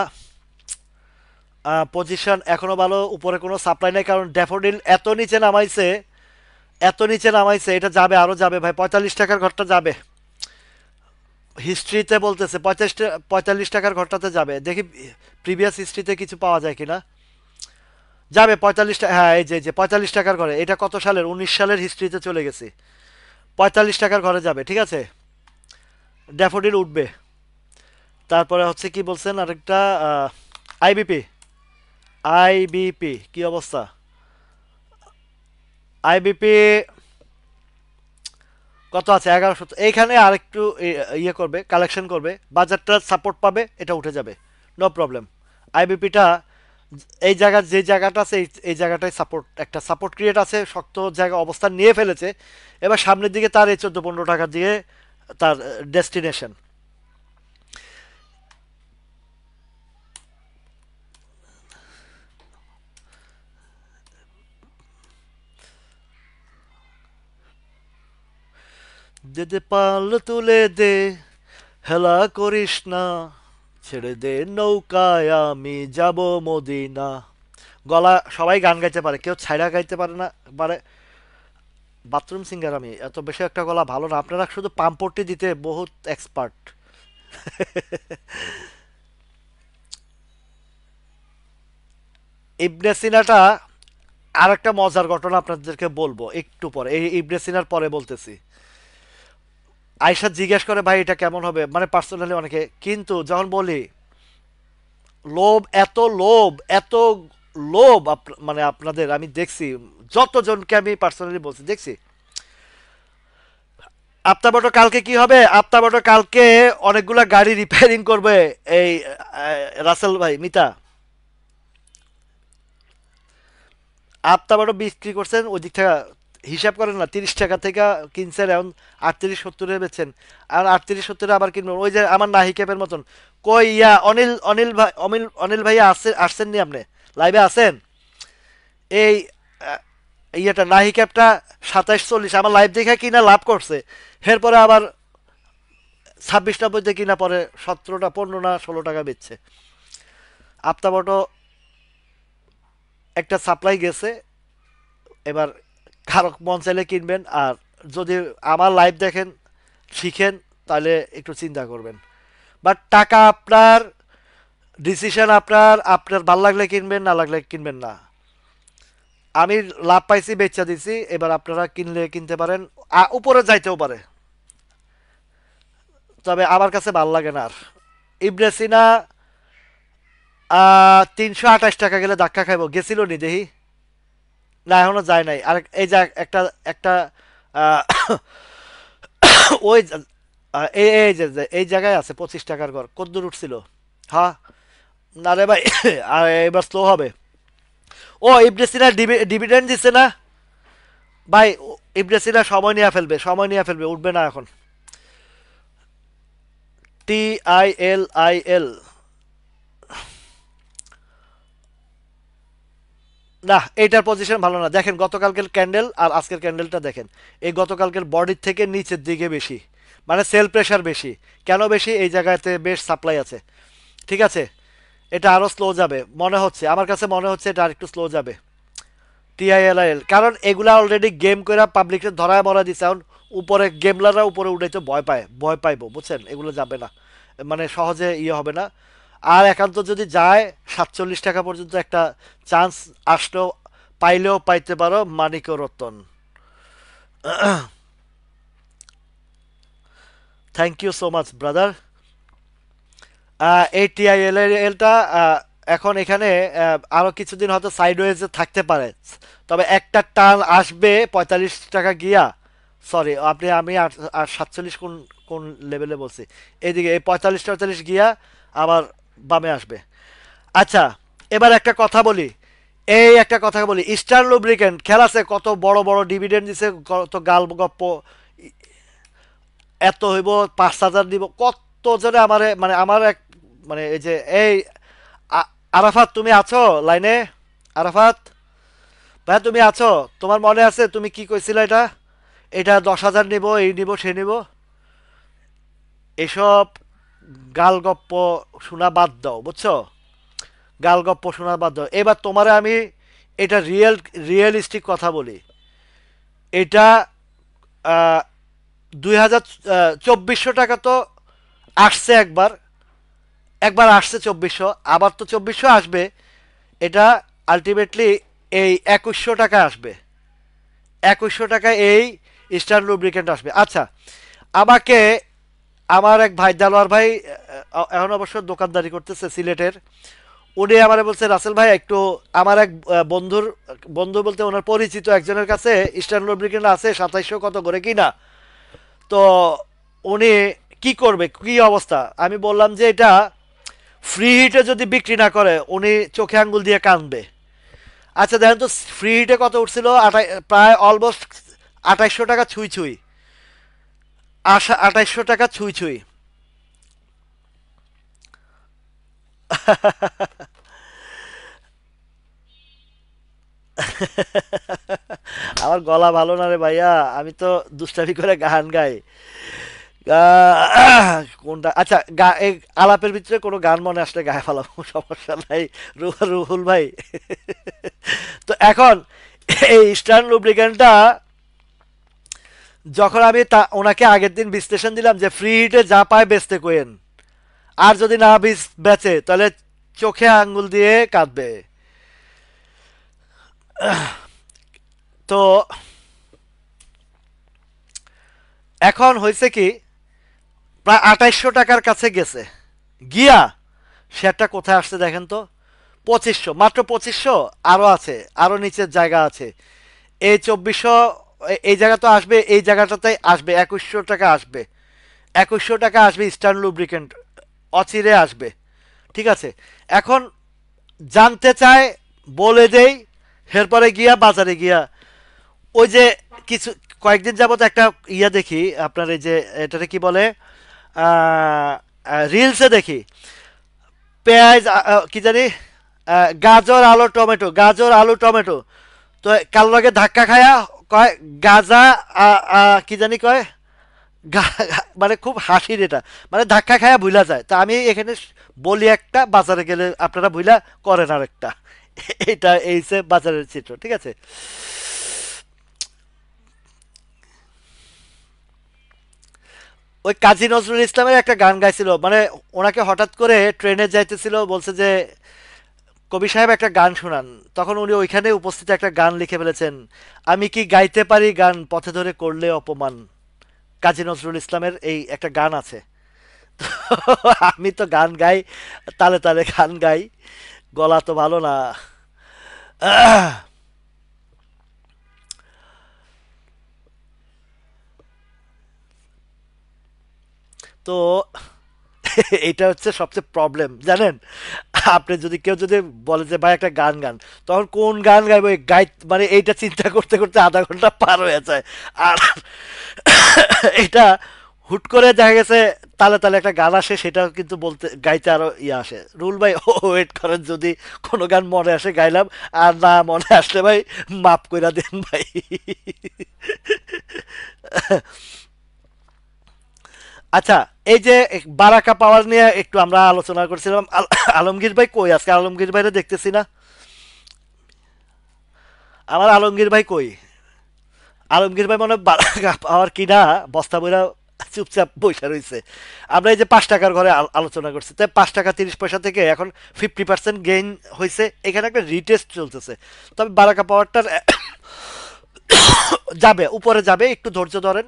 [SPEAKER 1] পজিশন এখনো ভালো, উপরে কোনো সাপ্লাই নাই, কারণ ড্যাফোডিল এত নিচে নামাইছে, এত নিচে নামাইছে, এটা যাবে আরো যাবে ভাই, 45 টাকার ঘরটা যাবে, হিস্ট্রিতে বলতেছে 45 টাকার ঘরটাতে যাবে, দেখি প্রিভিয়াস হিস্ট্রিতে কিছু পাওয়া যায় কিনা। যাবে 45 টাকা, হ্যাঁ এই যে 45 টাকার ঘরে, এটা কত সালের, 19 সালের হিস্ট্রিতে চলে গেছি, 45 টাকার ঘরে যাবে, ঠিক আছে, ড্যাফোডিল উঠবে। তারপরে হচ্ছে কি বলছেন আরেকটা, আইবিপি, আইবিপি কি অবস্থা? আইবিপি কত আছে, 1100, এইখানে আরেকটু ইয়ে করবে, কালেকশন করবে, বাজারটা সাপোর্ট পাবে, এটা উঠে যাবে, নো প্রবলেম। আইবিপিটা এই জায়গা, যে জায়গাটা আছে এই জায়গাটায় সাপোর্ট, একটা সাপোর্ট ক্রিয়েট আছে, শক্ত জায়গা অবস্থান নিয়ে ফেলেছে, এবার সামনের দিকে তার এই 14-15 টাকার দিকে তার ডেস্টিনেশন। দে দে পাল তুলে দে, হেলা করিস না, ছেড়ে দে নৌকায় আমি যাব মদিনা। গলা সবাই গান গাইতে পারে, কেউ ছাইড়া গাইতে পারে না, পারে। বাথরুম সিঙ্গার আমি, এত বেশি একটা গলা ভালো না, আপনারা শুধু পাম্পটি দিতে বহুত এক্সপার্ট। ইবনে সিনাটা আর একটা মজার ঘটনা আপনাদেরকে বলবো একটু পরে, এই ইবনে সিনার পরে বলতেছি। আয়সা জিজ্ঞেস করে ভাই এটা কেমন হবে, মানে পার্সোনালি অনেকে, কিন্তু যখন বলি লোভ, এত লোভ, এত লোভ, মানে আপনাদের আমি দেখছি, যতজনকে আমি পার্সোনালি বলছি দেখছি। আপ্তাবটো কালকে কি হবে, আপ্তাবটো কালকে অনেকগুলা গাড়ি রিপেয়ারিং করবে, এই রাসেল ভাই মিতা, আপ্তাবটো বিক্রি করছেন ওই দিক থেকে, হিসাব করেন না, 30 টাকা থেকে কিনছেন, এখন 38-70-এ বেচছেন, আর 38-70-এ আবার কিনবেন, ওই যে আমার নাহি ক্যাপের মতন। কই ইয়া অনিল, অনিল ভাই, অনিল ভাইয়া আসছেন নি আপনি, লাইভে আছেন? এই ইয়েটা নাহি ক্যাপটা 27-40 আমার লাইভ দেখে কিনা লাভ করছে, এরপরে আবার 26-90 কিনা পরে 17টা 15 না 16 টাকা বেচছে। আপ্তাবটো একটা সাপ্লাই গেছে, এবার কারো মন চাইলে কিনবেন, আর যদি আমার লাইভ দেখেন শিখেন তাহলে একটু চিন্তা করবেন। বাট টাকা আপনার, ডিসিশন আপনার, আপনার ভাল লাগলে কিনবেন, না লাগলে কিনবেন না। আমি লাভ পাইছি বেচা দিছি, এবার আপনারা কিনলে কিনতে পারেন, উপরে যাইতেও পারে, তবে আমার কাছে ভাল লাগে না আর। ইবনে সিনা 328 টাকা গেলে ধাক্কা খাইব, গেছিল নি দেখি, না এখনো যায় নাই। আর এই যে একটা একটা আহ, ওই এই যে এই জায়গায় আছে 25 টাকার ঘর, কদ্দুর উঠছিল। হ্যাঁ, না রে ভাই, আর এবার স্লো হবে। ও ইবনে সিনা ডিভিডেন্ড দিচ্ছে না ভাই, ইবনে সিনা সময় নিয়ে ফেলবে, সময় নিয়ে ফেলবে, উঠবে না এখন। TILIL, না এইটার পজিশন ভালো না। দেখেন গতকালকের ক্যান্ডেল আর আজকের ক্যান্ডেলটা দেখেন, এই গতকালকের বডির থেকে নিচের দিকে বেশি, মানে সেল প্রেশার বেশি। কেন বেশি? এই জায়গাতে বেশ সাপ্লাই আছে, ঠিক আছে। এটা আরও স্লো যাবে মনে হচ্ছে, আমার কাছে মনে হচ্ছে এটা আরেকটু স্লো যাবে। TILIL, কারণ এগুলা অলরেডি গেম করে পাবলিকের ধরায় মরা দিচ্ছে, এখন উপরে গেমলাররা উপরে উঠাইতে ভয় পায়, ভয় পাইবো, বুঝছেন, এগুলো যাবে না, মানে সহজে ইয়ে হবে না। আর একান্ত যদি যায় 47 টাকা পর্যন্ত একটা চান্স আসলেও, পাইলেও পাইতে পারো Manik Ratan. Thank you so much brother. এই TILLটা এখন এখানে আরো কিছুদিন হয়তো সাইডওয়েজে থাকতে পারে, তবে একটা টান আসবে 45 টাকা গিয়া, সরি আপনি, আমি আর 47 কোন কোন লেভেলে বলছি, এইদিকে এই 45-48 গিয়া আবার বামে আসবে। আচ্ছা, এবার একটা কথা বলি, এই একটা কথা বলি, ইস্টার্ন লুব্রিকেন্ট খেলাছে, কত বড় বড় ডিভিডেন্ড দিছে, কত গাল গপ্প, এত হইব 5,000 দিব, কত জনে আমার, মানে আমার এক, মানে এই যে এই আরাফাত তুমি আছো লাইনে? আরাফাত ভাই তুমি আছো? তোমার মনে আছে তুমি কি কইছিলে, এটা এটা 10,000 নিব, এই নিব সে নিব, এসব গালগপ্প শোনা বাদ দাও, বুঝছো? গালগপ্প শোনা বাদ দাও। এবার তোমারে আমি এটা রিয়েলিস্টিক কথা বলি, এটা 2000, 2400 টাকা তো আসছে একবার, একবার আসছে 2400, আবার তো 2400 আসবে, এটা আলটিমেটলি এই 2100 টাকা আসবে, 2100 টাকা এই ইস্টার্ন লুব্রিকেন্ট আসবে। আচ্ছা, আমাকে আমার এক ভাই দেলোয়ার ভাই, এখন অবশ্য দোকানদারি করতেছে সিলেটের, উনি আমার বলছে রাসেল ভাই একটু, আমার এক বন্ধুর, বন্ধু বলতে ওনার পরিচিত একজনের কাছে ইস্টার্ন লুব্রিকেন্ট আছে 2700 কত করে কিনা, তো উনি কি করবে, কি অবস্থা। আমি বললাম যে এটা ফ্রি হিটে যদি বিক্রি না করে উনি চোখে আঙ্গুল দিয়ে কাঁদবে। আচ্ছা দেখেন তো ফ্রি হিটে কত উঠছিল, প্রায় অলমোস্ট 2800 টাকা ছুঁই ছুঁই, 2800 টাকা ছুঁই ছুঁই। আমার গলা ভালো না রে ভাইয়া, আমি তো দুষ্টামি করে গান গাই। কোনটা, আচ্ছা এই আলাপের ভিতরে কোনো গান মনে আসলে গায়ে ফেলাবো, সমস্যা নাই। রুহুল ভাই, তো এখন এই ইস্টার্ন লুব্রিক্যান্টটা যখন আমি ওনাকে আগের দিন বিশ্লেষণ দিলাম যে ফ্রি হিটে যা পায় বেচতে কোয়েন, আর যদি না বেচে তাহলে চোখে আঙ্গুল দিয়ে কাঁদবে। তো এখন হয়েছে কি, প্রায় 2800 টাকার কাছে গেছে গিয়া, শেয়ারটা কোথায় আসছে দেখেন তো, 2500, মাত্র 2500, আরো আছে, আরো নিচের জায়গা আছে, এই 2400, এই জায়গা তো আসবে, এই জায়গাটাতে আসবে 2100 টাকা আসবে, 2100 টাকা আসবে ইস্টার্ন লুব্রিকেন্ট, অচিরে আসবে, ঠিক আছে। এখন জানতে চায়, বলে দেই, এরপরে গিয়া বাজারে গিয়া ওই যে কিছু কয়েকদিন যাবত একটা ইয়া দেখি, আপনার এই যে এটাকে কি বলে, রিলসে দেখি, পেঁয়াজ কি জানি, গাজর আলু টমেটো, গাজর আলু টমেটো, তো কাল লগে ধাক্কা খায়া কয় গাজা কি জানি কয় মানে খুব হাসির এটা, মানে ধাক্কা খায়া ভুলা যায়। তা আমি এখানে বলি একটা, বাজারে গেলে আপনারা ভুলা করেন আর একটা। এটা এই যে বাজারের চিত্র, ঠিক আছে। ওই কাজী নজরুল ইসলামের একটা গান গাইছিল, মানে ওনাকে হঠাৎ করে ট্রেনে যাইতেছিল, বলছে যে কবি সাহেব একটা গান শোনান। তখন উনি ওইখানে উপস্থিত একটা গান লিখে ফেলেছেন, আমি কি গাইতে পারি গান পথে ধরে করলে অপমান। কাজী নজরুল ইসলামের এই একটা গান আছে। তো আমি তো গান গাই, তালে তালে গান গাই, গলা তো ভালো না। তো এটা হচ্ছে সবচেয়ে প্রবলেম, জানেন। আপনি যদি কেউ যদি বলে যে ভাই একটা গান গান, তখন কোন গান গাইবো গাই, মানে এইটা চিন্তা করতে করতে আধা ঘন্টা পার হয়ে যায়। আর এটা হুট করে দেখা গেছে তালে তালে একটা গান আসে, সেটা কিন্তু বলতে গাইতে আরো ইয়ে আসে। রুল ভাই ওয়েট করেন, যদি কোনো গান মনে আসে গাইলাম, আর না মনে আসলে ভাই মাফ কইরা দেন ভাই। আচ্ছা, এই যে বারাকা পাওয়ার নিয়ে একটু আমরা আলোচনা করছিলাম। আলমগীর ভাই কই আজকে? আলমগীর ভাইরে দেখতেছি না। আমার আলমগীর ভাই কই? আলমগীর ভাই মনে হয় বারাকা পাওয়ার কিনা বস্তা বইরা চুপচাপ বৈশা রয়েছে। আমরা এই যে 5 টাকার ঘরে আলোচনা করছি, তাই 5 টাকা 30 পয়সা থেকে এখন 50% গেইন হয়েছে। এখানে একটা রিটেস্ট চলতেছে। তবে বারাকা পাওয়ারটার যাবে, উপরে যাবে, একটু ধৈর্য ধরেন।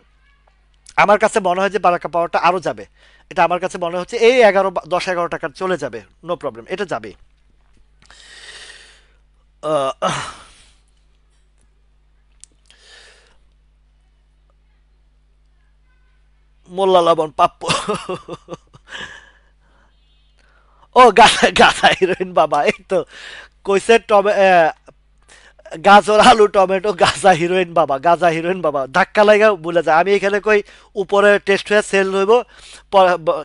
[SPEAKER 1] আমার কাছে মনে হয় যে বারাকা পাওয়ারটা আরো যাবে। এটা আমার কাছে মনে হচ্ছে এই 10-11 টাকার চলে যাবে, নো প্রবলেম, এটা যাবে। মোল্লা লবণ পাপ্পু। ও গাছা গাছা হিরোইন বাবা, এই তো কইছে গাজর আলু টমেটো গাজা হিরোইন বাবা, গাজা হিরোইন বাবা, ধাক্কা লাগা বলে যায়। আমি এখানে কই উপরে টেস্ট হয়ে সেল হইব,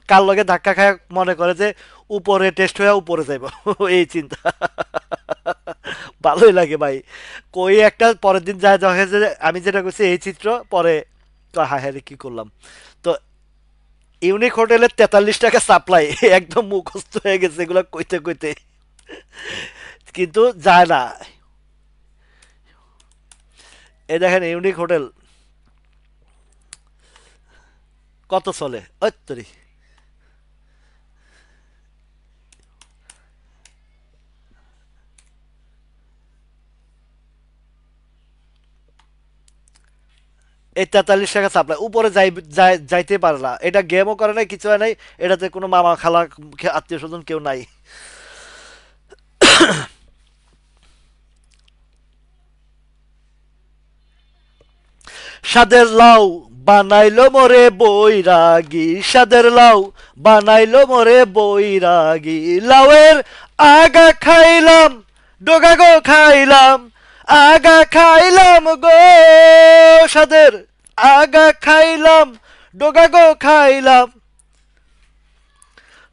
[SPEAKER 1] কার লগে ধাক্কা খায় মনে করে যে উপরে টেস্ট হয়ে উপরে যাইব। এই চিন্তা। ভালোই লাগে ভাই। কই একটা পরের দিন যায় দেখে যে আমি যেটা করছি এই চিত্র, পরে হায় হায় রে, কি করলাম। তো ইউনিক হোটেলের 43 টাকা সাপ্লাই একদম মুখস্থ হয়ে গেছে এগুলো কইতে কইতে, কিন্তু যায় না। এই দেখেন ইউনিক হোটেল কত চলে, ওত্তরি। এই 43 টাকা সাপ্লাই উপরে যাইতে পারে না। এটা গেমও করে নাই, কিছু হয় নাই। এটাতে কোনো মামা খালা আত্মীয় স্বজন কেউ নাই। সাদের লাউ বানাইলো মোরে বৈরাগী, সাদের লাউ বানাইলো মোরে বৈরাগী, লাউয়ের আগা খাইলাম, ডোগা গো খাইলাম, আগা খাইলাম গো, সাদের আগা খাইলাম, ডোগা গো খাইলাম,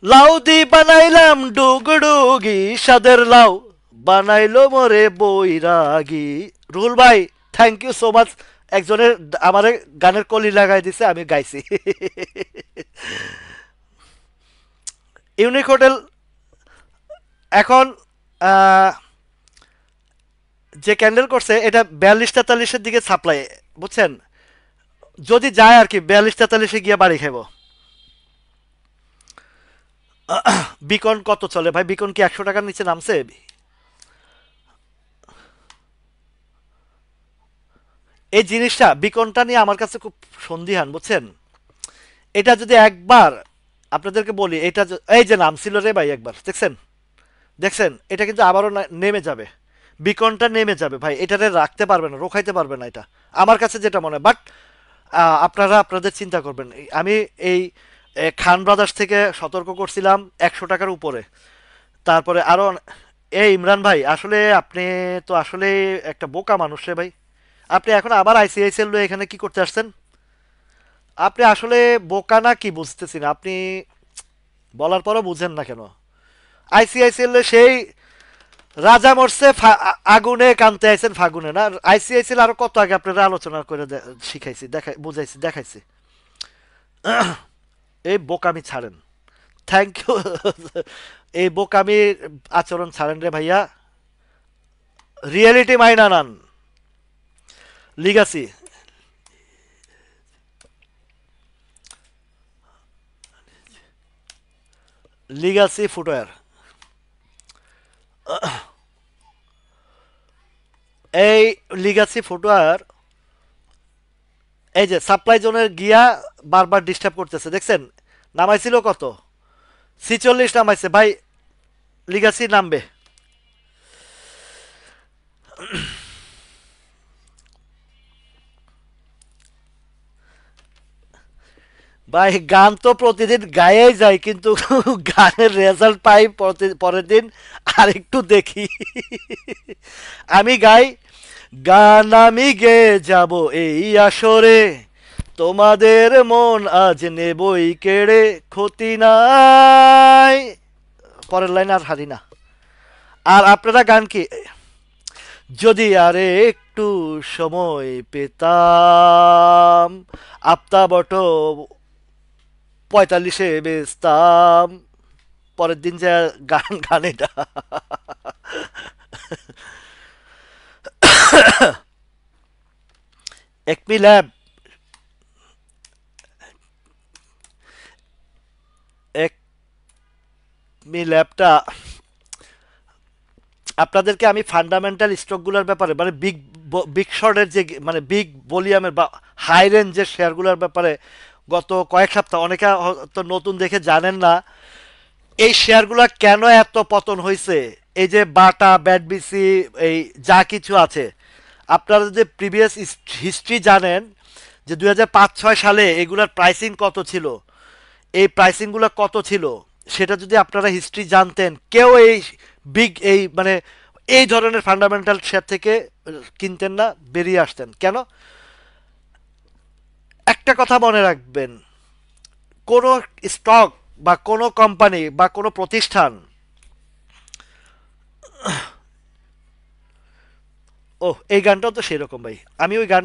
[SPEAKER 1] লাউ দি বানাইলাম ডুগডুগি, সাদের লাউ বানাইলো মোরে বৈরাগী। রুহুল ভাই, থ্যাংক ইউ সো মাচ। একজনের আমার গানের কলি লাগাই দিছে, আমি গাইছি। ইউনিক হোটেল এখন আহ, যে ক্যান্ডেল করছে এটা 42-43-এর দিকে সাপ্লাই, বুঝছেন। যদি যায় আর কি 42-43-এ গিয়ে বাড়ি খাইব। বিকন কত চলে ভাই? বিকন কি 100 টাকার নিচে নামছে? এই জিনিসটা বিকনটা নিয়ে আমার কাছে খুব সন্দিহান, বুঝছেন। এটা যদি একবার আপনাদেরকে বলি, এটা এই যে নাম ছিল রে ভাই, একবার দেখছেন, দেখছেন এটা কিন্তু আবারও নেমে যাবে। বিকনটা নেমে যাবে ভাই, এটারে রাখতে পারবে না, রোখাইতে পারবে না, এটা আমার কাছে যেটা মনে হয়। বাট আপনারা আপনাদের চিন্তা করবেন। আমি এই খান ব্রাদার্স থেকে সতর্ক করছিলাম 100 টাকার উপরে। তারপরে আরো এই ইমরান ভাই, আসলে আপনি তো আসলে একটা বোকা মানুষ রে ভাই। আপনি এখন আবার আইসিআইসিএল এখানে কি করতে আসছেন? আপনি আসলে বোকা না কি বুঝতেছি না। আপনি বলার পরও বুঝেন না কেন? আইসিআইসিএল সেই রাজা মরছে আগুনে কানতে আইছেন ফাগুনে না, আইসিআইসিএল আরো কত আগে আপনারা আলোচনা করে শিখাইছি, দেখাই বুঝাইছি দেখাইছি। এই বোকামি ছাড়েন, থ্যাংক ইউ। এই বোকামি আচরণ ছাড়েন রে ভাইয়া, রিয়েলিটি মাইনা নান। লিগাসি, লিগাসি ফুটওয়্যার, এই লিগাসি ফুটওয়্যার, এই যে সাপ্লাই জোনের গিয়া বারবার ডিস্টার্ব করতেছে দেখছেন, নামাইছিল কত, 46 নামাইছে ভাই, লিগাসি নামবে। ভাই গান তো প্রতিদিন গায়েই যায়, কিন্তু গানের রেজাল্ট পাই পরের দিন আরেকটু দেখি। আমি গাই, গান আমি গেয়ে যাব এই আসরে, তোমাদের মন আজ নেবই কেড়ে, ক্ষতি নাই। পরের লাইন আর হারি না। আর আপনারা গান কি, যদি আরে একটু সময় পেতাম, আপতা বট 45-এ বেচতাম। পরের দিন যে গান গান এটা। একমি ল্যাব, একমি ল্যাবটা আপনাদেরকে আমি ফান্ডামেন্টাল স্টকগুলোর ব্যাপারে, মানে বিগ বিগ শর্টের যে মানে বিগ ভলিউমের বা হাই রেঞ্জের শেয়ারগুলোর ব্যাপারে গত কয়েক সপ্তাহ, অনেকে হয়তো নতুন দেখে জানেন না এই শেয়ারগুলো কেন এত পতন হয়েছে। এই যে বাটা ব্যাডবিসি এই যা কিছু আছে, আপনারা যদি প্রিভিয়াস হিস্ট্রি জানেন যে 2005-06 সালে এগুলার প্রাইসিং কত ছিল, এই প্রাইসিংগুলো কত ছিল, সেটা যদি আপনারা হিস্ট্রি জানতেন, কেউ এই বিগ এই মানে এই ধরনের ফান্ডামেন্টাল শেয়ার থেকে কিনতেন না, বেরিয়ে আসতেন কেন। একটা কথা মনে রাখবেন, কোনো স্টক বা কোনো কোম্পানি বা কোনো প্রতিষ্ঠান, ও এই গানটাও তো সেরকম ভাই, আমি ওই গান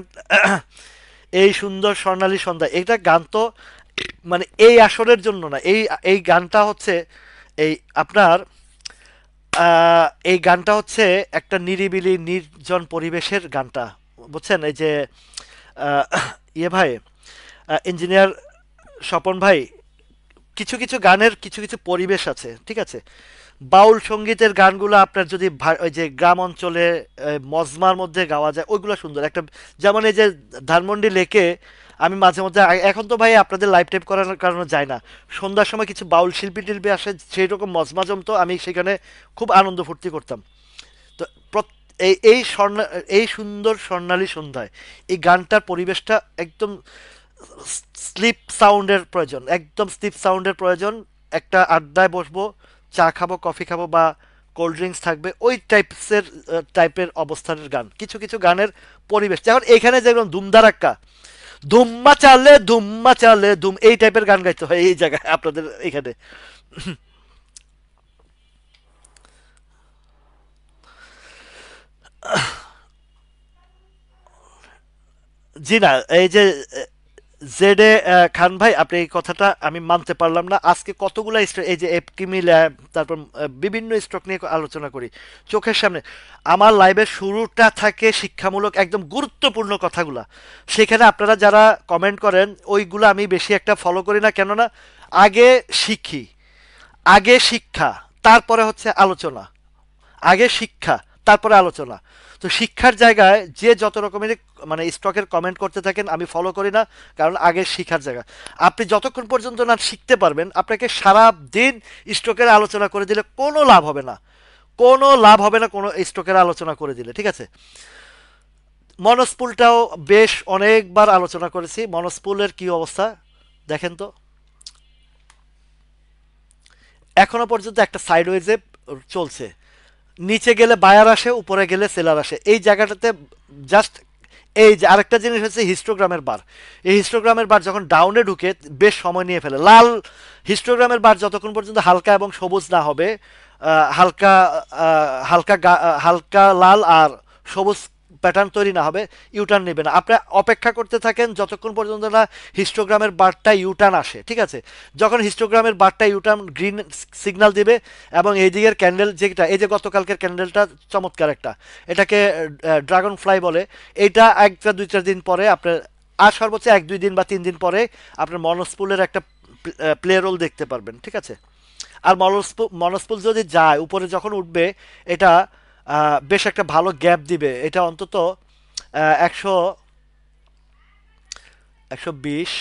[SPEAKER 1] এই সুন্দর স্বর্ণালী সন্ধ্যা, এটা গান তো মানে এই আসরের জন্য না, এই এই গানটা হচ্ছে এই আপনার এই গানটা হচ্ছে একটা নিরিবিলি নির্জন পরিবেশের গানটা, বুঝছেন। এই যে আহ, ইয়ে ভাই, ইঞ্জিনিয়ার স্বপন ভাই, কিছু কিছু গানের কিছু কিছু পরিবেশ আছে, ঠিক আছে। বাউল সঙ্গীতের গানগুলো আপনার যদি ওই যে গ্রাম অঞ্চলে মজমার মধ্যে গাওয়া যায়, ওইগুলো সুন্দর একটা, যেমন এই যে ধানমন্ডি লেকে আমি মাঝে মধ্যে এখন তো ভাই আপনাদের লাইভ টাইপ করার কারণে যায় না, সন্ধ্যার সময় কিছু বাউল শিল্পী টিল্পী আসে, সেই রকম মজমা জমতো, আমি সেখানে খুব আনন্দ ফুর্তি করতাম। তো এই স্বর্ণ, এই সুন্দর স্বর্ণালী সন্ধ্যায় এই গানটার পরিবেশটা একদম স্লিপ সাউন্ডের প্রয়োজন, একদম স্লিপ সাউন্ডের প্রয়োজন। একটা আড্ডায় বসবো, চা খাবো, কফি খাবো বা কোল্ড ড্রিঙ্কস থাকবে, ওই টাইপের অবস্থানের গান, কিছু কিছু গানের পরিবেশ। যেমন এখানে যেমন ধুমধারাক্কা, ধুম্মা চালে ধুম, এই টাইপের গান গাইতে হয় এই জায়গায় আপনাদের এখানে। জি না, এই যে জেডে খান ভাই, আপনি এই কথাটা আমি মানতে পারলাম না। আজকে কতগুলা স্টক, এই যে এপকিমি ল্যাব, তারপর বিভিন্ন স্টক নিয়ে আলোচনা করি চোখের সামনে। আমার লাইভের শুরুটা থাকে শিক্ষামূলক, একদম গুরুত্বপূর্ণ কথাগুলা, সেখানে আপনারা যারা কমেন্ট করেন ওইগুলো আমি বেশি একটা ফলো করি না, কেননা আগে শিখি, আগে শিক্ষা, তারপরে হচ্ছে আলোচনা, আগে শিক্ষা তারপরে আলোচনা। তো শিক্ষার জায়গায় যে যত রকমের মানে স্টকের কমেন্ট করতে থাকেন আমি ফলো করি না, কারণ আগে শিখার জায়গা। আপনি যতক্ষণ পর্যন্ত না শিখতে পারবেন, আপনাকে সারা দিন স্টকের আলোচনা করে দিলে কোনো লাভ হবে না, কোনো লাভ হবে না কোনো স্টকের আলোচনা করে দিলে, ঠিক আছে। মনস্পুলটাও বেশ অনেকবার আলোচনা করেছি, মনস্পুলের কি অবস্থা দেখেন তো, এখনো পর্যন্ত একটা সাইডওয়েজে চলছে, নিচে গেলে বায়ার আসে, উপরে গেলে সেলার আসে, এই জায়গাটাতে জাস্ট। এই যে আরেকটা জিনিস হচ্ছে হিস্টোগ্রামের বার, এই হিস্টোগ্রামের বার যখন ডাউনে ঢুকে বেশ সময় নিয়ে ফেলে, লাল হিস্টোগ্রামের বার যতক্ষণ পর্যন্ত হালকা এবং সবুজ না হবে, হালকা হালকা লাল আর সবুজ প্যাটার্ন তৈরি না হবে, ইউটার্ন নেবে না। আপনি অপেক্ষা করতে থাকেন যতক্ষণ পর্যন্ত না হিস্টোগ্রামের বারটা ইউটার্ন আসে, ঠিক আছে? যখন হিস্টোগ্রামের বারটা ইউটার্ন গ্রিন সিগন্যাল দিবে এবং এই দিকের ক্যান্ডেল যেটা, এই যে গতকালকের ক্যান্ডেলটা চমৎকার একটা, এটাকে ড্রাগন ফ্লাই বলে, এইটা একটা দুই চার দিন পরে আপনার, আর সর্বোচ্চ এক দুই দিন বা তিন দিন পরে আপনার মনোস্পুলের একটা প্লে রোল দেখতে পারবেন, ঠিক আছে? আর মনস্পুল যদি যায় উপরে যখন উঠবে, এটা বেশ একটা ভালো গ্যাপ দিবে, এটা অন্তত 100 120,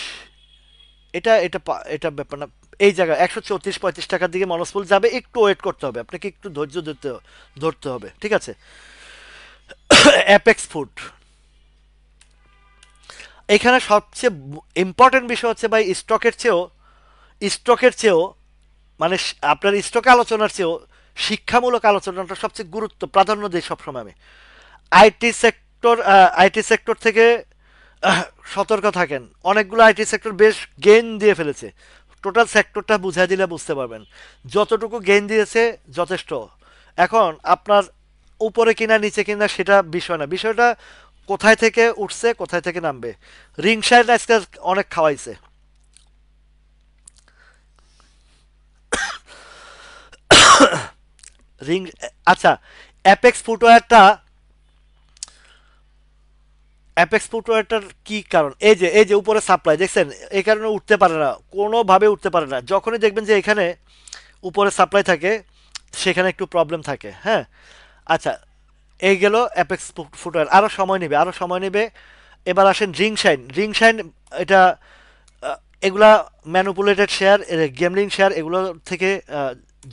[SPEAKER 1] এটা ব্যাপার না। এই জায়গায় 134-35 টাকার দিকে মনস্পুল যাবে, একটু ওয়েট করতে হবে আপনাকে, একটু ধৈর্য ধরতে হবে, ঠিক আছে? অ্যাপেক্স ফুড, এখানে সবচেয়ে ইম্পর্টেন্ট বিষয় হচ্ছে ভাই, স্টকের চেয়েও মানে আপনার স্টক আলোচনার চেয়েও শিক্ষামূলক আলোচনাটা সবচেয়ে প্রাধান্য দিই সবসময় আমি। আইটি সেক্টর, আইটি সেক্টর থেকে আহ, সতর্ক থাকেন। অনেকগুলো আইটি সেক্টর বেশ গেইন দিয়ে ফেলেছে, টোটাল সেক্টরটা বুঝাই দিলে বুঝতে পারবেন। যতটুকু গেইন দিয়েছে যথেষ্ট। এখন আপনার উপরে কিনা নিচে কিনা সেটা বিষয় না, বিষয়টা কোথায় থেকে উঠছে কোথায় থেকে নামবে। রিং সাইড আজকে অনেক খাওয়াইছে। রিং, আচ্ছা, অ্যাপেক্স ফুটওয়্যারটা, অ্যাপেক্স ফুটওয়্যারটার কি কারণ, এই যে উপরে সাপ্লাই দেখছেন, এই কারণে উঠতে পারে না, কোনোভাবে উঠতে পারে না। যখনই দেখবেন যে এখানে উপরে সাপ্লাই থাকে সেখানে একটু প্রবলেম থাকে, হ্যাঁ। আচ্ছা, এই গেল অ্যাপেক্স ফুটওয়্যার, আরও সময় নেবে, আরও সময় নেবে। এবার আসেন রিং শাইন, এটা এগুলা ম্যানুপুলেটেড শেয়ার, গেমলিং শেয়ার, এগুলো থেকে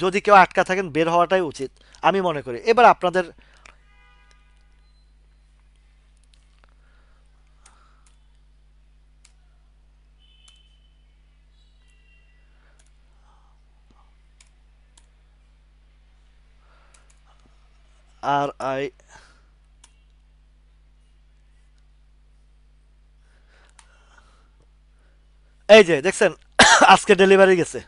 [SPEAKER 1] যদি কেউ আটকা থাকেন বের হওয়াটাই উচিত আমি মনে করি। এবার আপনাদের, আর আই, এই যে দেখছেন আজকে ডেলিভারি গেছে,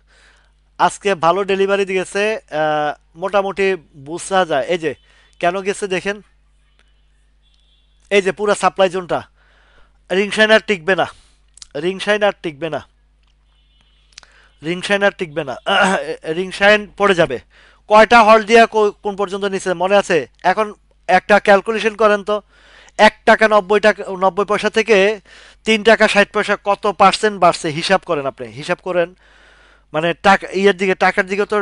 [SPEAKER 1] আজকে ভালো ডেলিভারি দিয়েছে। আহ, মোটামুটি বোঝা যায় এই যে কেন গেছে দেখেন, এই যে পুরো সাপ্লাই জোনটা, রিংশাইন আর টিকবে না, রিংশাইন আর টিকবে না, রিংশাইন আর টিকবে না, রিংশাইন পড়ে যাবে। কয়টা হল দিয়া কোন পর্যন্ত নিচে মনে আছে? এখন একটা ক্যালকুলেশন করেন তো, 1 টাকা 90 পয়সা থেকে 3 টাকা 60 পয়সা, কত পার্সেন্ট বাড়ছে হিসাব করেন, আপনি হিসাব করেন। মানে টাকা ইয়ের দিকে, টাকার দিকে তো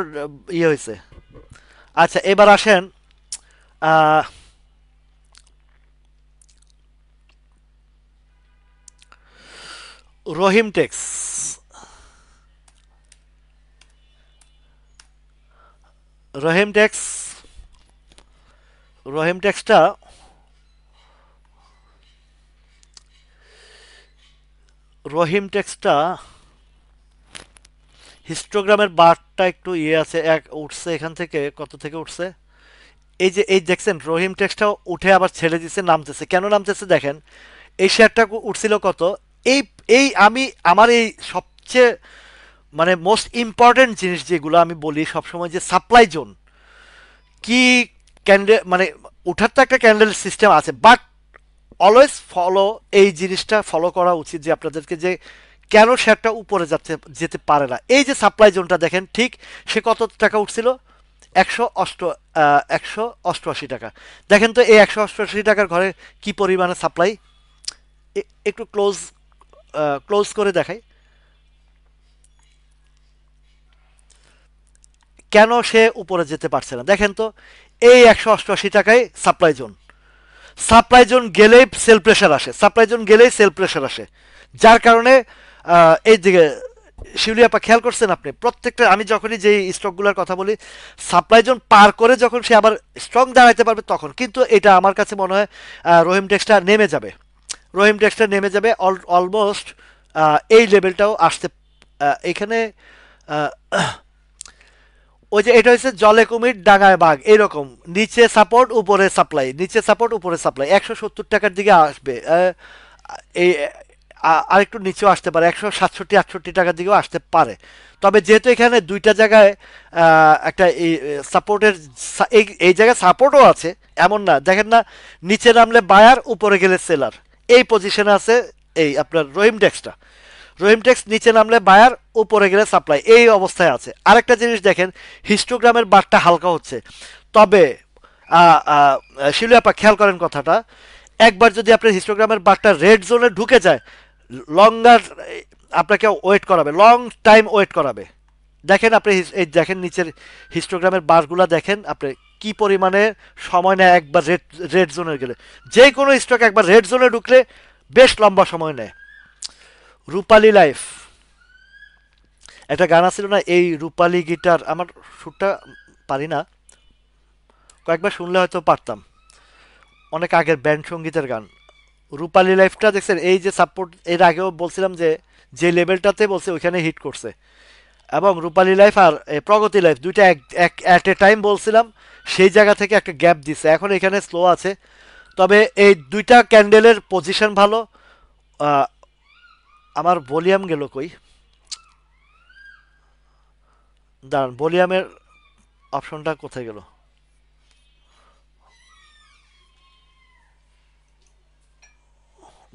[SPEAKER 1] ইয়ে হয়েছে। আচ্ছা, এবার আসেন আহ, রহিম টেক্স, রহিম টেক্স, রহিম টেক্সটা, রহিম টেক্সটা হিস্টোগ্রামের বারটা একটু ইয়ে আছে, এক উঠছে এখান থেকে, কত থেকে উঠছে, এই যে এই দেখছেন রহিম টেক্সটা উঠে আবার ছেড়ে দিচ্ছে, নামতেছে, কেন নামতেছে দেখেন। এই শেয়ারটা উঠছিল কত, এই এই আমি আমার এই সবচেয়ে মানে মোস্ট ইম্পর্টেন্ট জিনিস যেগুলো আমি বলি সবসময়, যে সাপ্লাই জোন কি, ক্যান্ডেল মানে উঠার তো একটা ক্যান্ডেল সিস্টেম আছে, বাট অলওয়েজ ফলো, এই জিনিসটা ফলো করা উচিত যে আপনাদেরকে, যে কেন শেয়ারটা উপরে যেতে পারে না। এই যে সাপ্লাই জোনটা দেখেন, ঠিক সে কত টাকা উঠছিল, 188 টাকা। দেখেন তো এই 188 টাকার ঘরে কি পরিমাণে সাপ্লাই, একটু ক্লোজ করে দেখাই, কেন সে উপরে যেতে পারছে না দেখেন তো। এই 188 টাকায় সাপ্লাই জোন, সাপ্লাই জোন গেলেই সেল প্রেশার আসে, সাপ্লাই জোন গেলেই সেল প্রেশার আসে, যার কারণে এই দিকে শিউলি আপা খেয়াল করছেন আপনি, প্রত্যেকটা আমি যখনই যেই স্টকগুলোর কথা বলি, সাপ্লাই জোন পার করে যখন সে আবার স্ট্রং দাঁড়াইতে পারবে তখন কিন্তু এটা আমার কাছে মনে হয় রহিম টেক্সটা নেমে যাবে, রহিম টেক্সটা নেমে যাবে অলমোস্ট। এই লেভেলটাও আসতে এখানে আহ, ওই যে এটা হচ্ছে জলে কুমির ডাঙায় বাঘ, এইরকম নিচে সাপোর্ট উপরে সাপ্লাই, নিচে সাপোর্ট উপরে সাপ্লাই, 170 টাকার দিকে আসবে। এই আরেকটু নিচেও আসতে পারে, 167-168 টাকার দিকেও আসতে পারে। তবে যেহেতু এখানে দুইটা জায়গায় একটা সাপোর্টের, এই এই জায়গায় সাপোর্টও আছে, এমন না, দেখেন না, নিচে নামলে বায়ার, উপরে গেলে সেলার, এই পজিশনে আছে এই আপনার রহিম ডেক্সটা। রহিম টেক্স নিচে নামলে বায়ার, উপরে গেলে সাপ্লাই, এই অবস্থায় আছে। আরেকটা জিনিস দেখেন, হিস্টোগ্রামের বারটা হালকা হচ্ছে। তবে শিলু আপা খেয়াল করেন কথাটা, একবার যদি আপনার হিস্টোগ্রামের বারটা রেড জোনে ঢুকে যায়, লঙ্গার আপনাকে ওয়েট করাবে, লং টাইম ওয়েট করাবে। দেখেন আপনি এই দেখেন নিচের হিস্টোগ্রামের বারগুলা দেখেন আপনি কি পরিমাণে সময় নেয় একবার রেড রেড জোনে গেলে। যে কোনো স্টক একবার রেড জোনে ঢুকলে বেশ লম্বা সময় নেয়। রূপালী লাইফ, একটা গান ছিল না, এই রূপালী গিটার, আমার সুরটা পারি না, কয়েকবার শুনলে হয়তো পারতাম, অনেক আগের ব্যান্ড সঙ্গীতের গান। রূপালী লাইফটা দেখছেন, এই যে সাপোর্ট, এর আগেও বলছিলাম যে যে লেভেলটাতে বলছে ওইখানে হিট করছে। এবং রূপালী লাইফ আর প্রগতি লাইফ দুইটা এক অ্যাট এ টাইম বলছিলাম, সেই জায়গা থেকে একটা গ্যাপ দিছে, এখন এখানে স্লো আছে। তবে এই দুইটা ক্যান্ডেলের পজিশন ভালো। আহ, আমার ভলিউম গেল কই, দাঁড়ান, ভলিউমের অপশনটা কোথায় গেল?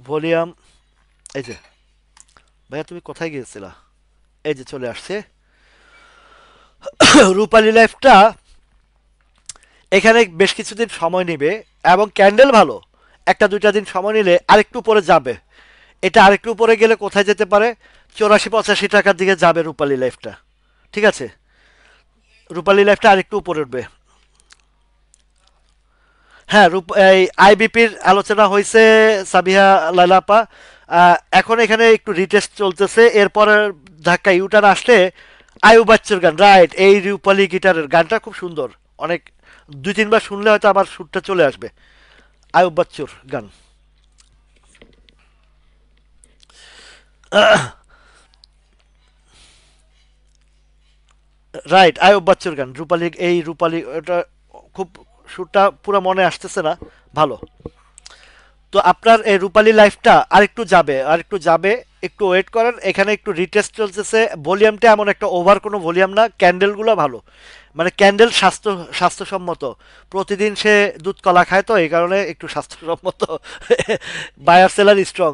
[SPEAKER 1] ভলিউম, এই যে, ভাইয়া তুমি কোথায় গিয়েছিলা? এই যে চলে আসছে। রূপালী লাইফটা এখানে বেশ কিছুদিন সময় নেবে, এবং ক্যান্ডেল ভালো, একটা দুইটা দিন সময় নিলে আরেকটু উপরে যাবে। এটা আরেকটু উপরে গেলে কোথায় যেতে পারে? 84-85 টাকার দিকে যাবে রূপালী লাইফটা। ঠিক আছে, রূপালী লাইফটা আরেকটু উপরে উঠবে। হ্যাঁ, এই আইবিপির আলোচনা হয়েছে সাবিহা লালাপা। এখন এখানে একটু রিটেস্ট চলতেছে, এরপরে ধাক্কা ইউটার্ন আসলে আয়ু বাচ্চুর গান, রাইট, এই রূপালী গিটারের গানটা খুব সুন্দর, অনেক, দুই তিনবার শুনলে হয়তো আবার সুরটা চলে আসবে। আয়ুব বাচ্চুর গান, রাইট, আয়ুব বাচ্চুর গান, রূপালী, এই রূপালী, ওটা খুব, সুরটা পুরো মনে আসতেছে না, ভালো। তো আপনার এই রূপালী লাইফটা আরেকটু যাবে, আরেকটু যাবে, একটু ওয়েট করেন, এখানে একটু রিটেস্ট চলতেছে। ভলিউমটা এমন একটা ওভার কোনো ভলিউম না, ক্যান্ডেলগুলো ভালো, মানে ক্যান্ডেল স্বাস্থ্যসম্মত, প্রতিদিন সে দুধ কলা খায়, তো এই কারণে একটু স্বাস্থ্যসম্মত। Buyer seller strong.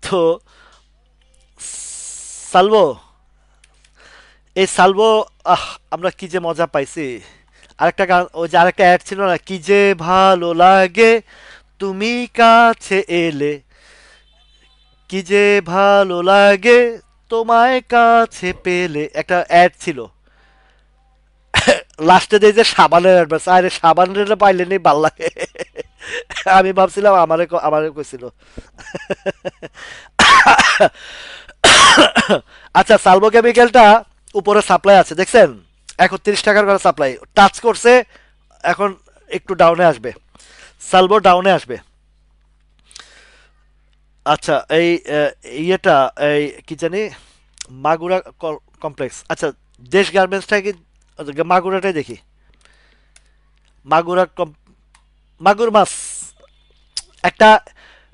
[SPEAKER 1] তো সালভো, এই সালভো, আহ, আমরা কি যে মজা পাইছি। আরেকটা গান, ওই যে আরেকটা অ্যাড ছিল না, কি যে ভালো লাগে তুমি কাছে এলে, কি যে ভালো লাগে তোমায় কাছে পেলে, একটা অ্যাড ছিল। লাস্টে দিয়ে যে সাবানের অ্যাডভার্স, আরে সাবানের পাইলে নেই, ভাল লাগে। আমি ভাবছিলাম আমারে আমারে কইছিল। আচ্ছা, সালভো কেমিক্যালটা উপরে সাপ্লাই আছে দেখছেন, 31 টাকার করে সাপ্লাই টাচ করছে, এখন একটু ডাউনে আসবে, সালভো ডাউনে আসবে। আচ্ছা, এই ইয়েটা, এই কি জানি, মাগুরা কমপ্লেক্স, আচ্ছা, দেশ গার্মেন্টসটা কি, মাগুরাটাই দেখি, মাগুরা মাগুর মাছ একটা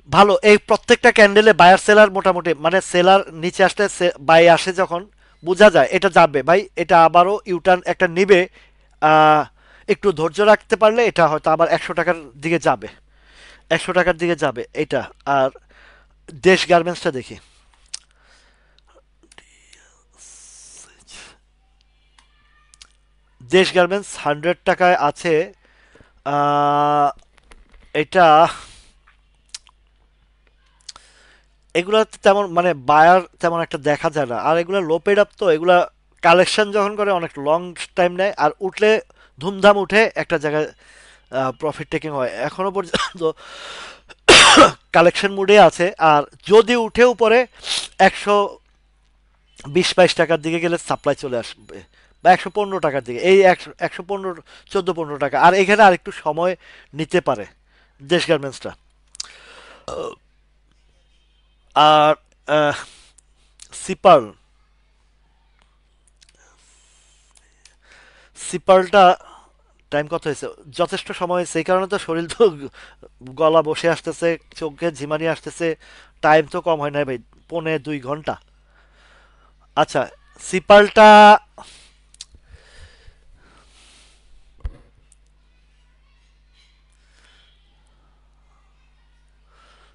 [SPEAKER 1] ভালো, এই প্রত্যেকটা ক্যান্ডেলে বায়ার সেলার মোটামুটি, মানে সেলার নিচে আসলে বাই আসে যখন, বোঝা যায় এটা যাবে ভাই, এটা আবারও ইউটার্ন একটা নিবে। আহ, একটু ধৈর্য রাখতে পারলে এটা হয়তো আবার 100 টাকার দিকে যাবে, 100 টাকার দিকে যাবে এটা। আর দেশ গার্মেন্টসটা দেখি, দেশ গার্মেন্টস 100 টাকায় আছে। আহ, এটা, এগুলা তেমন মানে বায়ার তেমন একটা দেখা যায় না, আর এগুলা লো পেড আপ, তো এগুলা কালেকশন যখন করে অনেক লং টাইম নেয়, আর উঠলে ধুমধাম উঠে একটা জায়গায় প্রফিট টেকিং হয়, এখনো পর্যন্ত কালেকশন মুডে আছে। আর যদি উঠেও পরে 120-22 টাকার দিকে গেলে সাপ্লাই চলে আসবে, বা 115 টাকার দিকে, এই 115, 14-15 টাকা, আর এখানে আর একটু সময় নিতে পারে দেশ গার্মেন্টসটা। আর সিপার, সিপারটা টাইম কত হয়েছে? যথেষ্ট সময় হয়েছে, এই কারণে তো শরীর তো গলা বসে আসতেছে, চোখে ঝিমানি আসতেছে। টাইম তো কম হয় না ভাই, 1.5-2 ঘন্টা। আচ্ছা, সিপালটা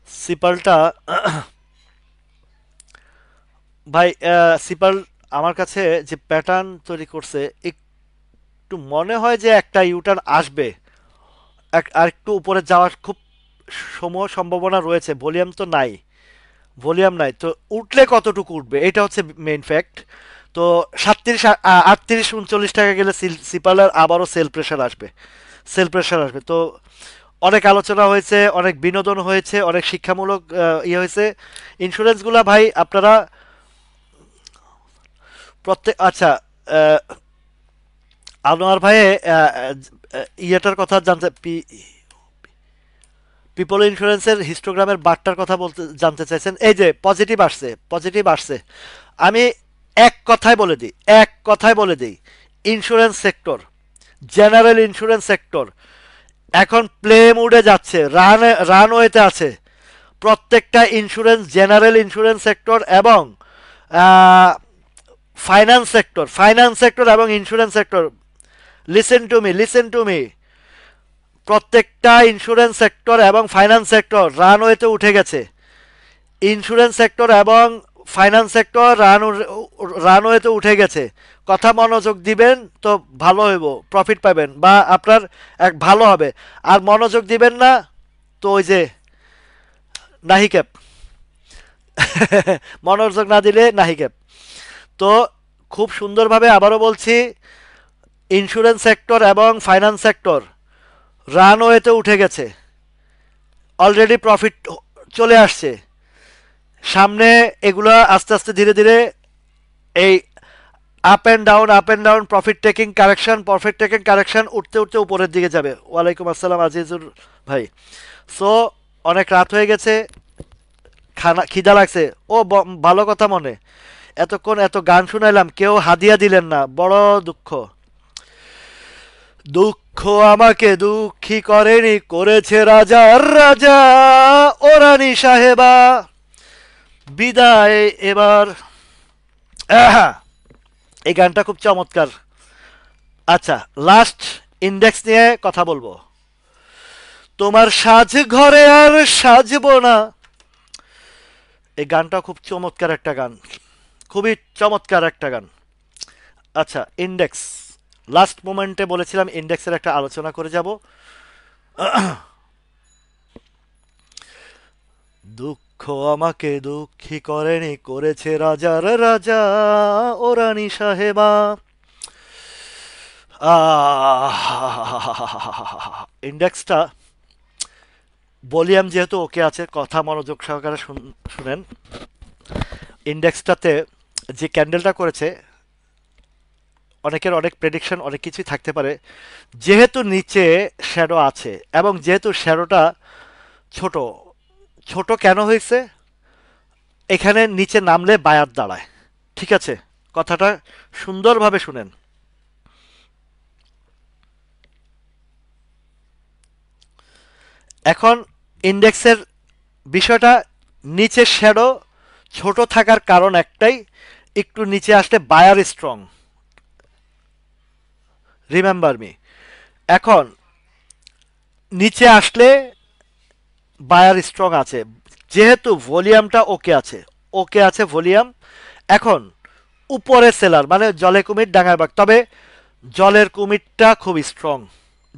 [SPEAKER 1] সিপালটা ভাই, সিপাল আমার কাছে যে প্যাটার্ন তৈরি করছে, একটু মনে হয় যে একটা ইউটার্ন আসবে, আর একটু উপরে যাওয়ার খুব সম্ভাবনা রয়েছে। ভলিউম তো নাই, ভলিউম নাই তো উঠলে কতটুকু উঠবে এটা হচ্ছে মেইন ফ্যাক্ট। তো 37, 38, 39 টাকা গেলে সিপালের আবারও সেল প্রেশার আসবে, সেল প্রেশার আসবে। তো অনেক আলোচনা হয়েছে, অনেক বিনোদন হয়েছে, অনেক শিক্ষামূলক ইয়ে হয়েছে। ইন্স্যুরেন্সগুলা ভাই আপনারা প্রত্যেক, আচ্ছা, আহ, আনোয়ার ভাই ইয়েটার কথা জানতে, পিপল ইন্স্যুরেন্সের হিস্টোগ্রামের বারটার কথা বলতে জানতে চাইছেন। এই যে পজিটিভ আসছে, পজিটিভ আসছে। আমি এক কথায় বলে দিই, এক কথায় বলে দিই, insurance sector, general insurance sector এখন প্লে মুডে যাচ্ছে, রানওয়েতে আছে। প্রত্যেকটা ইন্স্যুরেন্স, জেনারেল ইন্স্যুরেন্স সেক্টর এবং ফাইন্যান্স সেক্টর এবং insurance sector, listen to me, listen to me, প্রত্যেকটা ইন্স্যুরেন্স সেক্টর এবং ফাইন্যান্স সেক্টর রানওয়েতে উঠে গেছে। ইন্স্যুরেন্স সেক্টর এবং ফাইন্যান্স সেক্টর রানওয়েতে উঠে গেছে। কথা মনোযোগ দিবেন তো ভালো হইব, প্রফিট পাবেন বা আপনার এক ভালো হবে। আর মনোযোগ দিবেন না তো ওই যে নাহি ক্যাপ। মনোযোগ না দিলে নাহি ক্যাপ। তো খুব সুন্দরভাবে আবারও বলছি, ইন্স্যুরেন্স সেক্টর এবং ফাইন্যান্স সেক্টর রানওয়েতে উঠে গেছে, অলরেডি প্রফিট চলে আসছে সামনে। এগুলা আস্তে আস্তে ধীরে ধীরে এই up and down, profit taking correction উঠতে উঠতে উপরের দিকে যাবে। ওয়ালাইকুম আসসালাম আজিজুর ভাই। সো অনেক রাত হয়ে গেছে, খানা খিদা লাগছে। ও ভালো কথা মনে, এতক্ষণ এত গান শুনাইলাম, কেউ হাদিয়া দিলেন না, বড় দুঃখ। দুঃখ আমাকে দুঃখী করেনি, করেছে রাজার রাজা ও রানী সাহেবা। বিদায় এবার। আহা, এই গানটা খুব চমৎকার। আচ্ছা, লাস্ট ইন্ডেক্স নিয়ে কথা বলবো। তোমার সাজ ঘরে আর সাজবো না, এই গানটা খুব চমৎকার একটা গান, খুবই চমৎকার একটা গান। আচ্ছা, ইন্ডেক্স, লাস্ট মোমেন্টে বলেছিলাম ইন্ডেক্সের একটা আলোচনা করে যাব। দুঃখ আমাকে দুঃখী করেনি, করেছে রাজার রাজা ও রানী সাহেবা। ইন্ডেক্সটা ভলিউম যেহেতু ওকে আছে, কথা মনোযোগ সহকারে শুনেন। ইন্ডেক্সটাতে যে ক্যান্ডেলটা করেছে, অনেকের অনেক প্রেডিকশন, অনেক কিছুই থাকতে পারে। যেহেতু নিচে শ্যাডো আছে এবং যেহেতু শ্যাডোটা ছোট, ছোট কেন হয়েছে? এখানে নিচে নামলে বায়ার দাঁড়ায়, ঠিক আছে? কথাটা সুন্দরভাবে শুনেন। এখন ইন্ডেক্সের বিষয়টা, নিচে শ্যাডো ছোট থাকার কারণ একটাই, একটু নিচে আসলে বায়ার স্ট্রং, রিমেম্বার মি। এখন নিচে আসলে বায়ার স্ট্রং আছে, যেহেতু ভলিউমটা ওকে আছে, ওকে আছে ভলিউম। এখন উপরে সেলার মানে জলে কুমির ডাঙায় বাঘ, তবে জলের কুমিরটা খুব স্ট্রং,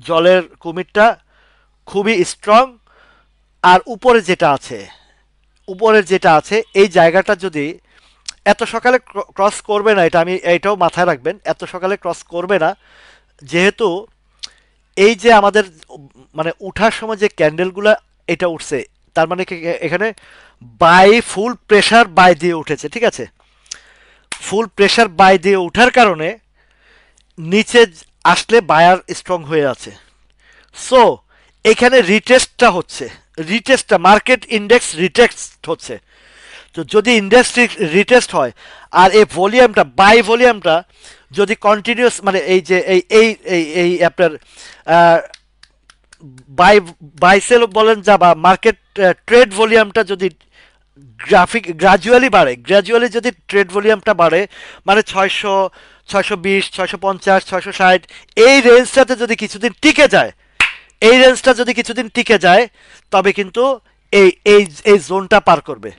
[SPEAKER 1] জলের কুমিরটা খুবই স্ট্রং। আর উপরে যেটা আছে, উপরের যেটা আছে এই জায়গাটা যদি এত সকালে ক্রস করবে না, এটা আমি এইটাও মাথায় রাখবেন, এত সকালে ক্রস করবে না। যেহেতু এই যে আমাদের মানে উঠার সময় যে ক্যান্ডেলগুলো এটা উঠছে, তার মানে এখানে বাই ফুল প্রেশার বাই দিয়ে উঠেছে, ঠিক আছে? ফুল প্রেশার বাই দিয়ে উঠার কারণে নিচে আসলে বায়ার স্ট্রং হয়ে আছে। সো এখানে রিটেস্টটা হচ্ছে, রিটেস্টটা মার্কেট ইন্ডেক্স রিটেস্ট হচ্ছে। তো যদি ইন্ডেক্স রিটেস্ট হয় আর এই ভলিউমটা, বাই ভলিউমটা যদি কন্টিনিউয়াস মানে এই যে এই আপনার বাই বাই সেল বলেন যা বা মার্কেট ট্রেড ভলিউমটা যদি গ্রাজুয়ালি যদি ট্রেড ভলিউমটা বাড়ে, মানে 620, 650, 660, এই রেঞ্জটাতে যদি কিছুদিন টিকে যায়, এই রেঞ্জটা যদি কিছুদিন টিকে যায়, তবে কিন্তু এই এই এই জোনটা পার করবে।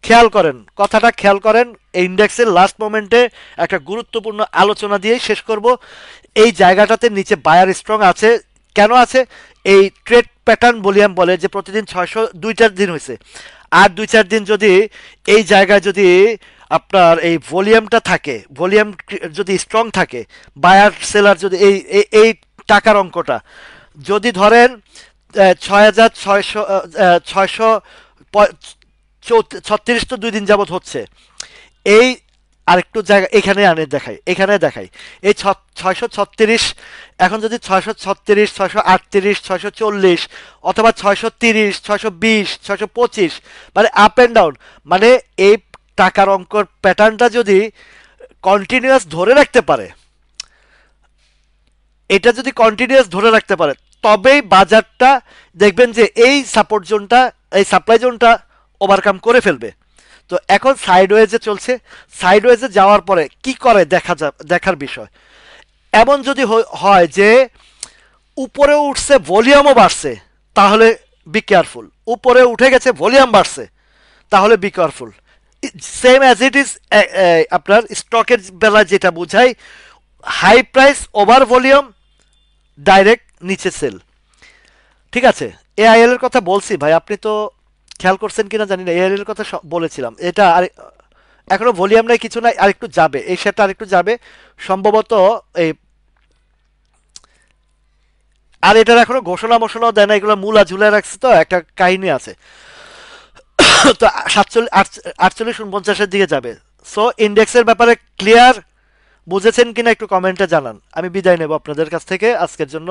[SPEAKER 1] খেয়াল করেন, কথাটা খেয়াল করেন। এই ইন্ডেক্সের লাস্ট মোমেন্টে একটা গুরুত্বপূর্ণ আলোচনা দিয়ে শেষ করব। এই জায়গাটাতে নিচে বায়ার স্ট্রং আছে। কেন আছে? এই ট্রেড প্যাটার্ন ভলিউম বলে যে প্রতিদিন 602-4 দিন হয়েছে, আর 2-4 দিন যদি এই জায়গায় যদি আপনার এই ভলিউমটা থাকে, ভলিউম যদি স্ট্রং থাকে, বায়ার সেলার যদি এই টাকার অঙ্কটা যদি ধরেন 6,636 তো 2 দিন যাবত হচ্ছে, এই আরেকটু জায়গা এখানে দেখাই এই 636, এখন যদি 636, 638, 640 অথবা 630, 620, 625, মানে আপ অ্যান্ড ডাউন, মানে এই টাকার অঙ্কর প্যাটার্নটা যদি কন্টিনিউয়াস ধরে রাখতে পারে, এটা যদি কন্টিনিউয়াস ধরে রাখতে পারে, তবেই বাজারটা দেখবেন যে এই সাপোর্ট জোনটা, এই সাপ্লাই জোনটা ওভারকাম করে ফেলবে। তো এখন সাইডওয়েজে চলছে, সাইডওয়েজে যাওয়ার পরে কি করে দেখার বিষয়। এমন যদি হয় যে উপরে উঠছে ভলিউমও বাড়ছে, তাহলে বি কেয়ারফুল। উপরে উঠে গেছে ভলিউম বাড়ছে, তাহলে be careful. Same as it is আপনার স্টকের বেলায় যেটা বোঝায়, high price over volume, direct নিচে সেল। ঠিক আছে, এআইএল এর কথা বলছি ভাই, আপনি তো খেয়াল করছেন কিনা জানি না, এআইএল এর কথা বলেছিলাম। এটা আর এখনো ভলিউম নাই, কিছু নাই, আরেকটু যাবে, এই শেয়ারটা আরেকটু যাবে সম্ভবত। এই আর এটার এখনো ঘোষণাও দেয় না, এগুলো মূলা ঝুলে রাখছে, তো একটা কাহিনী আছে। তো 48-49-এর দিকে যাবে। সো ইন্ডেক্সের ব্যাপারে ক্লিয়ার, বুঝেছেন কিনা একটু কমেন্টে জানান। আমি বিদায় নেব আপনাদের কাছ থেকে আজকের জন্য।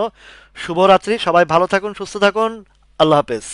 [SPEAKER 1] শুভরাত্রি, সবাই ভালো থাকুন, সুস্থ থাকুন, আল্লাহ হাফেজ।